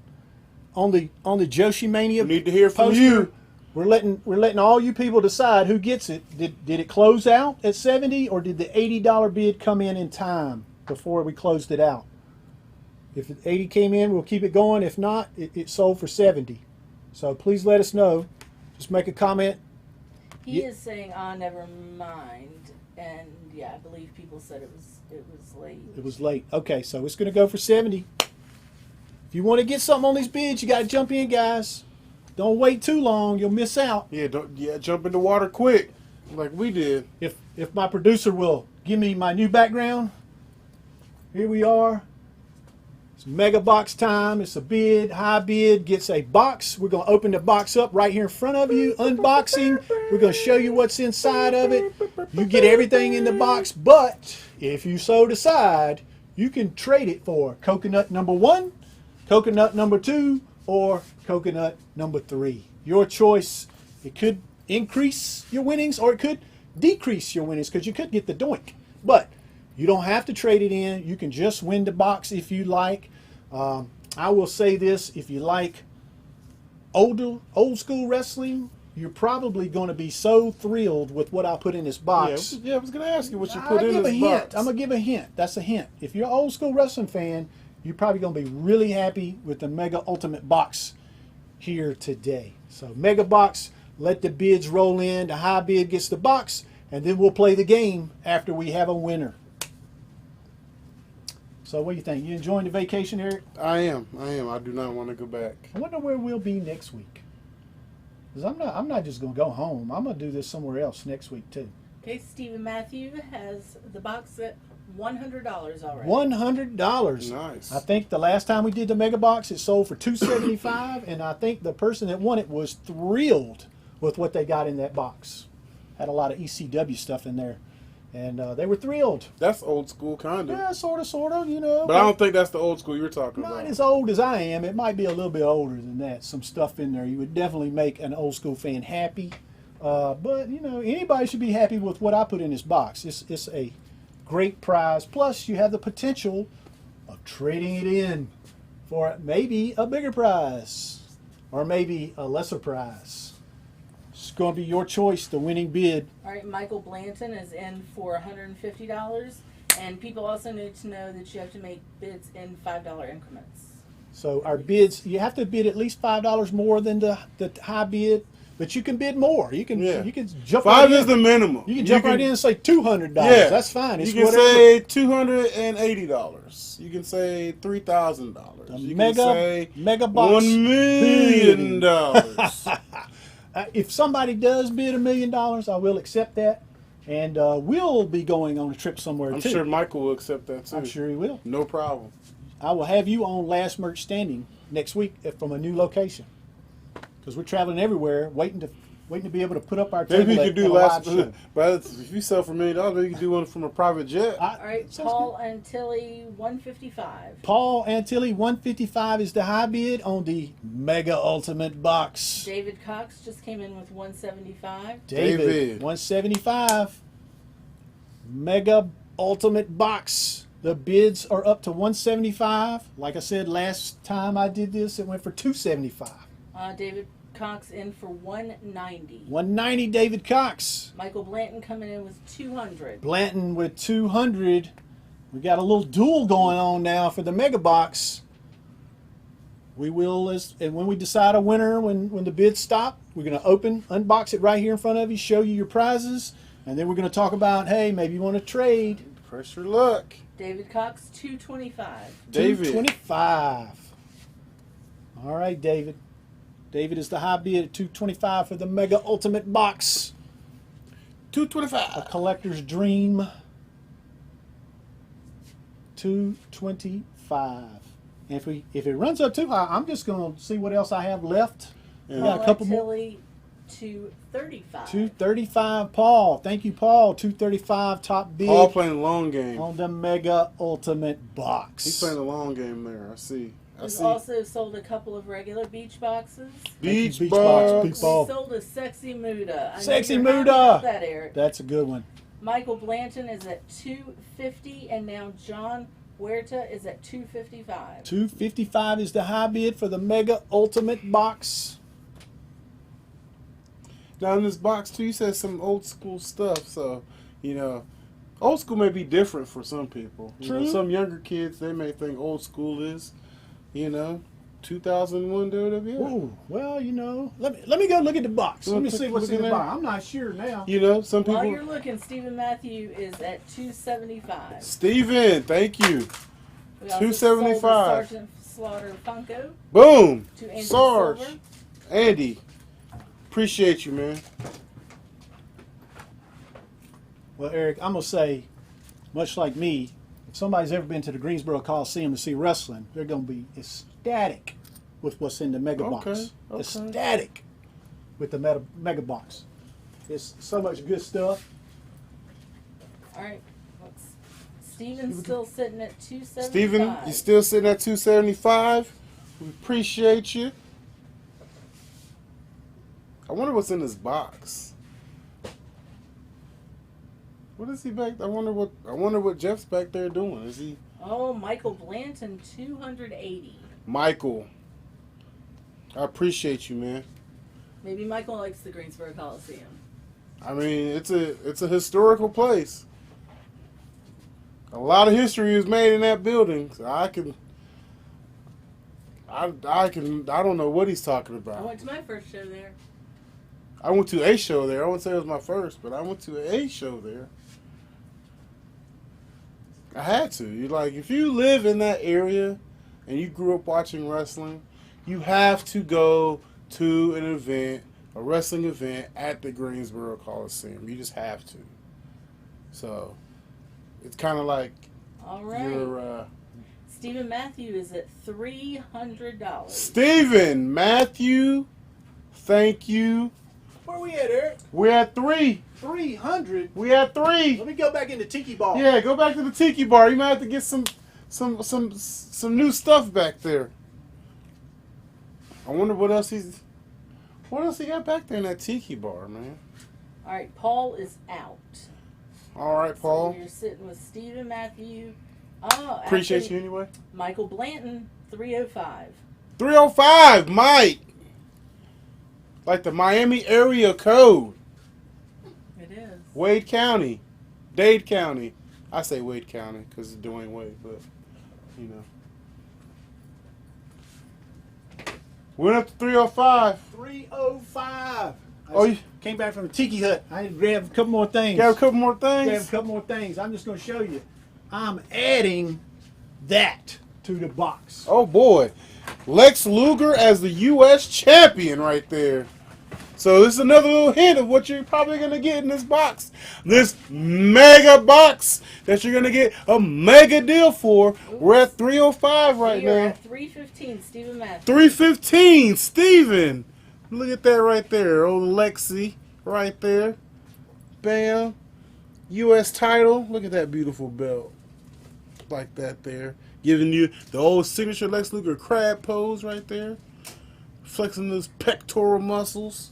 on the Joshi Mania? We need to hear from poster? you. We're letting all you people decide who gets it. Did it close out at 70, or did the $80 bid come in time before we closed it out? If 80 came in, we'll keep it going. If not, it sold for 70. So please let us know. Just make a comment. He Yeah. is saying, never mind. And yeah, I believe people said it was late. It was late. Okay, so it's going to go for 70. If you want to get something on these bids, you got to jump in, guys. Don't wait too long. You'll miss out. Yeah, jump in the water quick, like we did. If my producer will give me my new background. Here we are. It's mega box time. It's a bid. High bid gets a box. We're going to open the box up right here in front of you. Unboxing. We're going to show you what's inside of it. You get everything in the box, but if you so decide, you can trade it for coconut number 1, coconut number 2, or coconut number 3. Your choice. It could increase your winnings, or it could decrease your winnings, because you could get the doink. But you don't have to trade it in. You can just win the box if you like. I will say this: if you like old school wrestling, you're probably going to be so thrilled with what I put in this box. Yeah, I was gonna ask you what you I'll put in give a this hint. box. I'm gonna give a hint. That's a hint. If you're an old school wrestling fan, you're probably gonna be really happy with the Mega Ultimate Box here today. So Mega Box, let the bids roll in. The high bid gets the box, and then we'll play the game after we have a winner. So what do you think? You enjoying the vacation, Eric? I am. I do not want to go back. I wonder where we'll be next week. Because I'm not just gonna go home. I'm gonna do this somewhere else next week too. Okay, Stephen Matthew has the box at $100 already. $100. Nice. I think the last time we did the mega box, it sold for $275, and I think the person that won it was thrilled with what they got in that box. Had a lot of ECW stuff in there, and they were thrilled. That's old school, kind of. Yeah, sort of, you know. But I don't think that's the old school you were talking Not about. as old as I am. It might be a little bit older than that. Some stuff in there. You would definitely make an old school fan happy. But you know, anybody should be happy with what I put in this box. It's a great prize. Plus, you have the potential of trading it in for maybe a bigger prize or maybe a lesser prize. It's going to be your choice, the winning bid. All right, Michael Blanton is in for $150. And people also need to know that you have to make bids in $5 increments. So our bids, you have to bid at least $5 more than the high bid, but you can bid more. You can jump Five right is in. the minimum. You can jump right in and say $200. Yeah, That's fine. It's you can whatever. say $280. You can say $3,000. You can say mega box $1 million. If somebody does bid $1 million, I will accept that, and we'll be going on a trip somewhere I'm too. sure Michael will accept that too. I'm sure he will. No problem. I will have you on Last Merch Standing next week from a new location, because we're traveling everywhere, waiting to be able to put up our table. Maybe you could do at a last. live show. But if you sell for $1 million, maybe you could do one from a private jet. All right, Paul Antilli, $155. Paul Antilli, $155 is the high bid on the Mega Ultimate Box. David Cox just came in with $175. David, $175. Mega Ultimate Box. The bids are up to $175. Like I said, last time I did this, it went for $275. David Cox in for $190. $190, David Cox. Michael Blanton coming in with $200. Blanton with $200. We got a little duel going on now for the Mega Box. We will, and when we decide a winner, when the bids stop, we're going to unbox it right here in front of you, show you your prizes, and then we're going to talk about, hey, maybe you want to trade. Press your luck. David Cox, $225. David. $225. All right, David. David is the high bid at $225 for the Mega Ultimate Box. $225. A collector's dream. $225. And if it runs up too high, I'm just going to see what else I have left. Yeah. We got a couple more. Antilli, $235. $235, Paul. Thank you, Paul. $235 top bid Paul playing the long game. on the Mega Ultimate Box. He's playing the long game there. I see. We've also sold a couple of regular beach boxes. Beach Beach box. box. We Beach ball. sold a Sexy Muda. I know Sexy you're happy Muda. about that, Eric. That's a good one. Michael Blanton is at $250, and now John Huerta is at $255. $255 is the high bid for the Mega Ultimate Box. Now in this box too, you said some old school stuff. So, old school may be different for some people. True. Some younger kids, they may think old school is, 2001 WWE. Ooh, well, let me go look at the box. You Let wanna me see take a what's look in in the there? box. I'm not sure now. Some While people. you're looking, Stephen Matthew is at $275. Steven, thank you. We also $275. sold the Sergeant Slaughter Funko Boom. to Andrew Sarge. Silver. Andy. Appreciate you, man. Well, Eric, I'm going to say, much like me, if somebody's ever been to the Greensboro Coliseum to see wrestling, they're going to be ecstatic with what's in the Mega Box. Okay. Ecstatic with the Mega Box. It's so much good stuff. All right. Steven's still sitting at $275. Steven, you still sitting at $275. We appreciate you. I wonder what's in this box. What is he back? I wonder what Jeff's back there doing. Is he? Oh, Michael Blanton, $280. Michael, I appreciate you, man. Maybe Michael likes the Greensboro Coliseum. I mean, it's a historical place. A lot of history was made in that building. So I don't know what he's talking I about. went to my first show there. I went to a show there. I wouldn't say it was my first, but I went to a show there. I had to. If you live in that area and you grew up watching wrestling, you have to go to an event, a wrestling event at the Greensboro Coliseum. You just have to. So, it's kind of like All right. your... Stephen Matthew is at $300. Stephen Matthew, thank you. Where we at, Eric? We're at 3. 300. We at 3. Let me go back into Tiki Bar. Yeah, go back to the Tiki Bar. You might have to get some new stuff back there. I wonder what else What else he got back there in that tiki bar, man? All right, Paul is out. All right, Paul. So you're sitting with Stephen Matthew. Appreciate actually, you anyway. Michael Blanton, 305. 305, Mike. Like the Miami area code. It is. Wade County. Dade County. I say Wade County because it's Dwayne Wade, but, you know. Went up to 305. 305. Oh, you Came back from the tiki hut. I had to grab a couple more things. got a couple more Grab a things? couple more things. I'm just going to show you. I'm adding that to the box. Oh, boy. Lex Luger as the U.S. champion right there. So this is another little hint of what you're probably going to get in this box. This mega box that you're going to get a mega deal for. We're at 305 right We are now. at 315, Stephen Matthew. 315, Steven. Look at that right there. Old Lexi right there. Bam. U.S. title. Look at that beautiful belt. Like that there. Giving you the old signature Lex Luger crab pose right there. Flexing those pectoral muscles.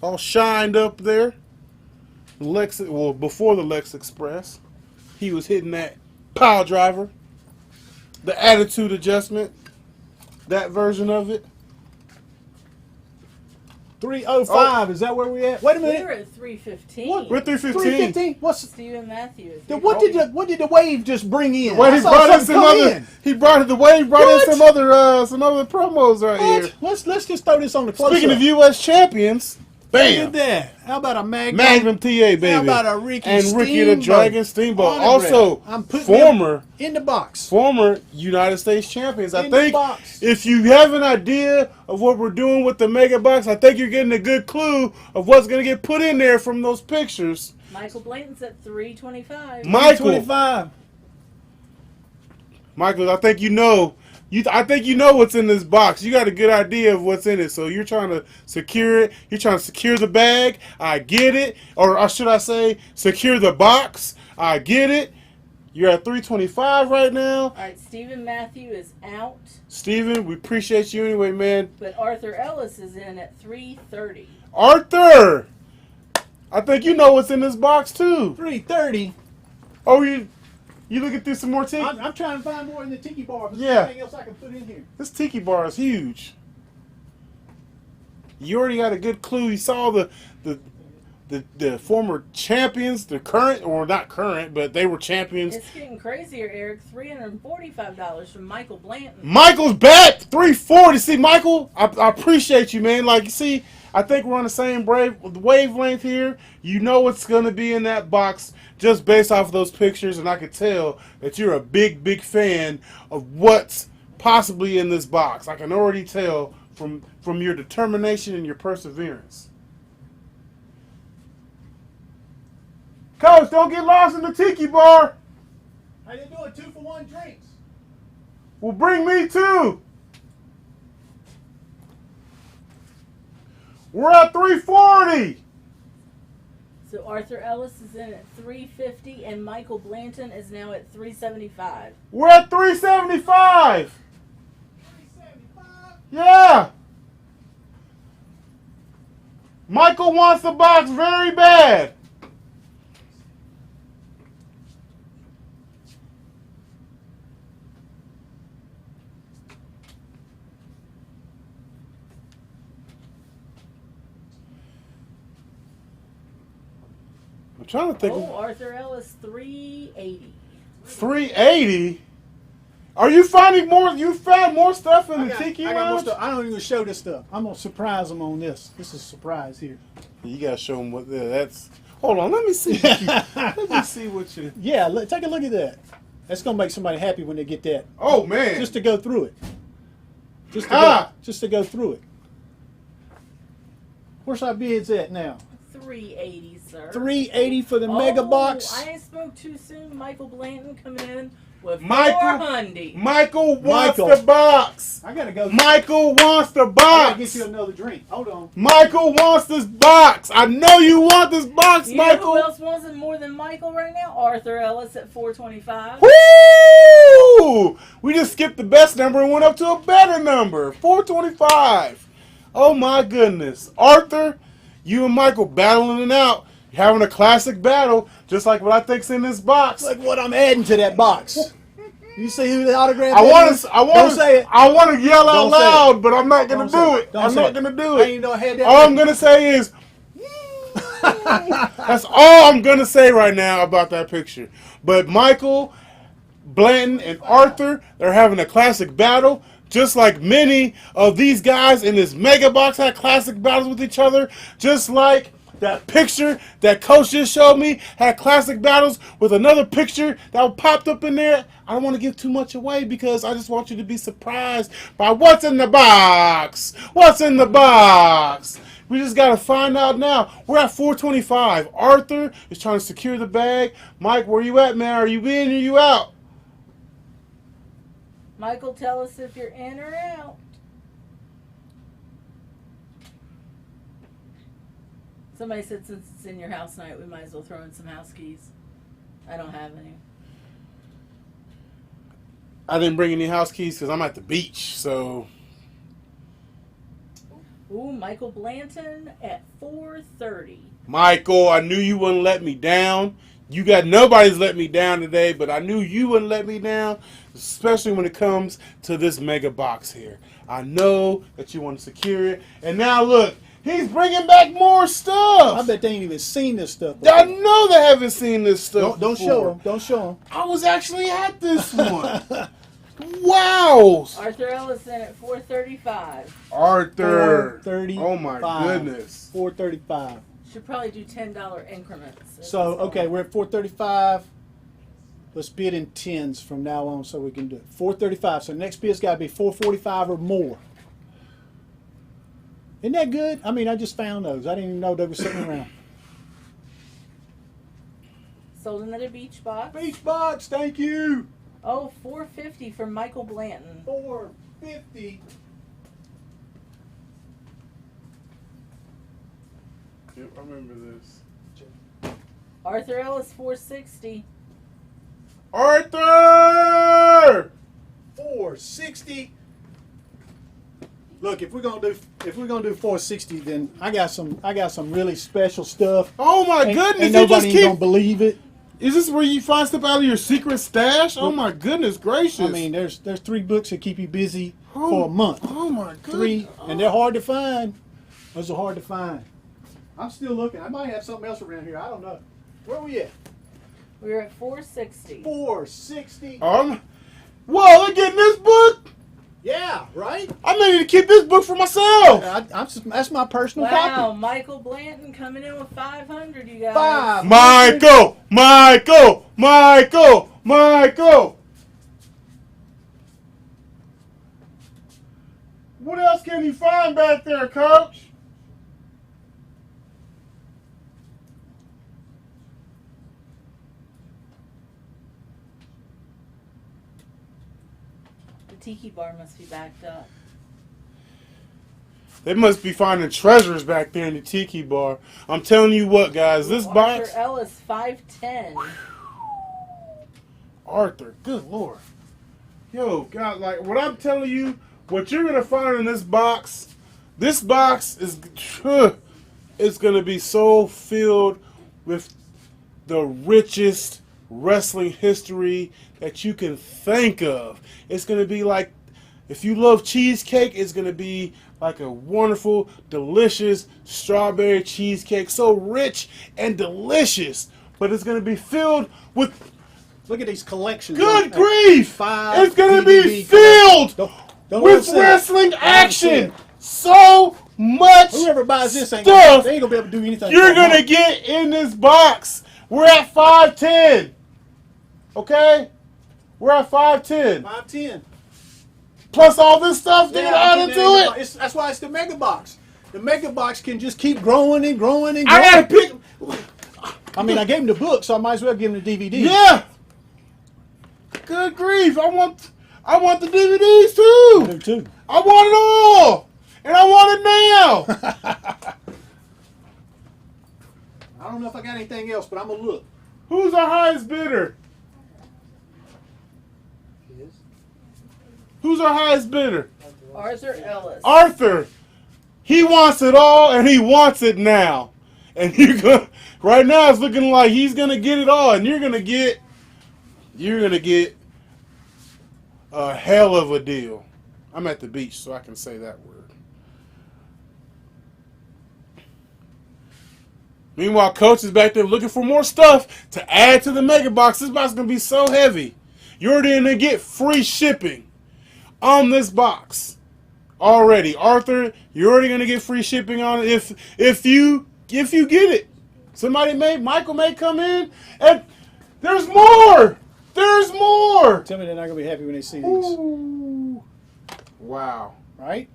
All shined up there. Before the Lex Express, he was hitting that pile driver. The attitude adjustment. That version of it. 305. Is that where we at? Wait a minute. We're at 315. What? We're 315. 315? What's Stephen Matthew is what did the wave just bring in? Well, I he saw brought in something some come other. in. He brought the way. He brought What? in some other promos right here. What? Let's just throw this on the close. Speaking of U.S. champions, look bam, at that. How about a Magnum? Magnum TA baby, How about a Ricky and Ricky the Steamboat Dragon Steamboat, autograph? also I'm putting former in the box. United States champions. I In the think box. if you have an idea of what we're doing with the mega box, I think you're getting a good clue of what's going to get put in there from those pictures. Michael Blanton's at 325. Michael, 25. Michael, I think you know. I think you know what's in this box. You got a good idea of what's in it, so you're trying to secure it. You're trying to secure the bag. I get it, or should I say, secure the box? I get it. You're at 325 right now. All right, Stephen Matthew is out, Steven, we appreciate you anyway, man. but Arthur Ellis is in at 330. Arthur, I think you know what's in this box too. 330. Oh, you looking through some more tiki? I'm trying to find more in the tiki bar. If there's Yeah. anything else I can put in here. This tiki bar is huge. You already got a good clue. You saw the former champions, the current, or not current, but they were champions. It's getting crazier, Eric. $345 from Michael Blanton. Michael's back, 340. See, Michael, I appreciate you, man. Like, you see, I think we're on the same wavelength here. You know what's going to be in that box just based off of those pictures, and I could tell that you're a big, big fan of what's possibly in this box. I can already tell from your determination and your perseverance. Coach, don't get lost in the tiki bar. How you doing? 2-for-1 drinks. Well, bring me too. We're at 340. So Arthur Ellis is in at 350, and Michael Blanton is now at 375. We're at 375. 375. Yeah. Michael wants the box very bad. I'm trying to think. Oh, Arthur Ellis, 380. 380. Are you finding more? You found more stuff in I the got tiki more lounge? stuff. I don't even show this stuff. I'm gonna surprise them on this. This is a surprise here. You gotta show them what. Yeah, that's. Hold on. Let me see. Let me see what you. Yeah, take a look at that. That's gonna make somebody happy when they get that. Oh man. Just to go through it. Just to go through it. Where's our bids at now? 380, sir. 380 for the mega box. I spoke too soon. Michael Blanton coming in with Michael- 400. Michael wants Michael. the box. I gotta go. Michael wants the I gotta box. get you another drink. Hold on. Michael wants this box. I know you want this box, You know Michael. who else wants it more than Michael right now? Arthur Ellis at 425. Woo! We just skipped the best number and went up to a better number. 425. Oh my goodness. Arthur, you and Michael battling it out. You're having a classic battle, just like what I think's in this box. Look what I'm adding to that box. You see who the autograph I want is? to Don't say it. I want to yell out Don't say loud, it. but I'm not going to Don't say do it. it. Don't I'm say not it. going to do I it. ain't know I had that. All I'm going to say is that's all I'm going to say right now about that picture. But Michael, Blanton, and Arthur, they're having a classic battle. Just like many of these guys in this mega box had classic battles with each other. Just like that picture that Coach just showed me had classic battles with another picture that popped up in there. I don't want to give too much away because I just want you to be surprised by what's in the box. What's in the box? We just got to find out now. We're at 425. Arthur is trying to secure the bag. Mike, where you at, man? Are you in or you out? Michael, tell us if you're in or out. Somebody said since it's in your house night, we might as well throw in some house keys. I don't have any. I didn't bring any house keys because I'm at the beach, so... Ooh, Michael Blanton at 4:30. Michael, I knew you wouldn't let me down. You got nobody's let me down today, but I knew you wouldn't let me down, especially when it comes to this mega box here. I know that you want to secure it. And now look, he's bringing back more stuff. I bet they ain't even seen this stuff. I know they haven't seen this stuff Don't before. show them. Don't show them. I was actually at this one. Wow. Arthur Ellison at 4:35. Arthur. 435. Oh my goodness. 435. Should probably do $10 increments. So okay, we're at 435. Let's bid in tens from now on so we can do it. 435. So next bid's got to be 445 or more. Isn't that good? I mean, I just found those. I didn't even know they were sitting around. Sold another beach box. Beach box, thank you. Oh, $450 from Michael Blanton. 450. Yep, I remember this. Arthur Ellis, $460. Arthur! 460. Look, if we're gonna do 460, then I got some really special stuff. Oh my goodness! Ain't You nobody just ain't keep. gonna believe it. Is this where you find stuff out of your secret stash? Oh my goodness gracious! I mean, there's 3 books that keep you busy for a month. Oh my goodness! 3, and they're hard to find. Those are hard to find. I'm still looking. I might have something else around here. I don't know. Where are we at? We're at 460. 460. Whoa! They're getting this book. Yeah, right. I may need to keep this book for myself. That's my personal Wow, copy. Michael Blanton coming in with 500, you guys. 5. Michael! What else can you find back there, Coach? The tiki bar must be backed up. They must be finding treasures back there in the tiki bar. I'm telling you what, guys, this box... Arthur Ellis, 510. Arthur, good Lord. Yo, God, like, what I'm telling you, what you're going to find in this box is... It's going to be so filled with the richest wrestling history that you can think of. It's going to be like... If you love cheesecake, it's going to be like a wonderful, delicious strawberry cheesecake. So rich and delicious. But it's going to be filled with... Look at these collections. Good grief! 5 It's going to be DVD filled Don't with let 'em wrestling say it. action. So much Whoever buys this ain't stuff they ain't gonna be able to do anything. you're for a going to month. get in this box. We're at 510. Okay? We're at 510. 510. Plus all this stuff to get added to it. That's why it's the mega box. The mega box can just keep growing and growing and growing. I got to pick... I mean, I gave him the book, so I might as well give him the DVD. Yeah. Good grief. I want the DVDs too. I do too. I want it all. And I want it now. I don't know if I got anything else, but I'm gonna look. Who's our highest bidder? Who's our highest bidder? Arthur Ellis. Arthur. He wants it all, and he wants it now. And you're gonna right now it's looking like he's gonna get it all, and you're gonna get a hell of a deal. I'm at the beach, so I can say that word. Meanwhile, Coach is back there looking for more stuff to add to the mega box. This box is gonna be so heavy. You're gonna get free shipping on this box already. Arthur, you're already gonna get free shipping on it if you get it. Michael may come in and there's more. There's more. Tell me they're not gonna be happy when they see these. Ooh. Wow. Right?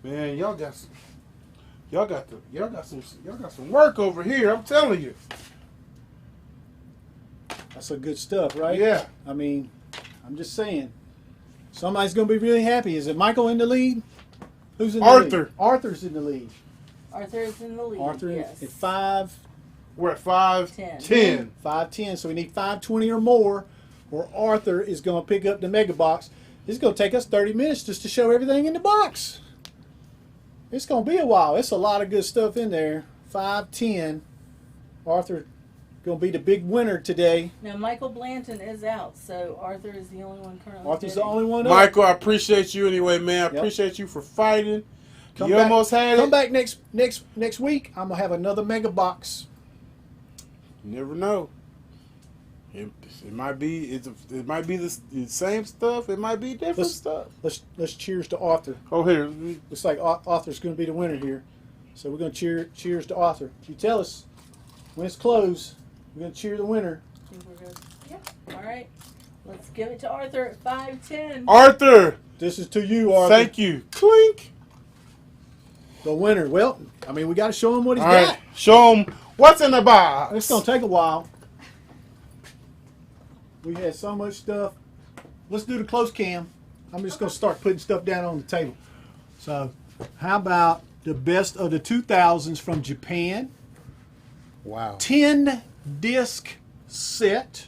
Man, y'all got some work over here. I'm telling you. That's some good stuff, right? Yeah. I mean, I'm just saying. Somebody's gonna be really happy. Is it Michael in the lead? Who's in the lead? Arthur. Arthur's in the lead. Arthur is in the lead. Arthur yes. at 5. We're at 5-10. 5-10. So we need 5-20 or more, or Arthur is going to pick up the mega box. It's going to take us 30 minutes just to show everything in the box. It's going to be a while. It's a lot of good stuff in there. 5-10. Arthur going to be the big winner today. Now, Michael Blanton is out, so Arthur is the only one currently Arthur's bidding. the only one up. Michael, I appreciate you anyway, man. I Yep. appreciate you for fighting. Come You back, almost had come it. back next week. I'm going to have another mega box. You never know. It might be the same stuff. It might be different stuff. Let's cheers to Arthur. Oh, here. Looks like Arthur's going to be the winner here. So we're going to cheers to Arthur. If you tell us when it's closed, we're going to cheer the winner. Think we're good? Yeah. All right. Let's give it to Arthur at 5-10. Arthur, This is to you, Arthur. thank you. Clink. The winner. Well, I mean, we got to show him what he's All got. right. Show him what's in the box. It's going to take a while. We had so much stuff. Let's do the close cam. I'm just going to start putting stuff down on the table. So, how about the best of the 2000s from Japan? Wow. 10 disc set.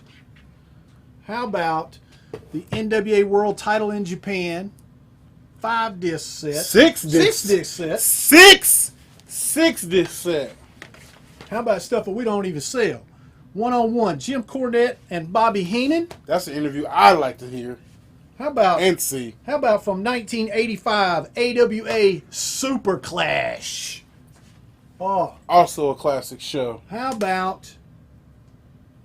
How about the NWA World Title in Japan? 5 disc set. 6 disc. 6 disc set. 6 disc set. How about stuff that we don't even sell? 1-on-1, Jim Cornette and Bobby Heenan. That's an interview I like to hear How about and see. How about from 1985, AWA Super Clash? Oh, Also a classic show. how about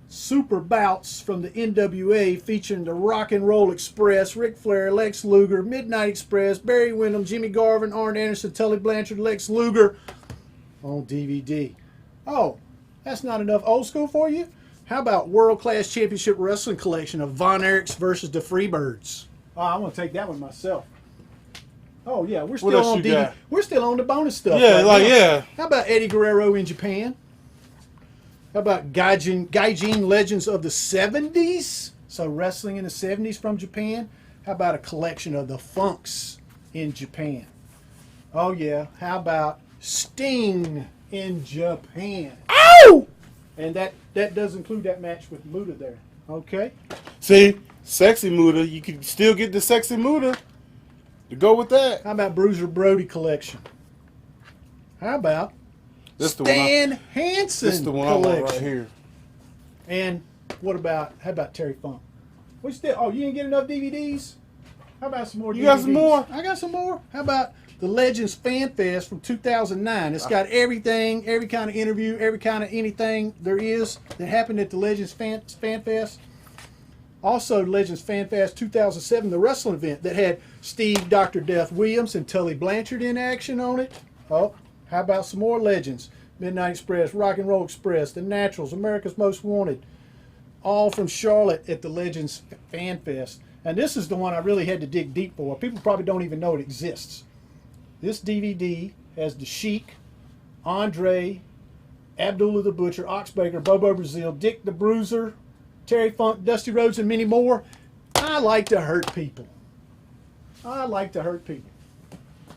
Super Bouts from the NWA featuring the Rock and Roll Express, Ric Flair, Lex Luger, Midnight Express, Barry Windham, Jimmy Garvin, Arn Anderson, Tully Blanchard, Lex Luger on DVD. Oh, that's not enough old school for you? How about World Class Championship Wrestling Collection of Von Erichs versus the Freebirds? Oh, I'm going to take that one myself. Oh, yeah, we're still else on you DVD. got? We're still on the bonus stuff. Yeah, right like, now. yeah. How about Eddie Guerrero in Japan? How about Gaijin Legends of the 70s? So wrestling in the 70s from Japan. How about a collection of the Funks in Japan? Oh, yeah. How about Sting in Japan? Ow! And that does include that match with Muda there. Okay. See, sexy Muda. You can still get the sexy Muda to go with that. How about Bruiser Brody collection? How about This the one. Stan Hansen This the one I want collection? right here. And how about Terry Funk? You didn't get enough DVDs? How about some more DVDs? You got some more? I got some more. How about the Legends Fan Fest from 2009? It's got everything, every kind of interview, every kind of anything there is that happened at the Legends Fan Fest. Also, Legends Fan Fest 2007, the wrestling event that had Steve Dr. Death Williams and Tully Blanchard in action on it. Oh, how about some more Legends? Midnight Express, Rock and Roll Express, The Naturals, America's Most Wanted. All from Charlotte at the Legends Fan Fest. And this is the one I really had to dig deep for. People probably don't even know it exists. This DVD has the Sheik, Andre, Abdullah the Butcher, Oxbaker, Bobo Brazil, Dick the Bruiser, Terry Funk, Dusty Rhodes, and many more. I like to hurt people. I like to hurt people.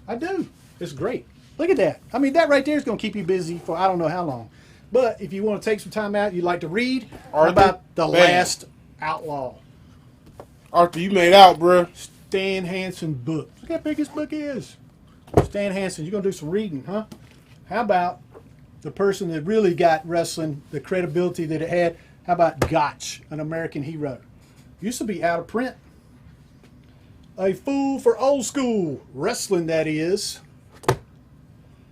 I do. It's great. Look at that. I mean, that right there is going to keep you busy for I don't know how long. But if you want to take some time out, you'd like to read, how Arthur, about The bam. Last Outlaw? Arthur, you made out, bruh. Stan Hansen book. Look how big this book is. Stan Hansen, you're going to do some reading, huh? How about the person that really got wrestling, the credibility that it had? How about Gotch, an American hero? Used to be out of print. A fool for old school wrestling, that is.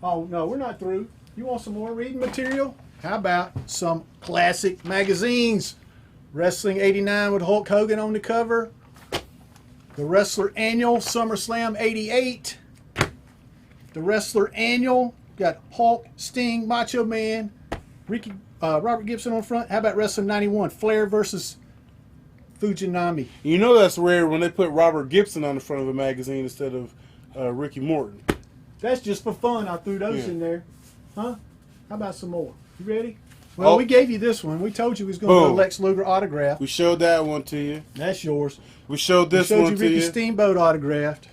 Oh, no, we're not through. You want some more reading material? How about some classic magazines? Wrestling 89 with Hulk Hogan on the cover. The Wrestler Annual, SummerSlam 88. The Wrestler Annual, got Hulk, Sting, Macho Man, Robert Gibson on front. How about Wrestling 91, Flair versus Fujinami? You know that's rare when they put Robert Gibson on the front of a magazine instead of Ricky Morton. That's just for fun. I threw those Yeah. in there. Huh? How about some more? You ready? Well, we gave you this one. We told you we was going to Boom. go Lex Luger autograph. We showed that one to you. That's yours. We showed this We showed one you to Ricky you. Steamboat autographed.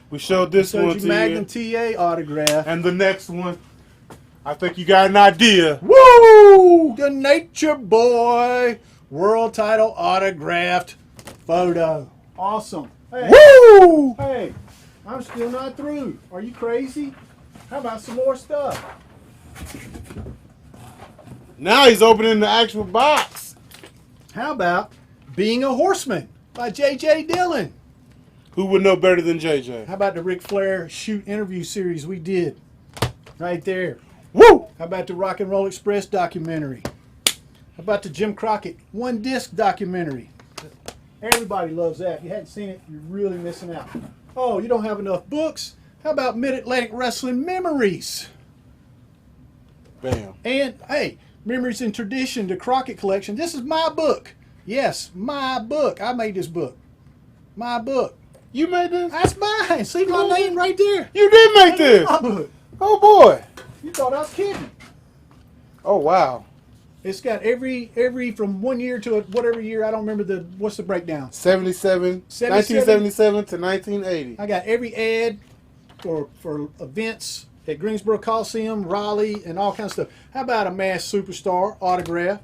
We showed this Showed one you to Magnum you. TA autograph. And the next one, I think you got an idea. Woo! The Nature Boy world title autographed photo. Awesome. Hey, Woo! hey, I'm still not through. Are you crazy? How about some more stuff? Now he's opening the actual box. How about Being a Horseman by J.J. Dillon? Who would know better than JJ? How about the Ric Flair shoot interview series we did? Right there. Woo! How about the Rock and Roll Express documentary? How about the Jim Crockett one disc documentary? Everybody loves that. If you hadn't seen it, you're really missing out. Oh, you don't have enough books? How about Mid-Atlantic Wrestling Memories? Bam. And, hey, Memories and Tradition, the Crockett collection. This is my book. Yes, my book. I made this book. My book. You made this? That's mine. See my name right there. You did make this. My book. Oh boy. You thought I was kidding. Oh wow. It's got every from 1 year to whatever year. I don't remember what's the breakdown. 77, 1977 to 1980. I got every ad for events at Greensboro Coliseum, Raleigh, and all kinds of stuff. How about a Masked Superstar autograph?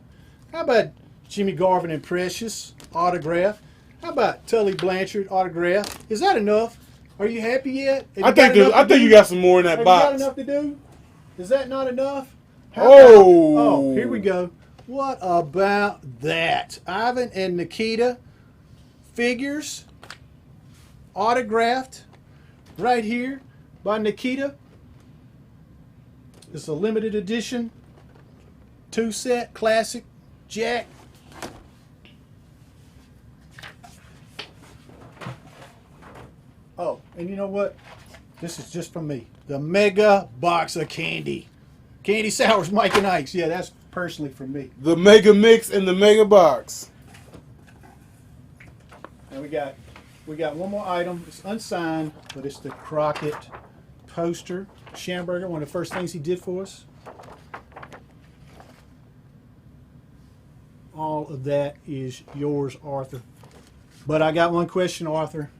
How about Jimmy Garvin and Precious autograph? How about Tully Blanchard autograph? Is that enough? Are you happy yet? I think you got some more in that Have box. you got enough to do? Is that not enough? Oh, here we go. What about that? Ivan and Nikita figures autographed right here by Nikita. It's a limited edition 2-set classic Jack. Oh, and you know what? This is just from me. The mega box of candy. Candy Sours, Mike and Ike's. Yeah, that's personally for me. The mega mix in the mega box. And we got one more item. It's unsigned, but it's the Crockett poster. Schamberger, one of the first things he did for us. All of that is yours, Arthur. But I got one question, Arthur.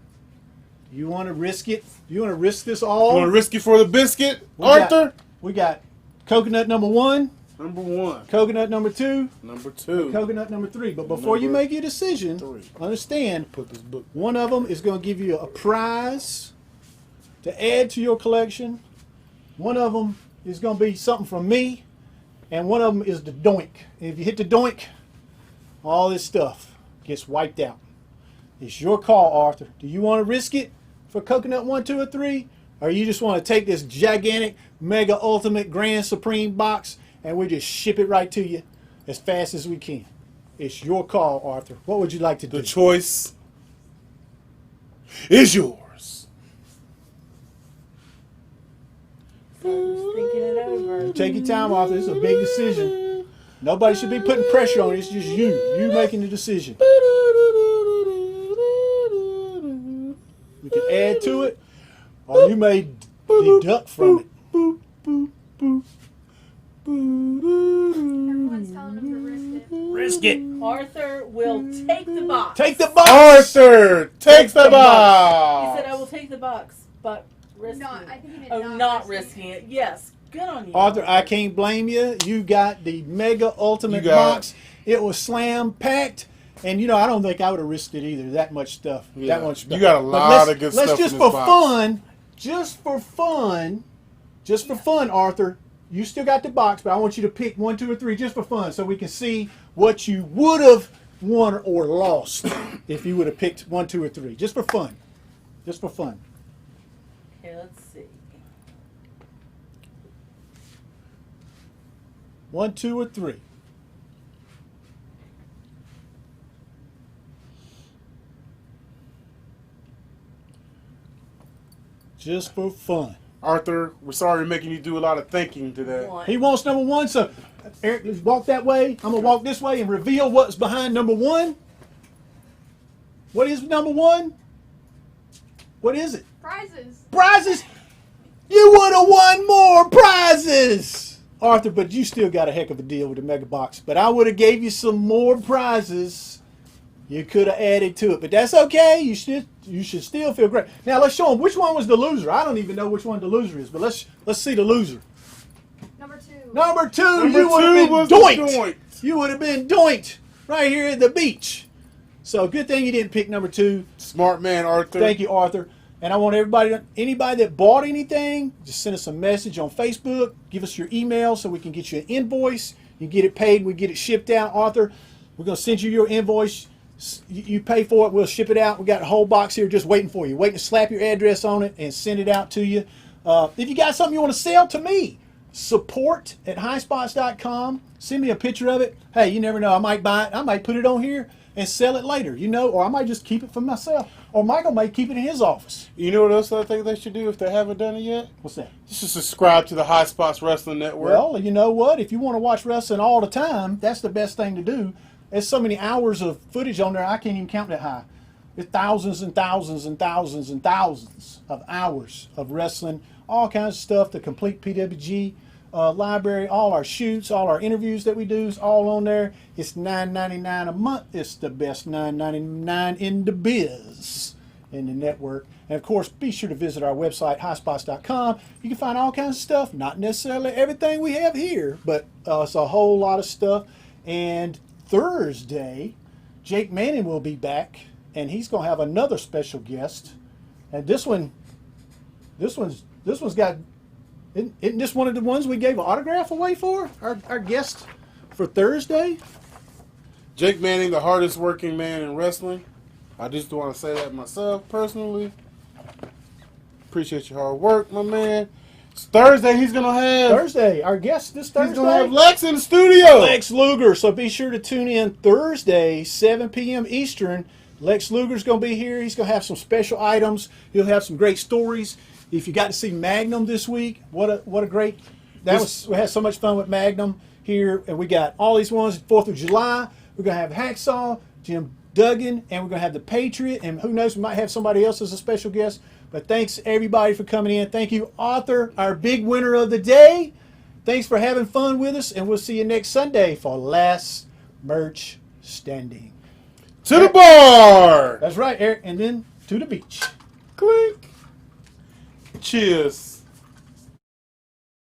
You want to risk it? You want to risk this all? You want to risk it for the biscuit, Arthur? We got coconut number 1, Number 1. coconut number 2, Number 2. coconut number 3. But before you Number make your decision, 3. understand Put this book. one of them is going to give you a prize to add to your collection. One of them is going to be something from me, and one of them is the doink. And if you hit the doink, all this stuff gets wiped out. It's your call, Arthur. Do you want to risk it for coconut 1, 2, or 3? Or you just want to take this gigantic, mega, ultimate, grand, supreme box and we just ship it right to you as fast as we can? It's your call, Arthur. What would you like to do? The choice is yours. So I'm just thinking it over. Take your time, Arthur. This is a big decision. Nobody should be putting pressure on it. It's just you. You making the decision. We can add to it, or you may deduct from it. Everyone's telling them to risk it. Risk it. Arthur will take the box. Take the box. Arthur, take the He box. said, I will take the box, but risking Not, it. I think he meant Oh, not, not risking it. Yes. Good on you. Arthur, I can't blame you. You got the mega ultimate You got box. It was slam packed. And I don't think I would have risked it either. That much stuff. Yeah. That much stuff. You got a But lot of good let's stuff just in for this box. fun, just for fun, Arthur. You still got the box, but I want you to pick 1, 2, or 3 just for fun, so we can see what you would have won or lost if you would have picked 1, 2, or 3, just for fun. Just for fun. Okay, let's see. 1, 2, or 3. Just for fun. Arthur, we're sorry we're making you do a lot of thinking today. 1. He wants number 1, so Eric, let's walk that way. I'm gonna walk this way and reveal what's behind number 1. What is number 1? What is it? Prizes. Prizes. You would have won more prizes, Arthur, but you still got a heck of a deal with the mega box. But I would have gave you some more prizes. You could have added to it, but that's okay. You should still feel great. Now let's show them which one was the loser. I don't even know which one the loser is, but let's see the loser. Number 2. Number 2, Number you would 2 have been was the doinked. doink. You would have been doinked right here at the beach. So good thing you didn't pick number 2. Smart man, Arthur. Thank you, Arthur. And I want anybody that bought anything, just send us a message on Facebook. Give us your email so we can get you an invoice. You get it paid, we get it shipped out. Arthur, we're going to send you your invoice. You pay for it, we'll ship it out. We got a whole box here just waiting for you. Waiting to slap your address on it and send it out to you. If you got something you want to sell to me, support@highspots.com. Send me a picture of it. Hey, you never know. I might buy it. I might put it on here and sell it later, or I might just keep it for myself. Or Michael might keep it in his office. You know what else I think they should do if they haven't done it yet? What's that? Just subscribe to the High Spots Wrestling Network. Well, you know what? If you want to watch wrestling all the time, that's the best thing to do. There's so many hours of footage on there, I can't even count that high. There's thousands and thousands and thousands and thousands of hours of wrestling, all kinds of stuff, the complete PWG library, all our shoots, all our interviews that we do is all on there. It's $9.99 a month. It's the best $9.99 in the biz, in the network. And of course, be sure to visit our website, highspots.com. You can find all kinds of stuff, not necessarily everything we have here, but it's a whole lot of stuff. And Thursday, Jake Manning will be back, and he's going to have another special guest. And this one's got. Isn't this one of the ones we gave an autograph away for? Our guest for Thursday? Jake Manning, the hardest working man in wrestling. I just want to say that myself personally. Appreciate your hard work, my man. It's Thursday, he's going to have... Thursday, our guest this Thursday. He's going to have Lex in the studio. Lex Luger. So be sure to tune in Thursday, 7 p.m. Eastern. Lex Luger's going to be here. He's going to have some special items. He'll have some great stories. If you got to see Magnum this week, what a great... we had so much fun with Magnum here. And we got all these ones, 4th of July. We're going to have Hacksaw, Jim Duggan, and we're going to have the Patriot. And who knows, we might have somebody else as a special guest. But thanks, everybody, for coming in. Thank you, Arthur, our big winner of the day. Thanks for having fun with us, and we'll see you next Sunday for Last Merch Standing. To the bar. That's right, Eric. And then to the beach. Click. Cheers.